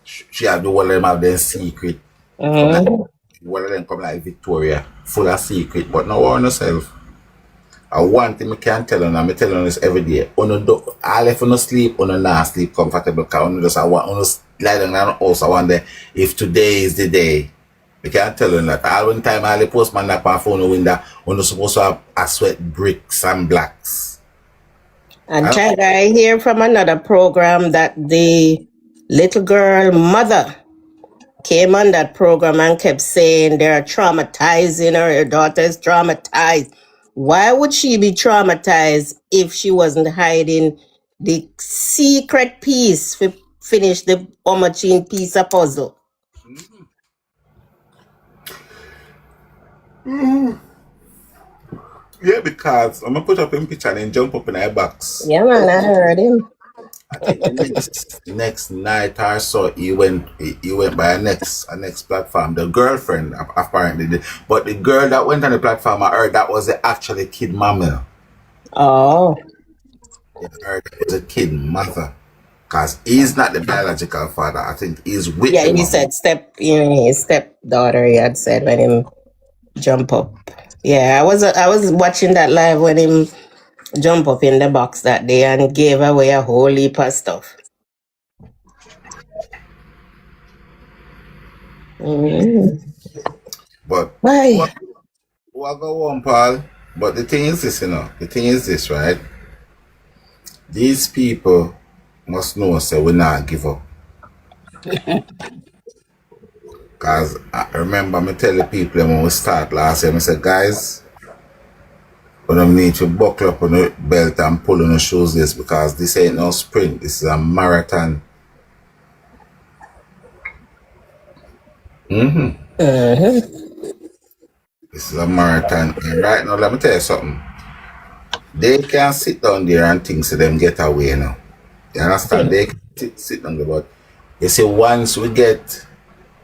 she have the one of them have them secret. Come like one of them come like Victoria, full of secret, but no one herself. And one thing I can tell you, and I'm telling you this every day, all if you sleep, you not sleep comfortable, because you just lie down in the house, I wonder if today is the day. I can't tell you that. All one time, all the postman knock on phone window, you're supposed to have a sweat bricks and blacks. And I hear from another program that the little girl mother came on that program and kept saying they're traumatizing her, her daughter is traumatized. Why would she be traumatized if she wasn't hiding the secret piece to finish the Omachine piece of puzzle? Yeah, because I'm going to put up in picture and then jump up in her box. Yeah, man, I heard him. I think the next night or so he went by a next platform. The girlfriend apparently did. But the girl that went on the platform, I heard that was the actually kid mama. Oh, I heard it was a kid mother. Because he's not the biological father. I think he's with yeah, the he mama. said his stepdaughter, he had said when him jump up. Yeah, I was watching that live when him jump up in the box that day and gave away a whole heap of stuff. But Why? what go on, Paul? But the thing is this, the thing is this, right? These people must know so we not give up. Because I remember me tell the people when we start last year, I said, guys, we don't need to buckle up on the belt and pull on the shoes this, because this ain't no sprint, this is a marathon. This is a marathon. And right now, let me tell you something. They can sit down there and think so them get away now. You understand? They can sit down there, but you see, once we get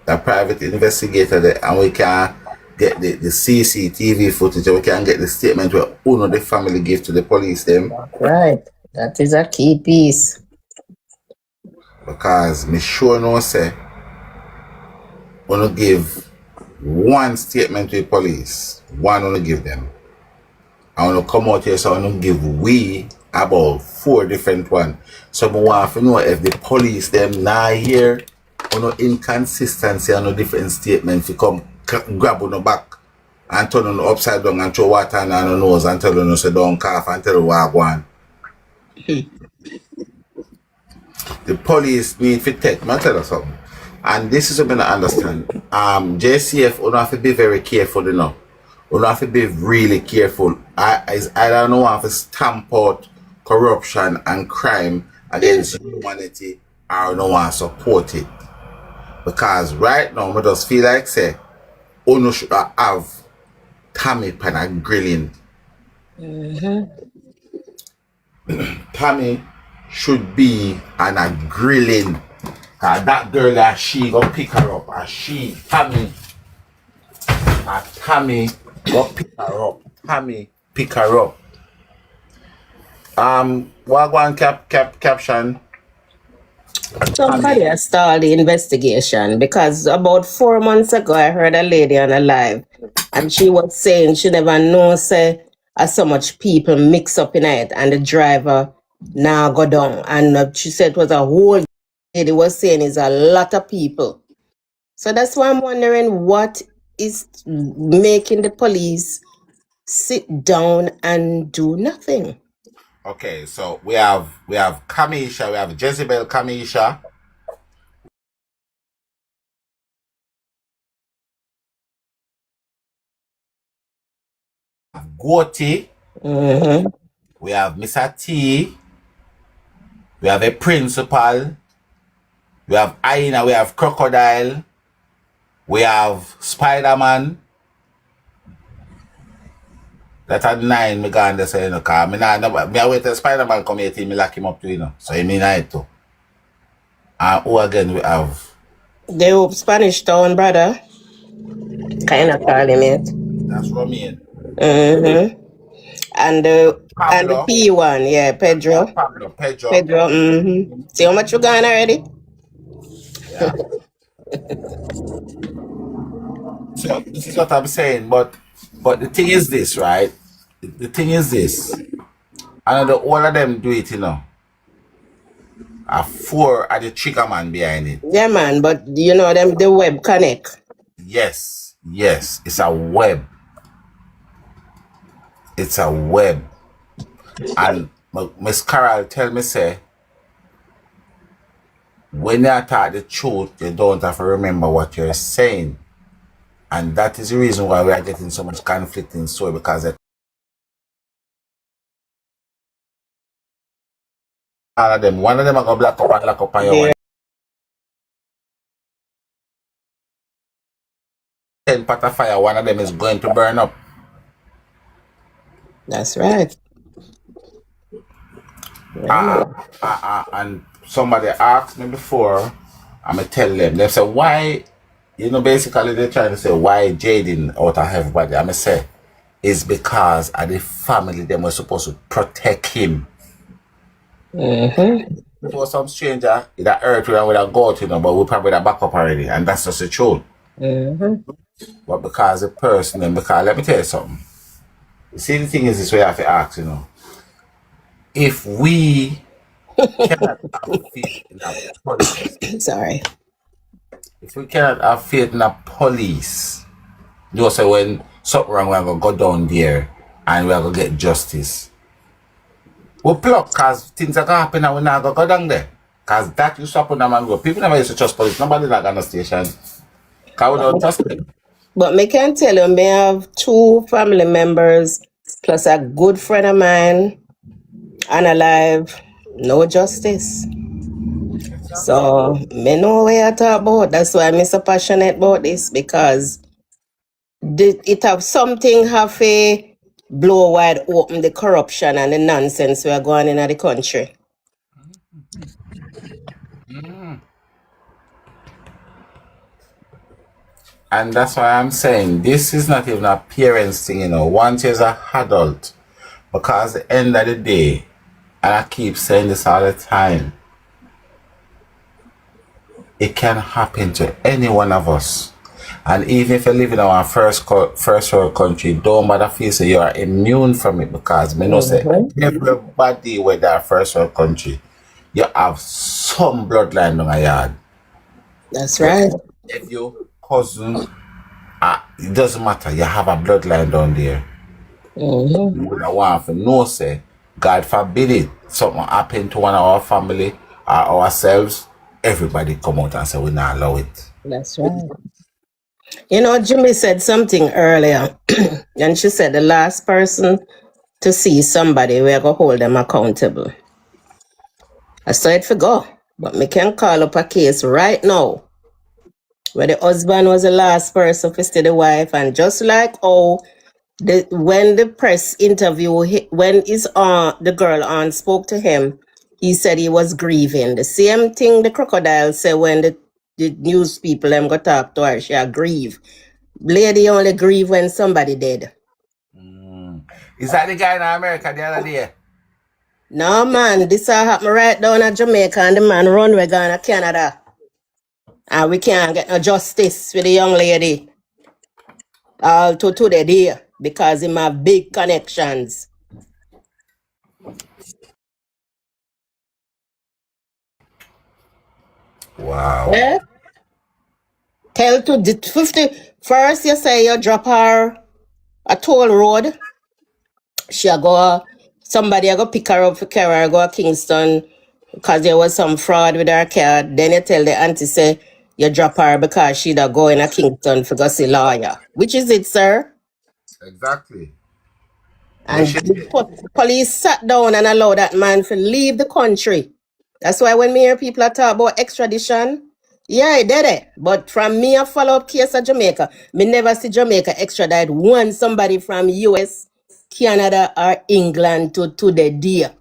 a private investigator there and we can get the CCTV footage, we can get the statement where Uno the family give to the police them. Right. That is a key piece. Because me sure no say Uno give one statement to the police, one Uno give them. I want to come out here so I want to give we about 4 different ones. So I want to know if the police them now here on no inconsistency and no different statements. You come grab on the back and turn on the upside down and throw water on the nose and tell you say don't cough and tell you what I want. The police need to take, I tell you something. And this is something I understand. JCF, you have to be very careful, you know. You have to be really careful. I don't know how to stamp out corruption and crime against humanity, or no one support it. Because right now, I just feel like say, you should have Tommy pan a grilling. Tommy should be on a grilling. That girl and she go pick her up. And Tommy go pick her up. Tommy pick her up. What one caption? Somebody has started the investigation because about 4 months ago I heard a lady on a live and she was saying she never knows say so much people mix up in it and the driver now go down, and she said it was a whole lady was saying is a lot of people. So that's why I'm wondering what is making the police sit down and do nothing. Okay, so we have Kamisha, we have Jezebel Kamisha. Goti, Mm-hmm. we have Mr. T, we have a principal, we have Aina, we have Crocodile, we have Spider-Man. That are 9 me gone there, so you know, cause me wait till Spider-Man come here till me lock him up too, you know. So I mean I too. And who again we have? The Hope Spanish Town, brother. Kind of call him it. That's Romain. Mm-hmm. And the Pablo. P1, yeah, Pedro. Pablo, Pedro. Pedro, mm-hmm. See how much you gone already? Yeah. So this is what I'm saying, but the thing is this, right? The thing is this. Another all of them do it, you know. 4 are the trigger man behind it. Yeah, man, but you know them the web connect. Yes, it's a web. It's a web. And Miss Carol tell me say, when you talk the truth, you don't have to remember what you're saying. And that is the reason why we are getting so much conflict in story, because all of them, one of them are going to black up and lock up on your one. 10 pot of fire, one of them is going to burn up. That's right. And somebody asked me before, I'm going to tell them, they say, why, you know, basically they're trying to say, why Jayden out of everybody? I'm going to say, it's because of the family, they were supposed to protect him. Mm-hmm. If it was some stranger, that earth would have got, you know, but we probably have back up already, and that's just the truth. Mm-hmm. But because the person, and because, let me tell you something. You see, the thing is this way I have to ask, you know, if we cannot have faith in our police, Sorry. if we cannot have faith in our police, you know, so when something wrong, we're going to go down there and we're going to get justice. We pluck because things are going to happen and we're not going to go down there. Because that used to happen and go. People never used to trust police. Nobody like on the station. Because we don't trust them. But me can tell you, me have 2 family members plus a good friend of mine unalive, no justice. So me know what you talk about. That's why I'm so passionate about this, because it have something have a blow wide open the corruption and the nonsense we are going in the country. And that's why I'm saying this is not even a parents thing, you know. Once you're an adult, because at the end of the day, and I keep saying this all the time, it can happen to any one of us. And even if you live in our first world country, don't bother feel so you are immune from it, because me know say everybody with that first world country, you have some bloodline on a yard. That's right. If your cousin, it doesn't matter, you have a bloodline down there. Mm-hmm. We don't want to know, say, God forbid it, something happen to one of our family or ourselves, everybody come out and say we not allow it. That's right. You know, Jimmy said something earlier, and she said the last person to see somebody, we're going to hold them accountable. I saw it for go, but me can call up a case right now where the husband was the last person to see the wife, and just like when the press interview, when the girl on spoke to him, he said he was grieving. The same thing the crocodile said when the news people them go talk to her, she a grieve. Lady only grieve when somebody dead. Is that the guy in America the other day? No, man, this happened right down at Jamaica, and the man run we gone to Canada. And we can't get no justice with the young lady all to the day because he have big connections. Wow. Yeah? Tell to the 50 first you say you drop her a toll road Somebody I go pick her up for carry her go to Kingston because there was some fraud with her car. Then you tell the auntie say you drop her because she da go in a Kingston for go see lawyer. Which is it, sir? Exactly. Where And she the police sat down and allowed that man to leave the country. That's why when me hear people are talk about extradition, yeah, he did it. But from me a follow-up case of Jamaica, me never see Jamaica extradite one somebody from US, Canada, or England to the deal.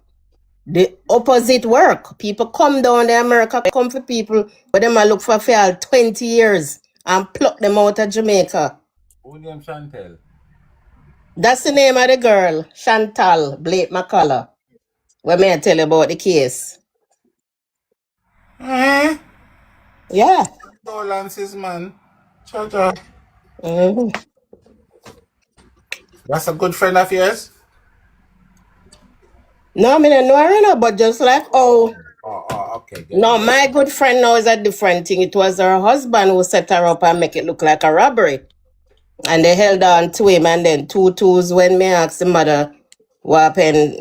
The opposite work. People come down to America, come for people, but them a look for 20 years and pluck them out of Jamaica. William Chantel. That's the name of the girl, Chantal Blake McCullough. What may I tell you about the case? Eh? Yeah. Condolences, man. Cha. Mhm. That's a good friend of yours? No, I mean, I know her, no, but just like, Okay, no, get. my good friend now is a different thing. It was her husband who set her up and make it look like a robbery. And they held on to him, and then 2 2s when me asked the mother what happened.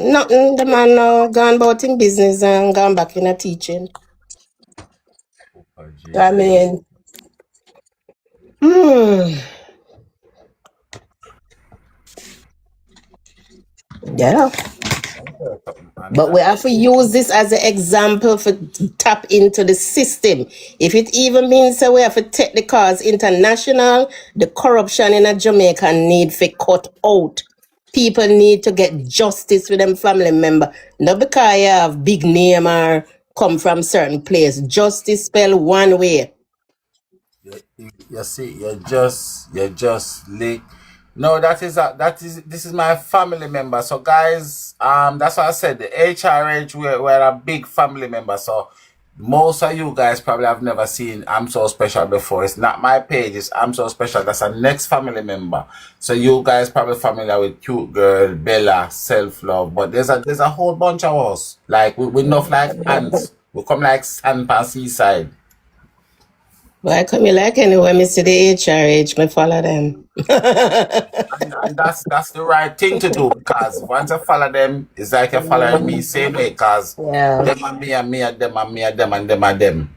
Nothing, the man now gone about in business and gone back in a teaching. I mean, yeah. But we have to use this as an example for tap into the system. If it even means that we have to take the cause international, the corruption in a Jamaica need to cut out. People need to get justice with them family member. Not because you have big name or come from certain place. Justice spell one way. You see, you're just lick. No, this is my family member. So guys, that's what I said. The HRH, we're a big family member. So most of you guys probably have never seen I'm So Special before. It's not my page, it's I'm So Special. That's a next family member. So you guys probably familiar with Cute Girl, Bella, Self Love, but there's a whole bunch of us. Like we enough like ants. We come like sand pan seaside. Why come you like anyway, me see the HRH, me follow them. And that's the right thing to do because once I follow them, it's like you're following me same way because Yeah. them and me and me and them and me and them and them and them.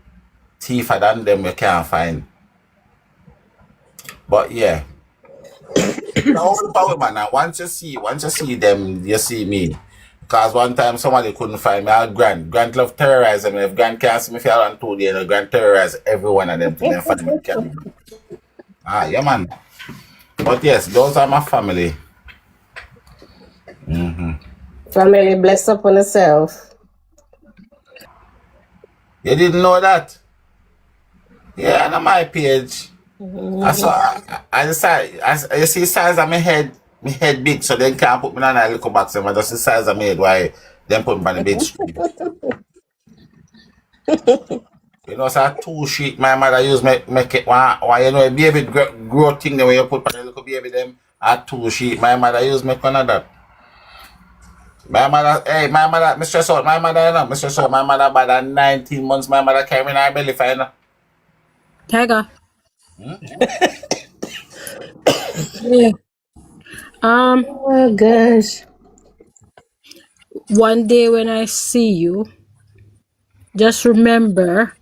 Thiefer than them you can't find. But yeah. Now the power man now once you see them, you see me. Because one time somebody couldn't find me, I had Grant love terrorize them. If Grant can't see me for on 2 days, you know, Grant terrorize every one of them to me and find me carry. Ah, yeah man. But yes, those are my family. Family bless up on herself. You didn't know that? Yeah, on my page. I saw. I decided. You see, size of my head big, so they can't put me on a little box. I just the size of my head. Why? Then put me on the big screen. You know, so 2 sheet. My mother use make it one. Why you know a baby grow thing the way you put on the little baby them. A 2 sheet. My mother use make one of that. My mother, me stress out. My mother, you know, me stress out. My mother, about 19 months. My mother carry me in her belly, you know. Tiger. Yeah. Oh gosh. One day when I see you, just remember.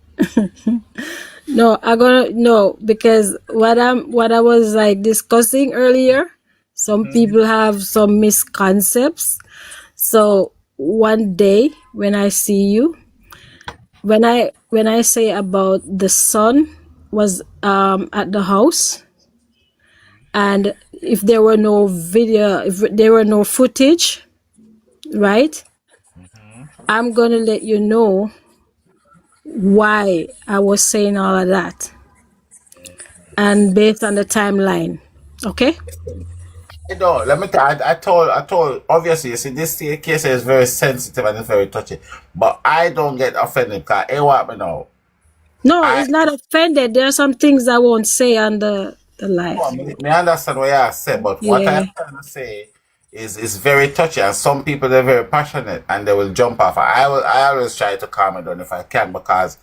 No, I gonna no because what I was like discussing earlier. Some people have some misconceptions. So one day when I see you, when I say about the son was at the house, and if there were no video, if there were no footage, right? I'm gonna let you know why I was saying all of that, and based on the timeline. Okay? You know, let me tell you, I told, obviously, you see, this case is very sensitive and it's very touchy, but I don't get offended because, hey, what me know, No, I, it's not offended. There are some things I won't say on the live. me understand what you said, but what Yeah. I'm trying to say is it's very touchy and some people, they're very passionate and they will jump off. I always try to calm it down if I can because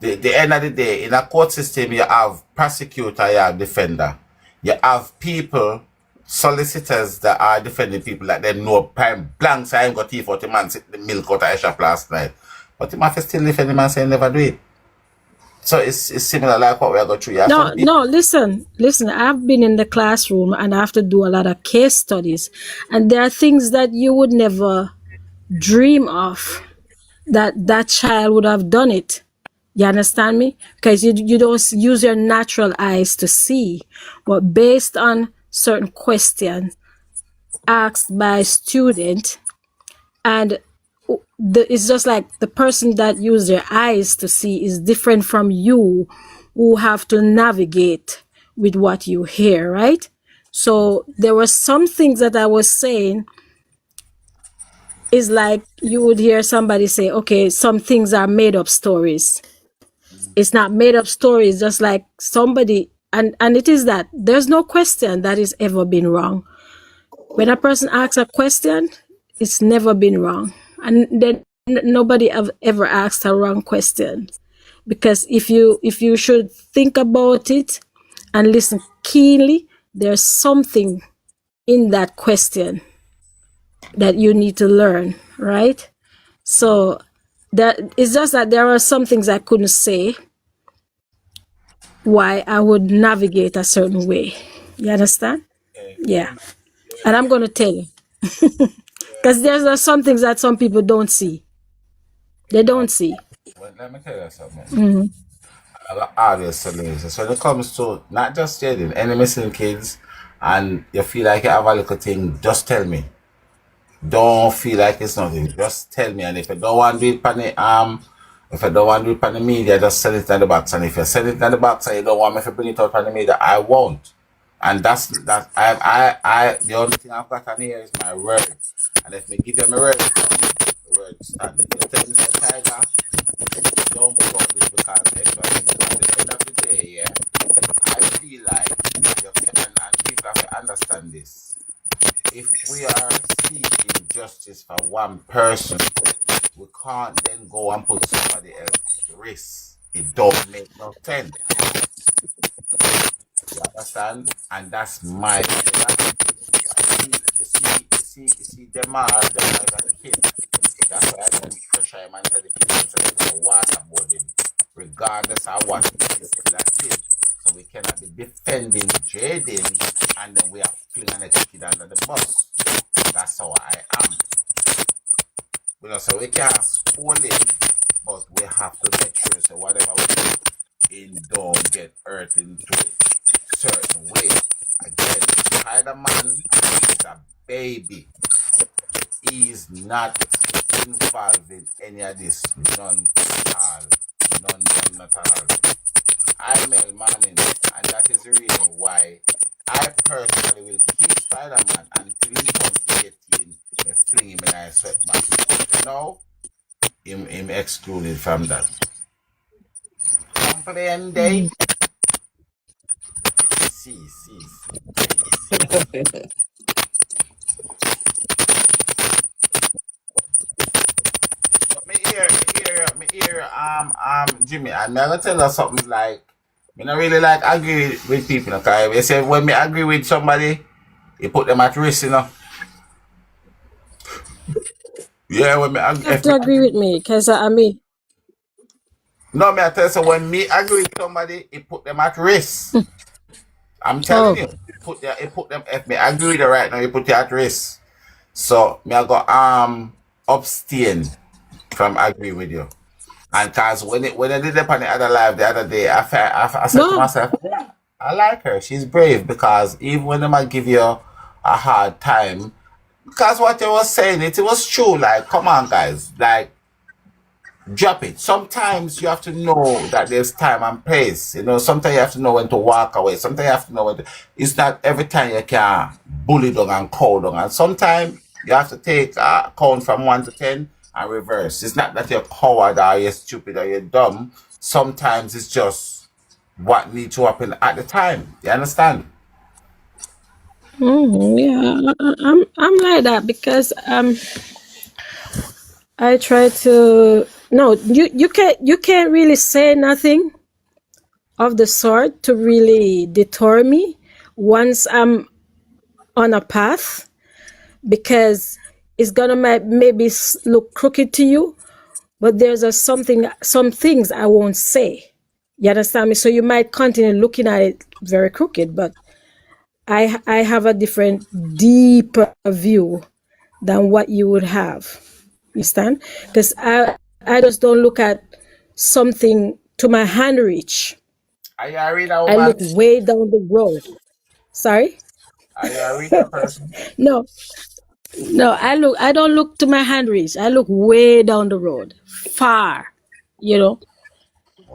the end of the day, in a court system, you have prosecutor, you have defender. You have people solicitors that are defending people like they know prime blanks. I ain't got tea for the man sit the milk out of a shop last night. But the man still defend the man saying never do it. So it's similar like what we are going through. No, listen. I've been in the classroom and I have to do a lot of case studies, and there are things that you would never dream of that child would have done it. You understand me? Because you don't use your natural eyes to see, but based on certain questions asked by student, and it's just like the person that use their eyes to see is different from you who have to navigate with what you hear, right? So there were some things that I was saying is like you would hear somebody say, okay, some things are made up stories. It's not made up stories, just like somebody, and it is that there's no question that has ever been wrong. When a person asks a question, it's never been wrong. And then nobody have ever asked a wrong question. Because if you should think about it and listen keenly, there's something in that question that you need to learn, right? So that it's just that there are some things I couldn't say why I would navigate a certain way. You understand? Yeah. And I'm going to tell you. Because there's some things that some people don't see. They don't see. Well, let me tell you something. I got obvious solutions. So when it comes to not just Jayden, any missing kids, and you feel like you have a little thing, just tell me. Don't feel like it's nothing. Just tell me. And if you don't want to do it on the if you don't want to do it on the media, just send it in the box. And if you send it in the box and you don't want me to bring it out on the media, I won't. And that's the only thing I've got on here is my word. And if me give you my word, the word stand. If you tell me say Tiger, don't put up this because at the end of the day, yeah, I feel like you can, and people have to understand this. If we are seeking justice for one person, we can't then go and put somebody else at risk. It don't make no sense. You understand? And that's my you see them are a kid. That's why I don't pressure him and tell the people to waterboard him. Regardless of what, he's still a kid. So we cannot be defending Jayden and then we are flinging a kid under the bus. That's how I am. You know, so we can't scold him, but we have to make sure so whatever we do, it don't get hurt into a certain way. Again, Spider-Man is a baby. He's not involved in any of this. None at all. None at all. I'm Mel Manning, and that is the reason why I personally will keep Spider-Man until he comes 18 and fling him in a sweatbox. No, him excluded from that. Comprende? See. Me hear, Jimmy, I'm gonna tell you something like, me not really like agree with people, okay? They say when me agree with somebody, you put them at risk, you know. Yeah, when me You have to agree with me, because I mean, no, me I tell you, so when me agree with somebody, it put them at risk. I'm telling you, it put them. If me agree with you right now, you put you at risk. So me I go abstain from agree with you. And cause when I did it on the other live the other day, I said to myself, yeah, I like her. She's brave because even when they might give you a hard time, because what they was saying, it was true. Like, come on, guys, like, drop it. Sometimes you have to know that there's time and place. You know, sometimes you have to know when to walk away. Sometimes you have to know when to. It's not every time you can bully down and call down. And sometimes you have to take a count from 1 to 10 and reverse. It's not that you're coward or you're stupid or you're dumb. Sometimes it's just what needs to happen at the time. You understand? yeah, I'm like that because I try to no, you can't really say nothing of the sort to really deter me once I'm on a path because it's gonna maybe look crooked to you, but there's some things I won't say. You understand me? So you might continue looking at it very crooked, but I have a different, deeper view than what you would have. You understand? Because I just don't look at something to my hand reach. Are you a reader, I woman? look way down the road. Sorry? Are you a reader person? No, no, I don't look to my hand reach. I look way down the road. Far. You know?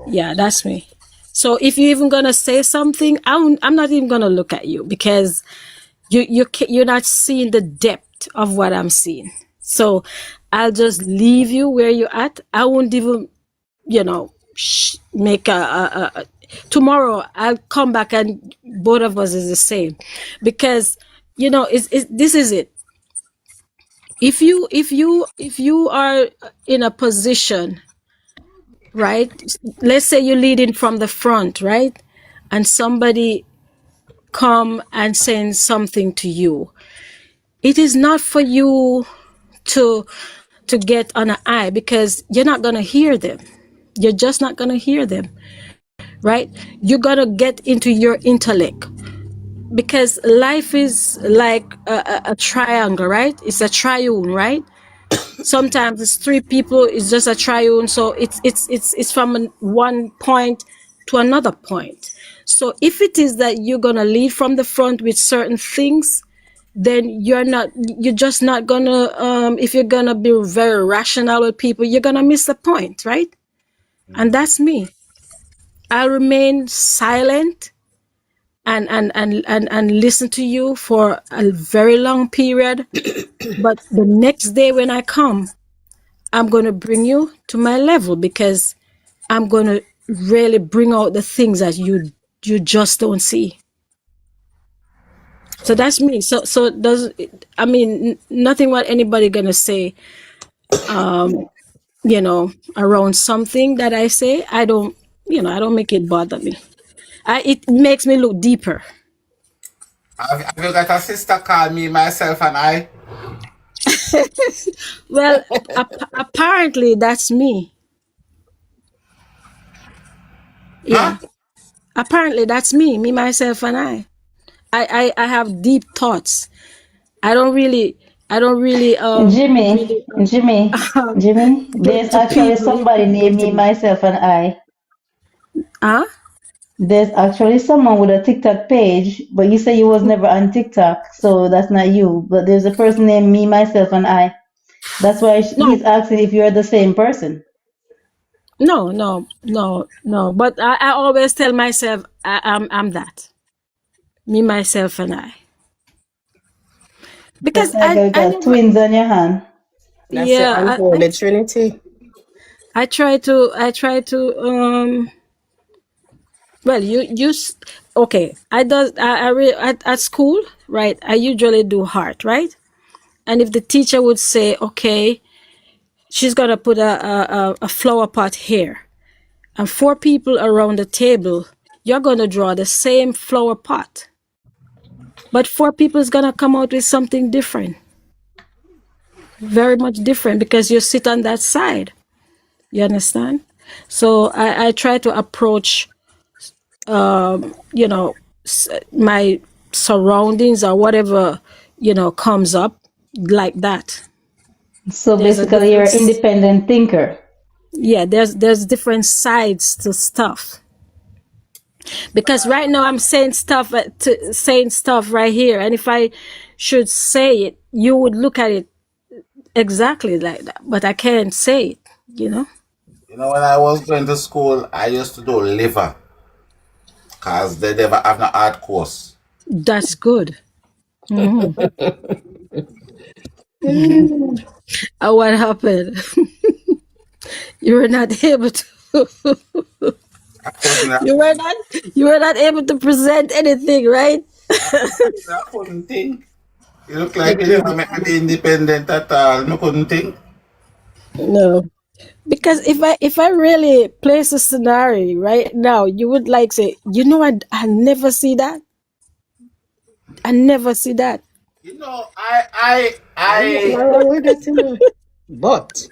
Yeah, that's me. So if you're even gonna say something, I'm not even gonna look at you because you're not seeing the depth of what I'm seeing. So I'll just leave you where you're at. I won't even, make tomorrow I'll come back and both of us is the same, because this is it. If you are in a position, right? Let's say you're leading from the front, right? And somebody come and saying something to you. It is not for you to get on an eye, because you're not going to hear them. You're just not going to hear them, right? You're going to get into your intellect, because life is like a triangle, right? It's a triune, right? Sometimes it's three people, it's just a triune. So it's from one point to another point. So if it is that you're going to lead from the front with certain things, then you're just not gonna, if you're gonna be very rational with people, you're gonna miss the point, right? And that's me. I'll remain silent and listen to you for a very long period. But the next day when I come, I'm gonna bring you to my level, because I'm gonna really bring out the things that you just don't see. So that's me. So does, I mean, nothing what anybody gonna say, around something that I say. I don't make it bother me. It makes me look deeper. Have you got a sister called me, myself, and I? Well, apparently that's me. Huh? Yeah, apparently that's me, myself, and I. I have deep thoughts. I don't really, Jimmy, Jimmy, Jimmy, there's to actually people who somebody people named to me, me. myself, and I. Huh? There's actually someone with a TikTok page, but you say you was never on TikTok, so that's not you. But there's a person named me, myself, and I. That's why No, he's asking if you're the same person. no. But I always tell myself I'm that, me, myself, and I, because That's like you I got never. twins on your hand. That's the Yeah, unholy trinity. I try to well, okay. At school, right? I usually do heart, right? And if the teacher would say, okay, she's gonna put a flower pot here, and four people around the table, you're gonna draw the same flower pot, but four people is gonna come out with something different, very much different, because you sit on that side. You understand? So I try to approach my surroundings or whatever comes up like that. So There's a basically, you're an difference. independent thinker. Yeah, there's different sides to stuff, because right now I'm saying stuff right here, and if I should say it, you would look at it exactly like that, but I can't say it. You know, when I was going to school, I used to do liver, because they never have no art course. That's good. What happened? You were not able to. I couldn't, You were not able to present anything, right? I couldn't think. You look like you never make me independent at all. I couldn't think. No, because if I really place a scenario right now, you would like say, I never see that. I never see that. I Wrong with that, you know. But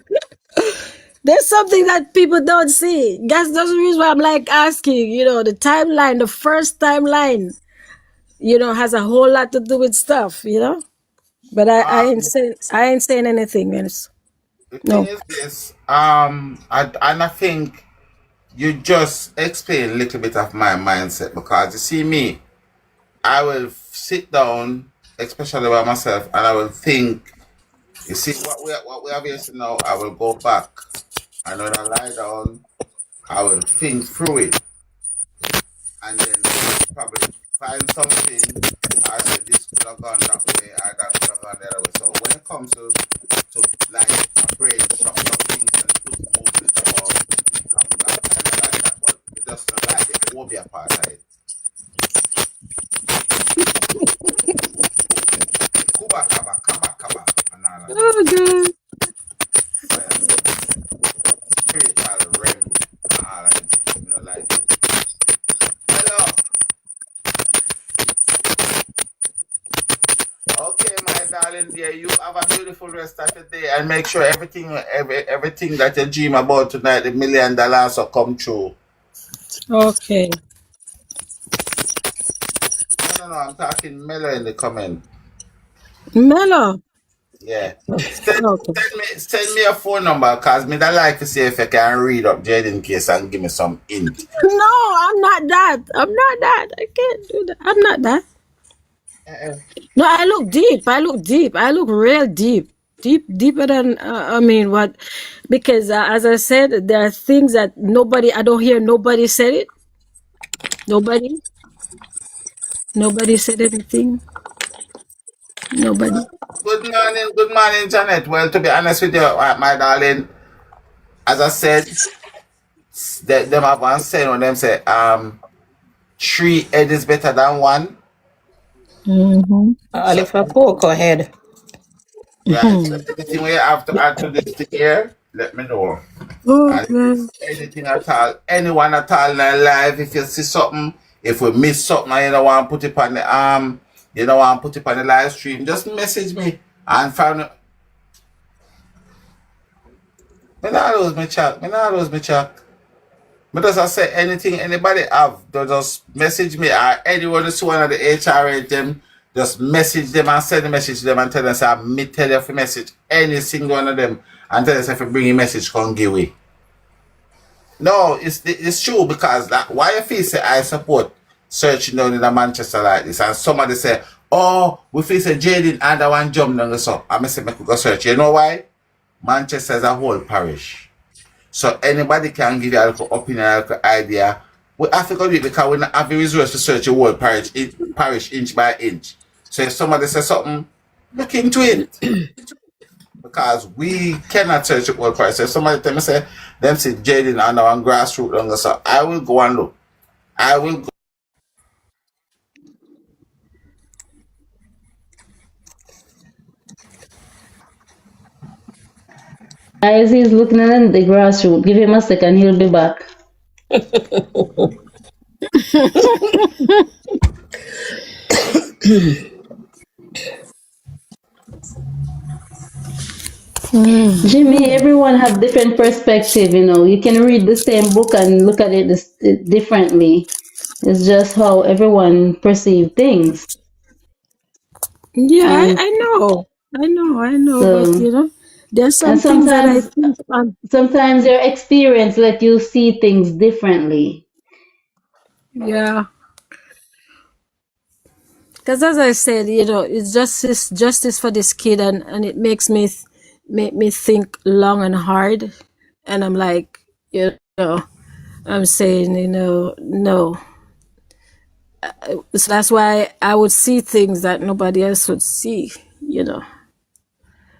There's something that people don't see. That's the reason why I'm like asking, the timeline, the first timeline, has a whole lot to do with stuff. But I ain't saying anything else. the thing No. is this, I think you just explain a little bit of my mindset because you see me, I will sit down, especially by myself, and I will think. You see what we have here now. I will go back, and when I lie down, I will think through it, and then probably find something. I said this could have gone that way, or that could have gone the other way. So when it comes to like my brain chopping up things and putting moving it about, I'm kind of like that, but it just not like the phobia part of it. Kuba kaba kaba kaba and all of them. Oh, God. So yeah, spiritual realm and all of them. Like hello. Okay, my darling dear, you have a beautiful rest of the day and make sure everything that you dream about tonight, $1 million will come true. Okay. No, I'm talking Melo in the comment. Mellow. Yeah. Send, Okay. send me a phone number because me that like to see if I can read up Jayden case and give me some hint. No, I'm not that. I can't do that. I'm not that. No, I look deep. I look real deep. Deeper than, what? Because as I said, there are things that I don't hear nobody said it. Nobody said anything. Nobody. Good morning, Janet. Well, to be honest with you, my darling, as I said, them have one saying when them say, three head is better than one. Mm-hmm. So Oliver Coco head. yeah, so anything we have to add to this thing here, let me know. And Okay. if anything at all, anyone at all in our life, if you see something, if we miss something and you don't want to put it on the you don't want to put it on the live stream, just message me and find out. Me not lose my chat. But as I say, anything anybody have, they just message me or anyone who see one of the HRA them, just message them and send a message to them and tell them say me tell you if you message any single one of them and tell us if you bring a message come give way. No, it's true because that why you feel say I support searching down in a Manchester like this and somebody say, oh, we feel say Jayden and I want jump down the so I say make we go search. You know why? Manchester is a whole parish. So anybody can give you a little opinion, a little idea. We have to do it because we don't have the resource to search a whole parish inch by inch. So if somebody says something, look into it. Because we cannot search the whole parish. So if somebody tell me say, them say Jayden under one grassroots longer, so I will go and look. I will go. Guys, he's looking at the grassroots. Give him a second, he'll be back. Jimmy, everyone have different perspective, You can read the same book and look at it differently. It's just how everyone perceive things. Yeah, And I know. But so, there's some and things that I think. sometimes your experience let you see things differently. Yeah. Because as I said, it's justice for this kid, and it makes me make me think long and hard, and I'm like, I'm saying, no. So that's why I would see things that nobody else would see.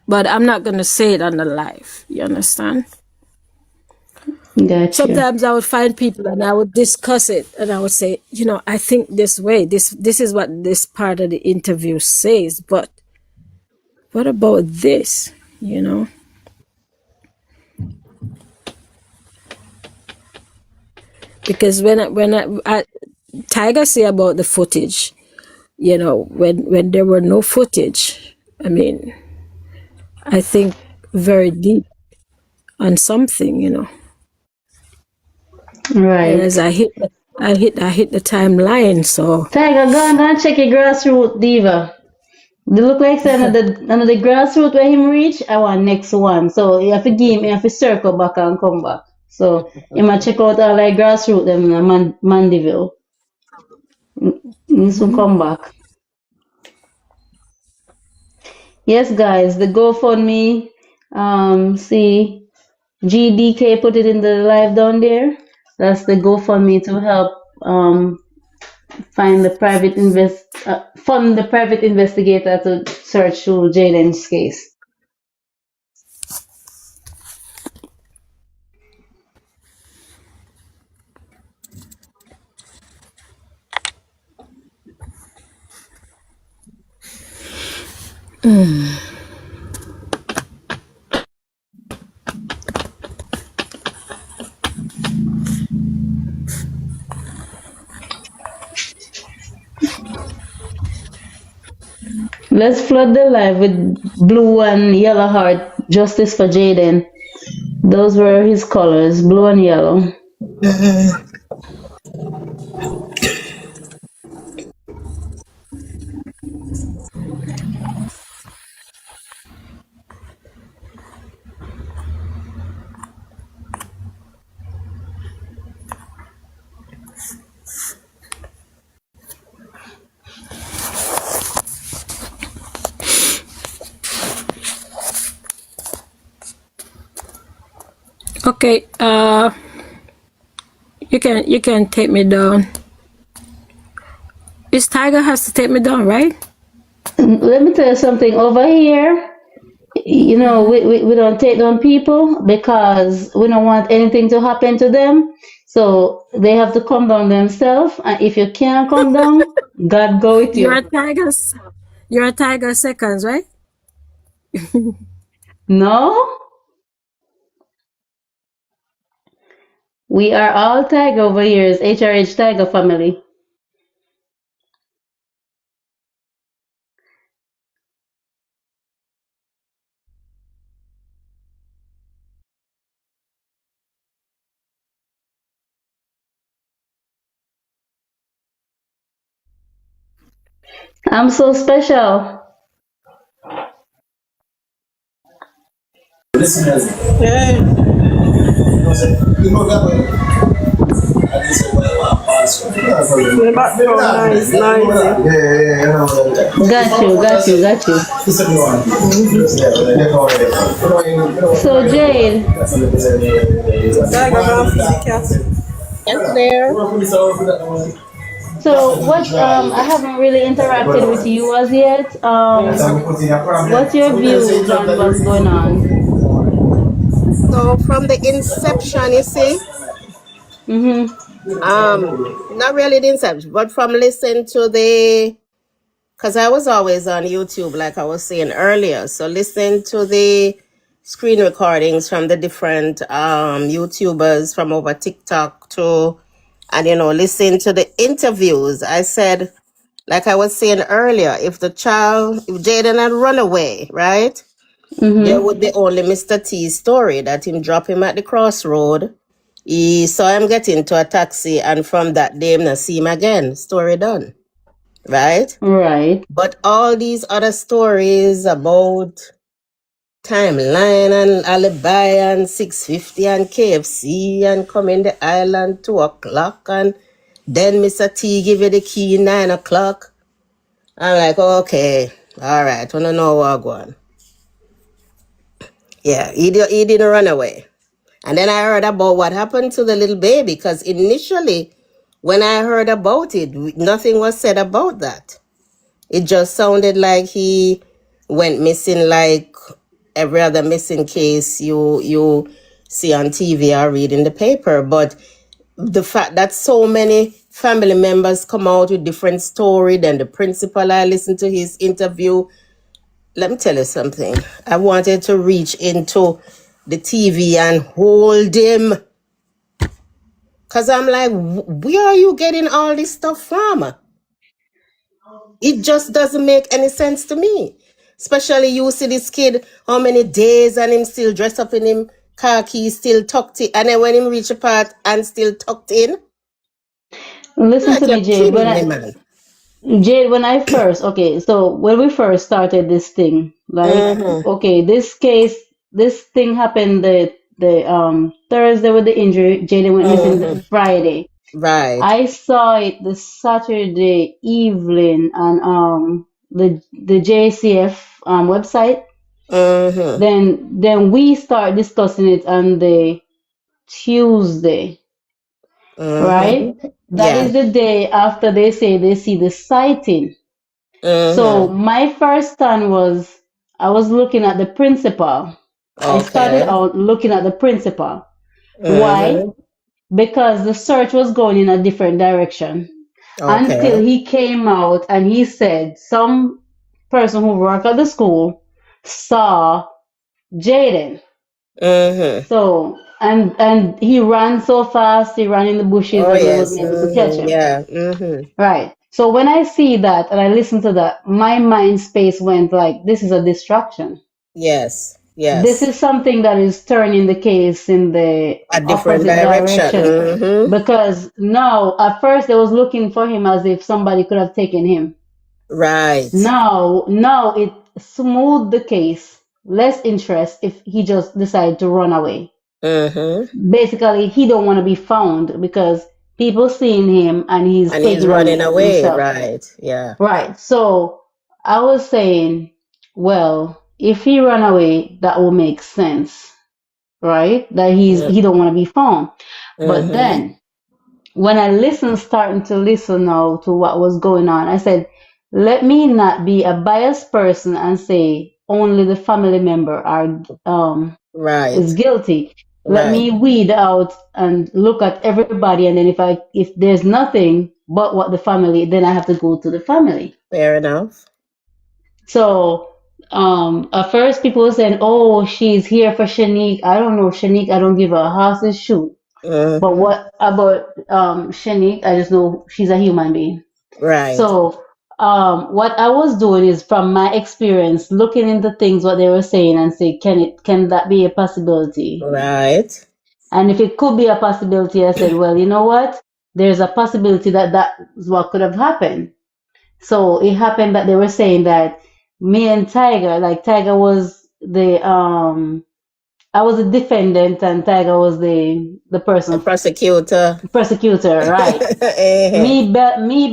But I'm not gonna say it on the live. You understand? Gotcha. Sometimes I would find people and I would discuss it, and I would say, I think this way. This is what this part of the interview says, but what about this? Because when Tiger say about the footage, when there were no footage, I mean, I think very deep on something, you know. Right. As I hit the timeline, so Tiger, go and check your grassroots diva. They look like say another grassroots where him reach, I want next one. So you have to give him, you have to circle back and come back. So you might check out all like grassroots them in Mandeville. Needs to come back. Yes, guys, the GoFundMe. See, GDK put it in the live down there. That's the GoFundMe to help find the fund the private investigator to search through Jayden's case. Let's flood the live with blue and yellow heart. Justice for Jayden. Those were his colors, blue and yellow. okay, you can take me down. This Tiger has to take me down, right? Let me tell you something. Over here, you know, we don't take down people because we don't want anything to happen to them. So they have to come down themselves. And if you can't come down, God go with You're you. a Tiger seconds, right? No, we are all Tiger over here. It's HRH Tiger family. I'm so special. The background noise, noisy. Got you. So Jade, Tiger, go and feed the cat. Yes, there. so what I haven't really interacted with you as yet. What's your views on what's going on? So from the inception, you see, Mm-hmm. not really the inception, but from listening to because I was always on YouTube, like I was saying earlier. So listening to the screen recordings from the different YouTubers from over TikTok and listen to the interviews. I said, like I was saying earlier, if Jayden had run away, right? There Mm-hmm. would be only Mr. T's story that him drop him at the crossroad. He saw him get into a taxi, and from that day, him not see him again. Story done, right? Right. But all these other stories about timeline and alibi and 650 and KFC and coming the island 2 o'clock and then Mr. T give you the key 9 o'clock. I'm like, okay, all right, wanna know what going. Yeah, he didn't run away. And then I heard about what happened to the little baby because initially when I heard about it, nothing was said about that. It just sounded like he went missing like every other missing case you see on TV or read in the paper. But the fact that so many family members come out with different story, then the principal, I listened to his interview. Let me tell you something. I wanted to reach into the TV and hold him. Because I'm like, where are you getting all this stuff from? It just doesn't make any sense to me. Especially you see this kid, how many days and him still dressed up in him khaki, still tucked in, and then when him reach a part and still tucked in. Listen Like to you're me, Jade. kidding me, man. When I first, okay, so when we first started this thing, like, Mm-hmm. okay, this thing happened the Thursday with the injury. Jaden went missing the Mm-hmm. Friday. Right. I saw it the Saturday evening on the JCF website. Mm-hmm. Then we start discussing it on the Tuesday, Mm-hmm. right? That Yeah. is the day after they say they see the sighting. So Mm-hmm. my first stand was I was looking at the principal. I started Okay. out looking at the principal. Why? Mm-hmm. Because the search was going in a different direction until Okay. he came out and he said some person who worked at the school saw Jaden. Mm-hmm. So and he ran so fast, he ran in the bushes Oh and they yes. wasn't able to catch Mm-hmm. him. Yeah. Mm-hmm. Right. So when I see that and I listen to that, my mind space went like, this is a distraction. Yes. This Yes. is something that is turning the case in the A different opposite direction. direction. Mm-hmm. Because now, at first, they was looking for him as if somebody could have taken him. Right. Now it smoothed the case. Less interest if he just decided to run away. Mm-hmm. Basically, he don't want to be found because people seeing him and he's And he's taking running on away. himself. Right. Yeah. Right. So I was saying, well, if he run away, that will make sense, right? That he don't want to be found. But Mm-hmm. then when I starting to listen now to what was going on, I said, let me not be a biased person and say only the family member is Right. guilty. Let Right. me weed out and look at everybody, and then if there's nothing but what the family, then I have to go to the family. Fair enough. So at first people were saying, "Oh, she's here for Shanique." I don't know Shanique. I don't give her a horse's shoe. But Mm-hmm. what about Shanique? I just know she's a human being. Right. So what I was doing is from my experience, looking into things what they were saying and say, can that be a possibility? Right. And if it could be a possibility, I said, well, you know what? There's a possibility that that is what could have happened. So it happened that they were saying that me and Tiger, like Tiger was the I was a defendant and Tiger was the The person prosecutor. prosecutor, right? Eh. Me,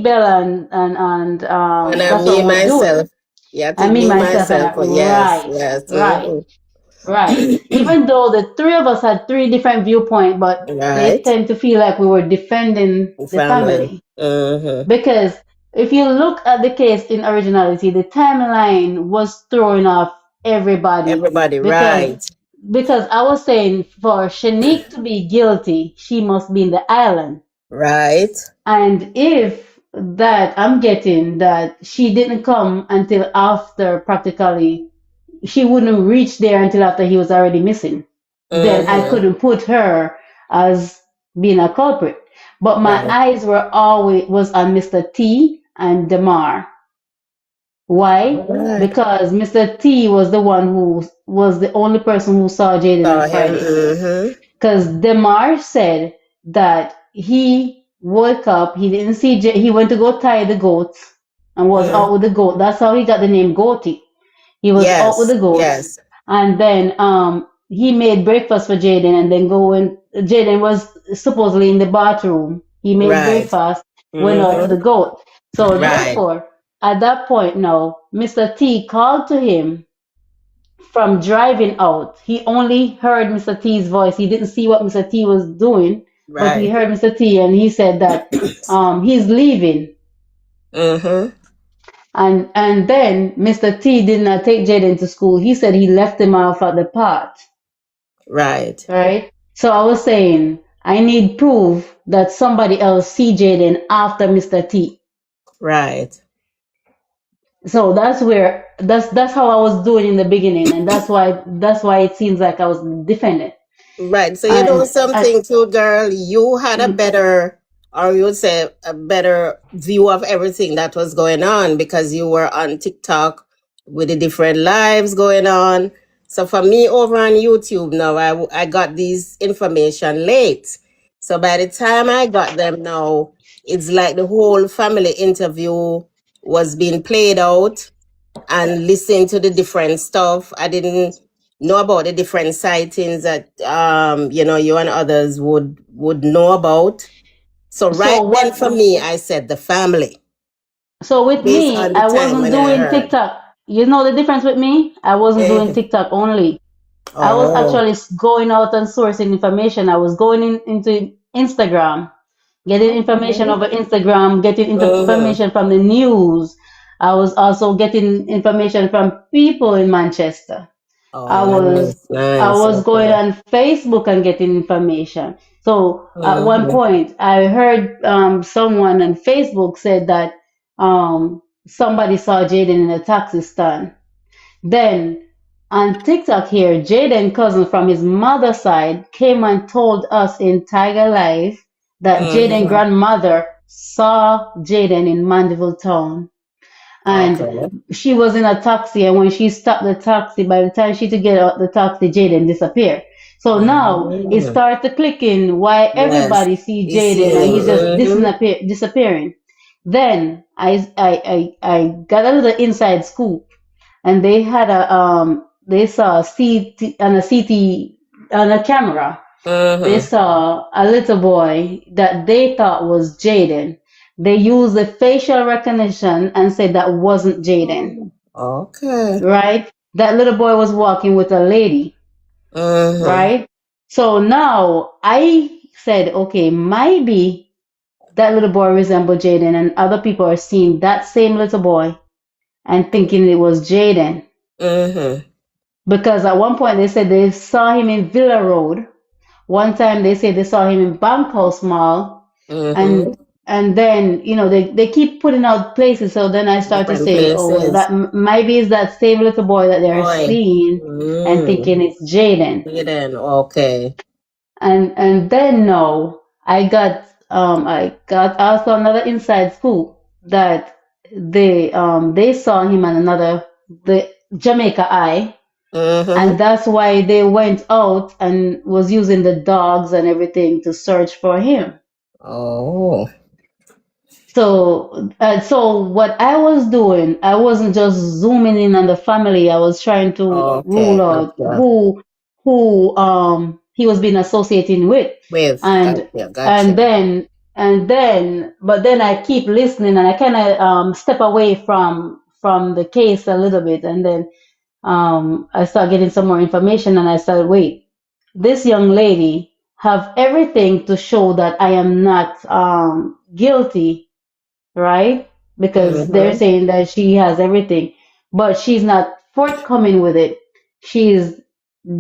Bella, and And that's what me we were doing. myself. Yeah, I And think me me myself and myself. Yes. right, Yes. right, Mm-hmm. right. Even though the three of us had three different viewpoints, but they Right. tend to feel like we were defending the Family. family. Mm-hmm. Because if you look at the case in originality, the timeline was throwing off everybody Everybody. because Right. I was saying for Shanique to be guilty, she must be in the island. Right. And if that I'm getting that she didn't come until after practically she wouldn't reach there until after he was already missing, then I Mm-hmm. couldn't put her as being a culprit. But my Right. eyes were always was on Mr. T and Demar. Why? Right. Because Mr. T was the one who was the only person who saw Jaden on Saw him. Friday. Mm-hmm. Because Demar said that he woke up, he didn't see, he went to go tie the goats and was Mm. out with the goat. That's how he got the name Goaty. He was out with Yes. the goats, Yes. and then he made breakfast for Jaden, and then Jaden was supposedly in the bathroom. He made Right. breakfast, went out to Mm-hmm. the goat. So Right. therefore, at that point now, Mr. T called to him from driving out. He only heard Mr. T's voice. He didn't see what Mr. T was doing, but he Right. heard Mr. T and he said that he's leaving. Mm-hmm. And then Mr. T did not take Jaden to school. He said he left him off at the park. Right. Right? So I was saying I need proof that somebody else see Jaden after Mr. T. Right. So that's how I was doing in the beginning, and that's why it seems like I was defending. Right. So you know And something, cute girl, you had a better, or you would say a better view of everything that was going on because you were on TikTok with the different lives going on. So for me over on YouTube now, I got these information late. So by the time I got them now, it's like the whole family interview was being played out and listening to the different stuff. I didn't know about the different sightings that you and others would know about. So right So then what? for me, I said the family So with based me, on the I time wasn't when I doing heard. TikTok. You know the difference with me? I wasn't doing Mhm. TikTok only. I was Oh. actually going out and sourcing information. I was going into Instagram, getting information Okay. over Instagram, getting Mm-hmm. information from the news. I was also getting information from people in Manchester. Oh, I was nice, I nice. was going Okay. on Facebook and getting information. So at one Mm-hmm. point, I heard someone on Facebook said that somebody saw Jaden in a taxi stand. Then on TikTok here, Jaden cousin from his mother's side came and told us in Tiger Life that Jaden Mm-hmm. grandmother saw Jaden in Mandeville town, and Okay. she was in a taxi, and when she stopped the taxi, by the time she to get out the taxi, Jaden disappeared. So now it Mm-hmm. started clicking why Yes. everybody see You Jaden seen and him. he's just Mm-hmm. disappearing. Then I got a little inside scoop, and they had they saw a CT on a CT on a camera. They Mm-hmm. saw a little boy that they thought was Jaden. They used the facial recognition and said that wasn't Jaden, Okay. right? That little boy was walking with a lady, Mm-hmm. right? So now I said, okay, maybe that little boy resembled Jaden, and other people are seeing that same little boy and thinking it was Jaden. Mm-hmm. Because at one point they said they saw him in Villa Road. One time they said they saw him in Bankhouse Mall, Mm-hmm. and then they keep putting out places. So then I start to Different say, oh, places. that maybe it's that same little boy that they're Boy. seeing and Mm. thinking it's Jaden. Then okay. And then no, I got also another inside scoop that they saw him on the Jamaica Eye. Mm-hmm. And that's why they went out and was using the dogs and everything to search for him. Oh. So what I was doing, I wasn't just zooming in on the family. I was trying to Okay. rule out Gotcha. who he was being associating with, With and gotcha. and Gotcha. but then I keep listening, and I kind of step away from the case a little bit, and then I started getting some more information, and I said, wait, this young lady have everything to show that I am not guilty, right? Because they're Mm-hmm. saying that she has everything, but she's not forthcoming with it. She's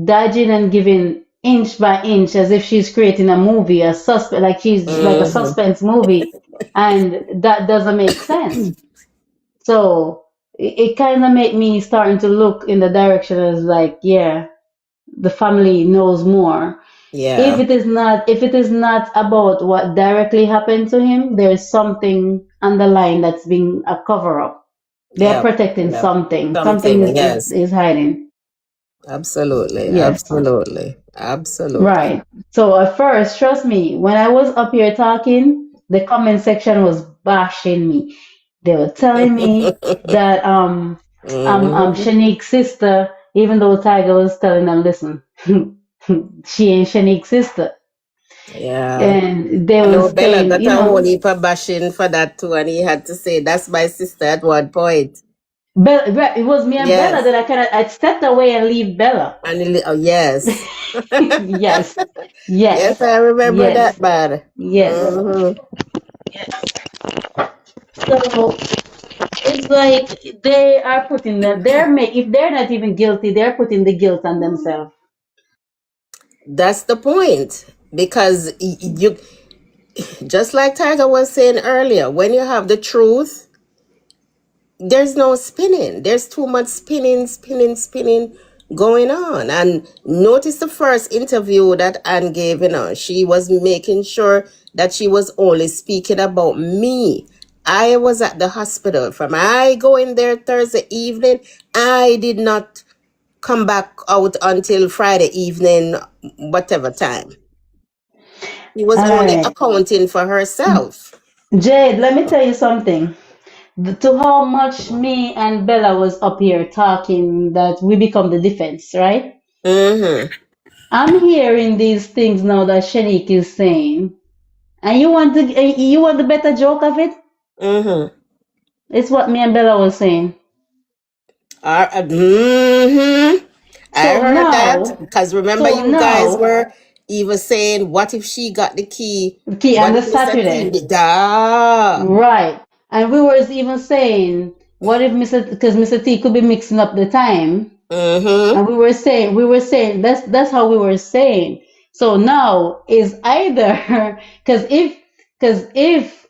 dodging and giving inch by inch as if she's creating a movie, a suspense, like she's like a Mm-hmm. suspense movie, and that doesn't make sense. So it kind of made me starting to look in the direction as like, yeah, the family knows more. Yeah. If it is not about what directly happened to him, there's something underlying that's being a cover up. They're Yep. protecting Yep. something. Something Something. Yes. is hiding. Absolutely. Yes. Absolutely. Absolutely. Right. So at first, trust me, when I was up here talking, the comment section was bashing me. They were telling me that I'm Mm-hmm. Shanique's sister, even though Tiger was telling them, listen, she ain't Shanique's sister. Yeah. And they I know was Bella saying, got a whole heap of bashing for that too, and he had to say, "That's my sister" at one point. Right, it was me and Bella Yes. that I stepped away and leave Bella. And oh, yes. Yes, Yes, yes, I remember yes, that bad. yes. Mm-hmm. So it's like they are putting if they're not even guilty, they're putting the guilt on themselves. That's the point. Because you, just like Tiger was saying earlier, when you have the truth, there's no spinning. There's too much spinning going on. And notice the first interview that Anne gave, she was making sure that she was only speaking about me I was at the hospital. From I go in there Thursday evening, I did not come back out until Friday evening, whatever time. She was All only right. accounting for herself. Jade, let me tell you something. To how much me and Bella was up here talking that we become the defense, right? Mm-hmm. I'm hearing these things now that Shanique is saying, and you want the better joke of it? Mm-hmm. It's what me and Bella was saying. Mm-hmm. I So heard that now, because remember so you guys now, were even saying, what if she got the key? okay, What and the if Mr. T Saturday. did? Ah. Right. And we was even saying, what if because Mr. T could be mixing up the time. Mm-hmm. And we were saying that's how we were saying. So now is either because if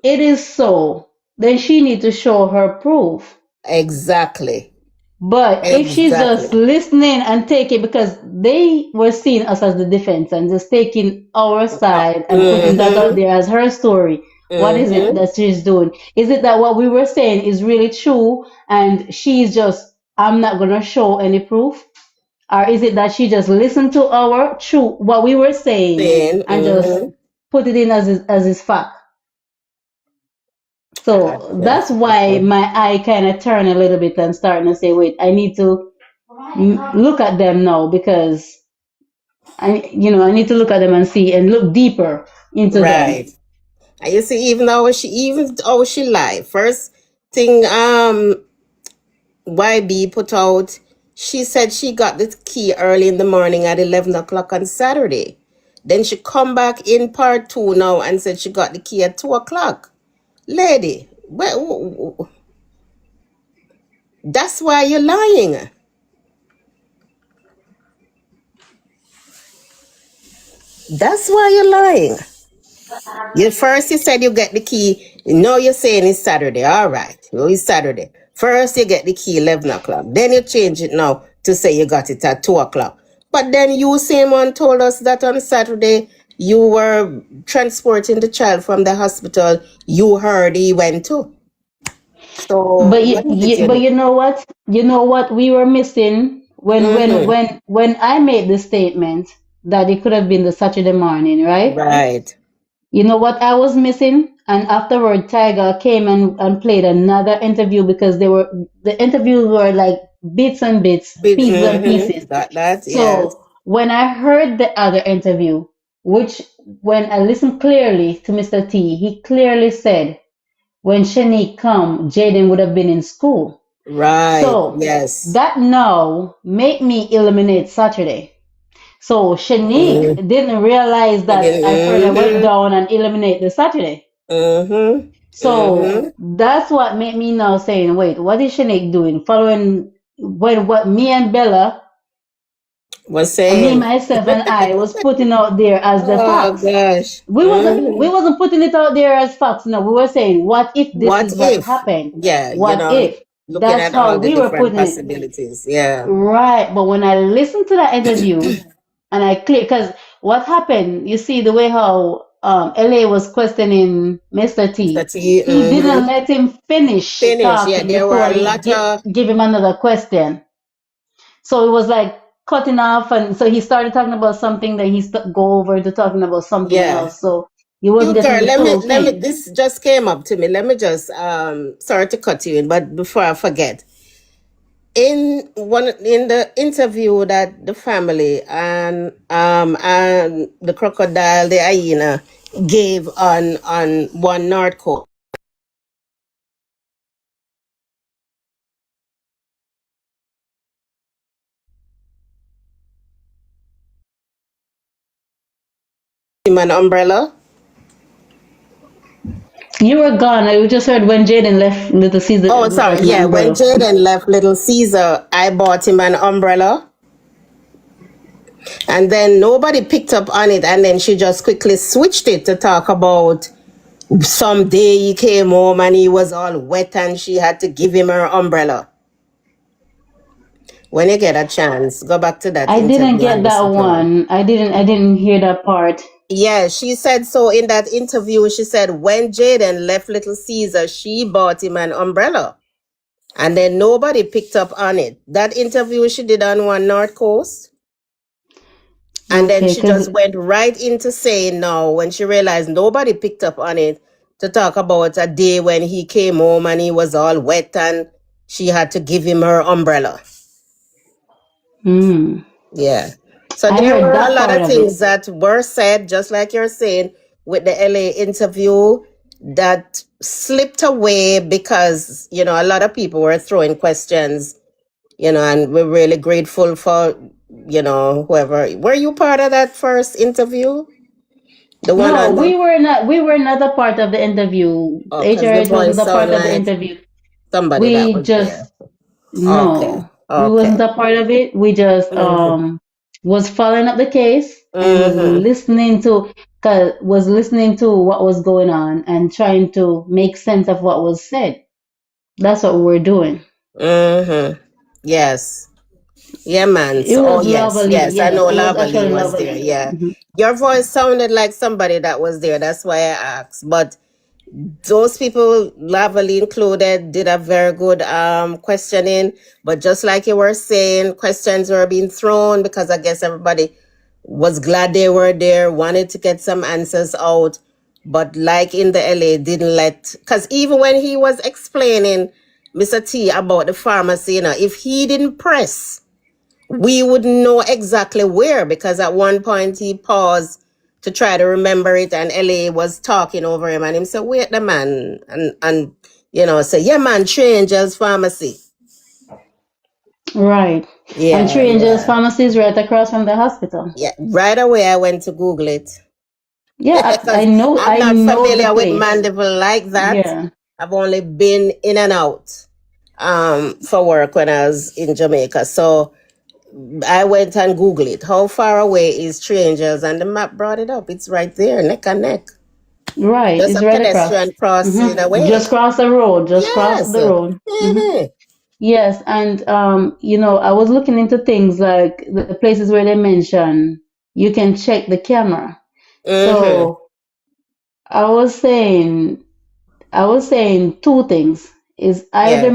it is so, then she need to show her proof. Exactly. But if she's just Exactly. listening and taking, because they were seeing us as the defense and just taking our side and putting that out Mm-hmm. there as her story, what is it Mm-hmm. that she's doing? Is it that what we were saying is really true and she's just, I'm not going to show any proof? Or is it that she just listened to our true, what we were saying Then, and just mm-hmm. put it in as his fact? So Gotcha. that's why my eye kind of turned a little bit and starting to say, wait, I need to look at them now because I need to look at them and see and look deeper into them. Right. And you see, even though she lied. First thing YB put out, she said she got the key early in the morning at 11 o'clock on Saturday. Then she come back in part 2 now and said she got the key at 2 o'clock. Lady, that's why you're lying. That's why you're lying. You said you get the key. Now you're saying it's Saturday. All right. Oh, it's Saturday. First you get the key 11 o'clock. Then you change it now to say you got it at 2 o'clock. But then you same one told us that on Saturday you were transporting the child from the hospital. You heard he went to. So But what is it you but do? you know what? You know what we were missing Mm-hmm. when I made the statement that it could have been the Saturday morning, right? Right. You know what I was missing? And afterward, Tiger came and played another interview because the interviews were like bits and bits, pieces and pieces. Got that? Yes. So when I heard the other interview, which when I listened clearly to Mr. T, he clearly said when Shanique come, Jaden would have been in school. Right. So Yes. that now make me eliminate Saturday. So Shanique Mm-hmm. didn't realize that I further went Mm-hmm. down and eliminate the Saturday. Mm-hmm. So Mm-hmm. that's what made me now saying, wait, what is Shanique doing? Following when what me and Bella, Was me, saying. myself, and I was putting out there as the Oh facts. gosh. We wasn't putting it out there as facts. No, we were saying, what if this What is what if? happened? Yeah, What if? looking That's at how all the we were different putting it. possibilities. Yeah. Right. But when I listened to that interview and I clear, because what happened, you see the way how LA was questioning Mr. Mr. T, T. he didn't let him finish Finish. Yeah, talking there were before a he lot of give him another question. So it was like cutting off, and so he started talking about something that go over to talking about something yeah. else. So he wasn't You getting girl, the full let me thing. this just came up to me. Let me just sorry to cut you in, but before I forget. In the interview that the family and the crocodile, the hyena gave on one North Coast. Him an umbrella. You were gone. I just heard when Jaden left Little Oh, Caesar sorry. got him an Yeah, when umbrella. Jaden left Little Caesar, I bought him an umbrella. And then nobody picked up on it. And then she just quickly switched it to talk about some day he came home and he was all wet and she had to give him her umbrella. When you get a chance, go back to that I didn't interview and get that listen to it. one. I didn't hear that part. Yeah, she said so in that interview. She said when Jayden left Little Caesar, she bought him an umbrella. And then nobody picked up on it. That interview she did on One North Coast. And then Okay, she because just went right into saying now, when she realized nobody picked up on it, to talk about a day when he came home and he was all wet and she had to give him her umbrella. Yeah. So I there heard were a that lot part of of it. things that were said, just like you're saying, with the LA interview that slipped away because, you know, a lot of people were throwing questions, you know, and we're really grateful for, you know, whoever. Were you part of that first interview? The one No, on the, we were not a part of the interview. oh, because the HRH wasn't voice a part sound of the like interview. somebody that We was there. just Okay. no. We Okay. wasn't a part of it. We just Mm-hmm. was following up the case and Mm-hmm. listening to was listening to what was going on and trying to make sense of what was said. That's what we were doing. Mm-hmm. Yes. Yeah, man. It So, oh, was yes, lovely. yes. I Yes, know it was Lavally actually was there. lovely. Yeah. Your voice sounded like somebody that was there. That's why I asked. But those people, Lavally included, did a very good questioning. But just like you were saying, questions were being thrown because I guess everybody was glad they were there, wanted to get some answers out. But like in the LA, didn't let, because even when he was explaining, Mr. T, about the pharmacy, you know, if he didn't press, we wouldn't know exactly where, because at one point he paused to try to remember it and LA was talking over him and him said, wait the man, and you know, say, yeah man, Strangers Pharmacy. Right. And Yeah, Tree Angels yeah. Pharmacy is right across from the hospital. Yeah. Right away I went to Google it. Yeah, Because I'm I not know the familiar with place. Mandeville like that. Yeah. I've only been in and out for work when I was in Jamaica. So I went and Googled it. How far away is Strangers? And the map brought it up. It's right there, neck and neck. Right. Just It's a right across. pedestrian crossing away. Just cross the road. Just cross Yes. the road. Mm-hmm. Yes, and you know, I was looking into things like the places where they mention you can check the camera. Mm-hmm. So I was saying two things. Is either Yeah.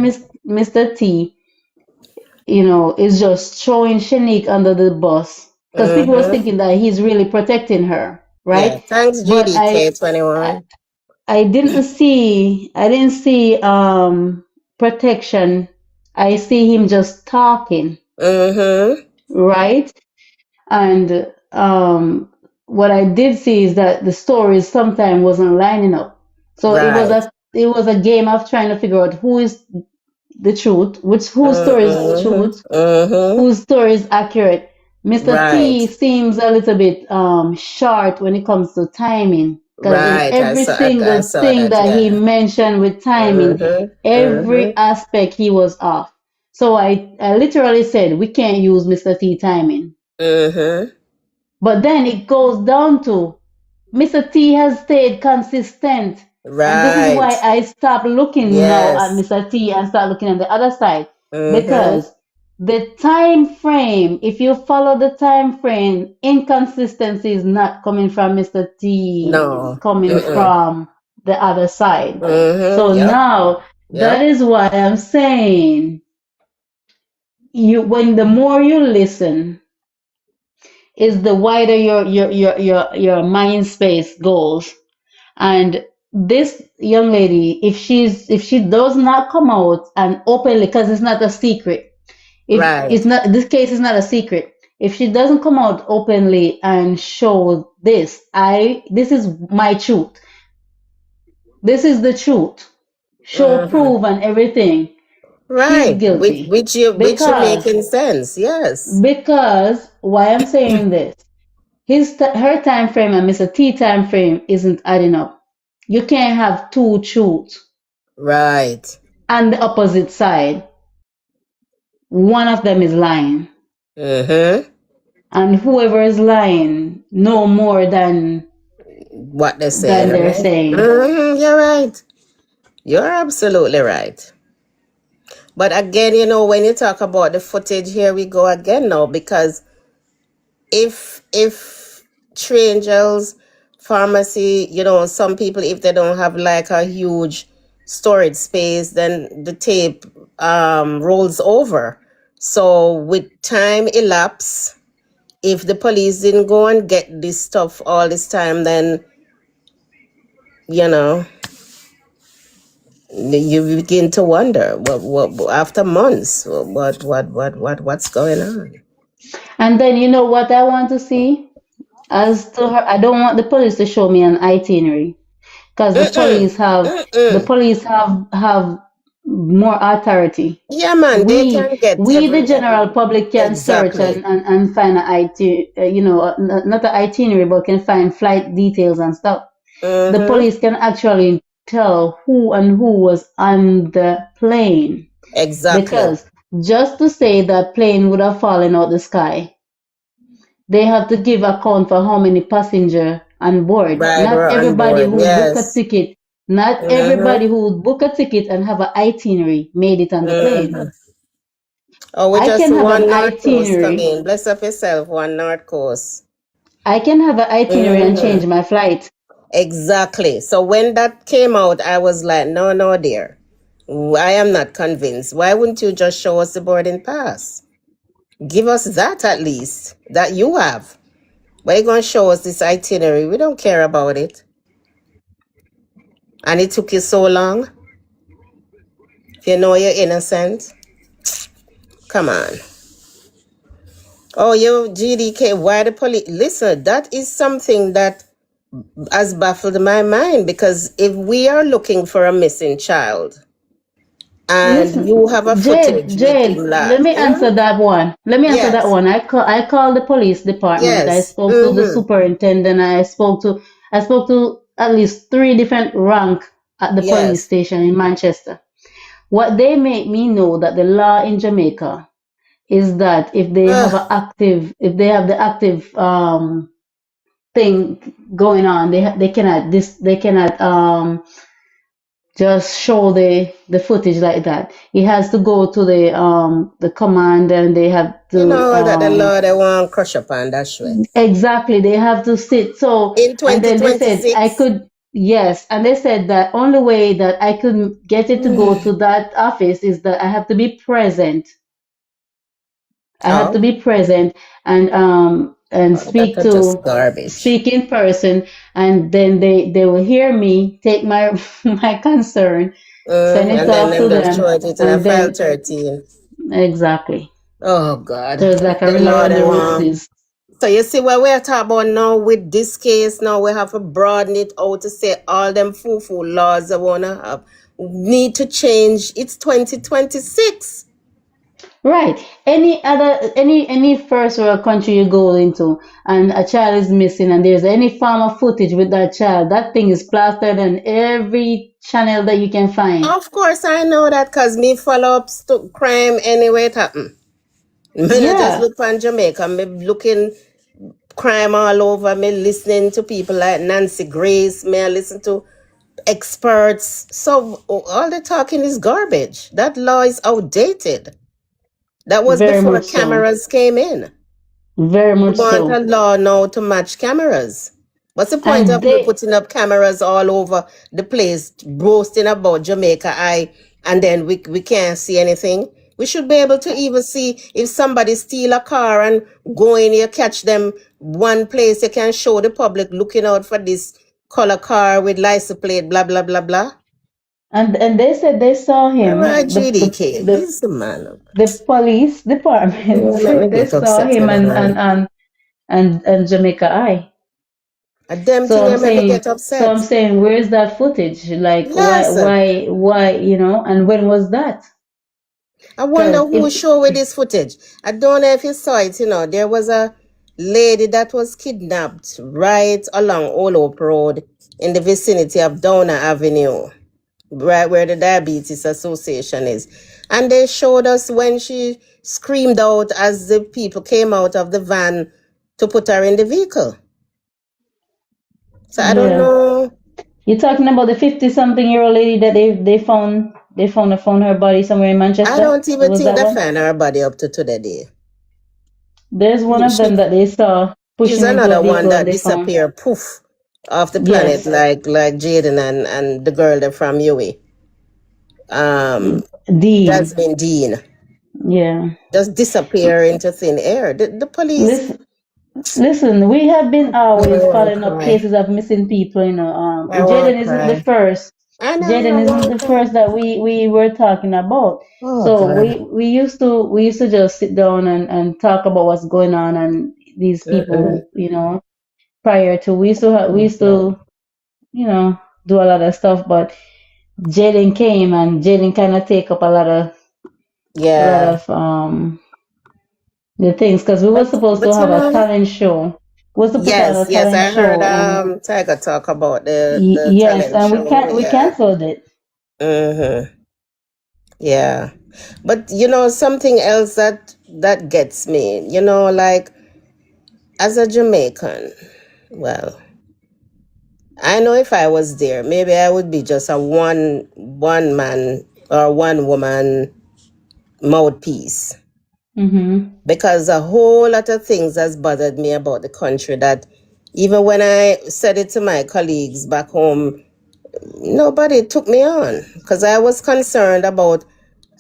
Mr. T, you know, is just throwing Shanique under the bus because people was Mm-hmm. thinking that he's really protecting her, Yeah. right? Thanks, But GDK21. I didn't see protection. I see him just talking, Mm-hmm. right? And what I did see is that the stories sometimes wasn't lining up. So Right. it was a game of trying to figure out who is the truth, whose story is Mm-hmm. truth, Mm-hmm. whose story is accurate. Mr. Right. T seems a little bit short when it comes to timing, because in Right. every I single saw thing that, that he yeah. mentioned with timing, Mm-hmm. every Mm-hmm. aspect he was off. So I literally said we can't use Mr. T timing. Mm-hmm. But then it goes down to Mr. T has stayed consistent. And this is Right. why I stopped looking now at Yes. Mr. T and start looking at the other side. Mm-hmm. Because the time frame, if you follow the time frame, inconsistency is not coming from Mr. T, it's No. coming Mm-mm. from the other side. Mm-hmm. So Yep. now that Yep. is why I'm saying when the more you listen, is the wider your mind space goes. And this young lady, if she does not come out and openly, because it's not a secret, if it's Right. not, this case is not a secret. If she doesn't come out openly and show this, this is my truth. This is the truth. Show Mm-hmm. proof and everything. She's Right. guilty. Which you Because, making sense. Yes. why I'm saying this, her time frame and Mr. T time frame isn't adding up. You can't have two truths Right. and the opposite side. One of them is lying, Mm-hmm. and whoever is lying know more What they're saying, than they're right? saying. Mm-hmm. You're right. You're absolutely right. But again, you know, when you talk about the footage, here we go again now, because if Triangel's pharmacy, you know, some people, if they don't have like a huge storage space, then the tape rolls over. So with time elapse, if the police didn't go and get this stuff all this time, then you know you begin to wonder what after months what's going on. And then you know what I want to see? As to her, I don't want the police to show me an itinerary because Mm-mm, the mm-mm. police have more authority. Yeah, man, they can get We the general everything. public can search Exactly. and find not an itinerary, but can find flight details and stuff. The Mm-hmm. police can actually tell who was on the plane, Exactly. because just to say that plane would have fallen out the sky, they have to give account for how many passenger on board. Rider Not on everybody board. who book a Yes. ticket, not Mm-hmm. everybody who book a ticket and have an itinerary made it on the plane. Mm-hmm. Oh, we I just can see have an one North Coast come itinerary. in. Bless up yourself, one North Coast. I can have an itinerary and Mm-hmm. change my flight. Exactly. So when that came out, I was like, no, no, dear. I am not convinced. Why wouldn't you just show us the boarding pass? Give us that at least, that you have. Why you going to show us this itinerary? We don't care about it. And it took you so long? If you know you're innocent, come on. Oh, you GDK, why the police? Listen, that is something that has baffled my mind, because if we are looking for a missing child and you have a Listen, footage with Jade, him let me answer that one. Let me answer that Yes, one. I called the police department. I yes. spoke to the Mm-hmm. superintendent. I spoke to at least three different rank at the police Yes. station in Manchester. What they make me know that the law in Jamaica is that Ugh, if they have the active thing going on, they cannot just show the footage like that. It has to go to the command, and they have you to know that the law they want crush up on that way. exactly, they have to sit. So, In and then they said I 2026. could, yes, and they said that only way that I could get it to go to that office is that I have to be present. I have to Oh, be present and oh, that was just garbage. speak in person, and then they will hear me take my my concern, send it And then off them to just throw them, it in a and file then 13. exactly. Oh, God. So it's like a The rely law on they the want. roses. So you see what we're talking about now with this case. Now we have to broaden it out to say all them foo-foo laws they want to have need to change. It's 2026. Right. Any first world country you go into and a child is missing and there's any form of footage with that child, that thing is plastered on every channel that you can find. Of course, I know that because me follow up crime anyway it happen. Me not just Yeah, look on Jamaica. Me looking crime all over. Me listening to people like Nancy Grace. Me I listen to experts. So all the talking is garbage. That law is outdated. That was very before much so. cameras came in. Very We much want a so. law now to match cameras. What's the point And of you they putting up cameras all over the place, boasting about Jamaica Eye, and then we can't see anything? We should be able to even see if somebody steal a car and go in here, catch them one place. You can show the public looking out for this color car with license plate, blah, blah, blah, blah. and they said they saw All him. right, GDK. This man. The police department Let me said they get saw upset him with them. and Jamaica Eye. A damn So thing I'm I made me saying, get upset. where's that footage? Like, Yes. why, and when was that? I wonder Because who if showed with this footage. I don't know if you saw it, there was a lady that was kidnapped right along Old Hope Road in the vicinity of Downer Avenue, right where the Diabetes Association is. And they showed us when she screamed out as the people came out of the van to put her in the vehicle. So I don't yeah, know. you're talking about the 50-something-year-old lady that they found. They found her body somewhere in I Manchester. don't It even was think that they one. find her body up to today. There's one of She, them that they saw she's pushing into a another one vehicle and that they found. disappeared, poof, off the planet, Yes, like Jaden and the girl that from UA. Dean. Jasmine Dean. Yeah. Just disappear into thin air. The police. Listen, listen. We have been I always won't following up cry. cases of missing people. You know, I Jaden won't isn't the cry. first. I know I Jaden isn't won't the cry. first that we were talking about. Oh So God. we used to just sit down and talk about what's going on and these Mm-mm. people. Prior to we used to do a lot of stuff, but Jaden came and Jaden kind of take up a lot Yeah. of the things because we were supposed to But you have a know, talent show. We was to put on yes, a yes, talent I heard show, and Tiger talk about the yes, talent and show. we Yeah. canceled it. Mm-hmm. Yeah. But you know, something else that gets me, like as a Jamaican, well, I know if I was there, maybe I would be just a one man or one woman mouthpiece. Mm-hmm. Because a whole lot of things has bothered me about the country that even when I said it to my colleagues back home, nobody took me on because I was concerned about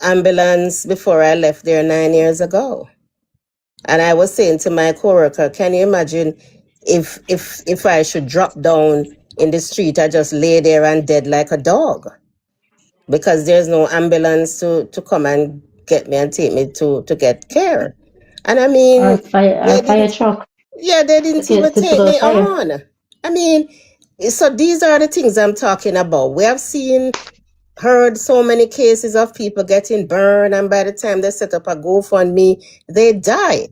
ambulance before I left there 9 years ago. And I was saying to my coworker, can you imagine if I should drop down in the street, I just lay there and dead like a dog because there's no ambulance to come and get me and take me to get care. And I Our mean, fire truck they to didn't even get to put take out me fire. on. I mean, so these are the things I'm talking about. We have heard so many cases of people getting burned, and by the time they set up a GoFundMe, they die.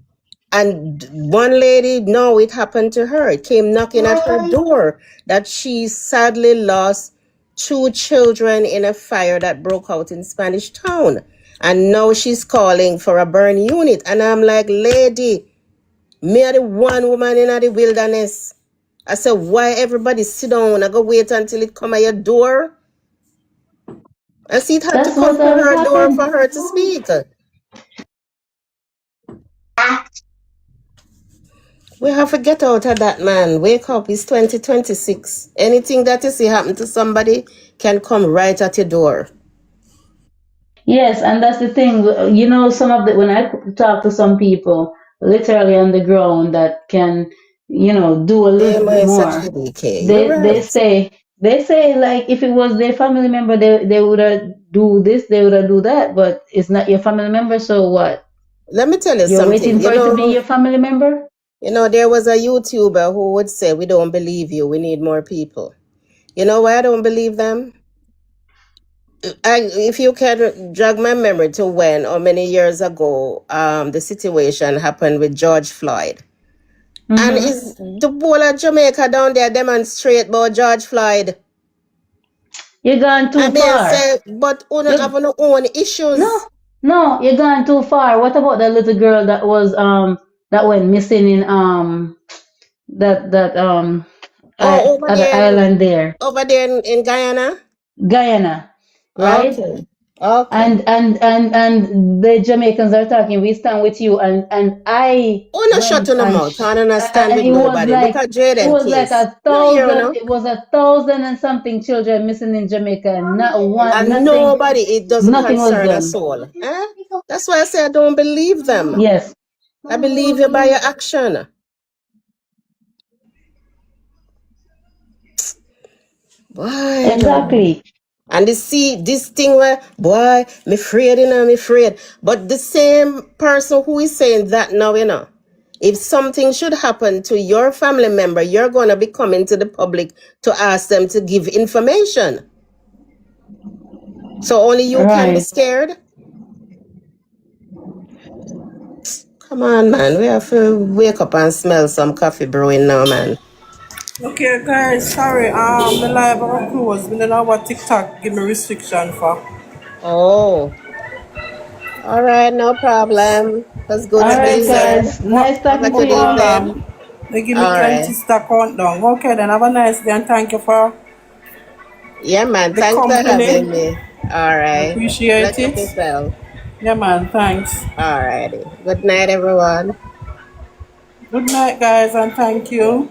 And one lady, no, it happened to her. It came knocking at her door that she sadly lost two children in a fire that broke out in Spanish Town. And now she's calling for a burn unit. And I'm like, lady, me are the one woman in the wilderness. I said, why everybody sit down? I go wait until it come at your door. I see it had to That's come what to her door happened. for her to speak. We have to get out of that, man. Wake up. It's 2026. Anything that you see happen to somebody can come right at your door. Yes, and that's the thing. Some of the when I talk to some people literally on the ground that can, do a little bit AMI said more. GDK. You're They say like if it was their family member, they would have do this, they would have do that, but it's not your family member, so what? Let me tell you You're something. waiting for it to be your family member? There was a YouTuber who would say, we don't believe you. We need more people. You know why I don't believe them? If you can drag my memory to when or many years ago, the situation happened with George Floyd. And Mm-hmm. is the whole of Jamaica down there demonstrate about George Floyd? You're gone I too mean, far. say, but you don't You have no own no, issues. no, you're gone too far. What about that little girl that went missing in Oh, at the island there, over there in Guyana? Guyana, right? Okay. Okay. And the Jamaicans are talking. We stand with you, and I Oh, no, shut went your mouth. I don't understand and with it was nobody. Look like at Jaden case. a No, here, thousand. no. It was 1,000 and something children missing in Jamaica, and not one, And nobody, it doesn't nothing was concern a done. soul. Eh? That's why I say I don't believe them. Yes, I believe you by your action. Boy, I don't know. exactly. And you see this thing where, boy, me afraid, me afraid. But the same person who is saying that now, if something should happen to your family member, you're going to be coming to the public to ask them to give information. So only you can be Right. scared? Come on, man. We have to wake up and smell some coffee brewing now, man. Okay, guys, sorry. The live are closed. We don't know what TikTok give me restriction for. Oh, all right. No problem. That's good All Like them right, seeing say, you. guys. Nice Have a talking to good move on you. evening. long. They give me All 20 right. star countdown. Okay, then have a nice day and thank you for Yeah, man. the Thanks for company. having me. All I right. appreciate Bless up it. yourself. Yeah, man. Thanks. All righty. Good night, everyone. Good night, guys, and thank you.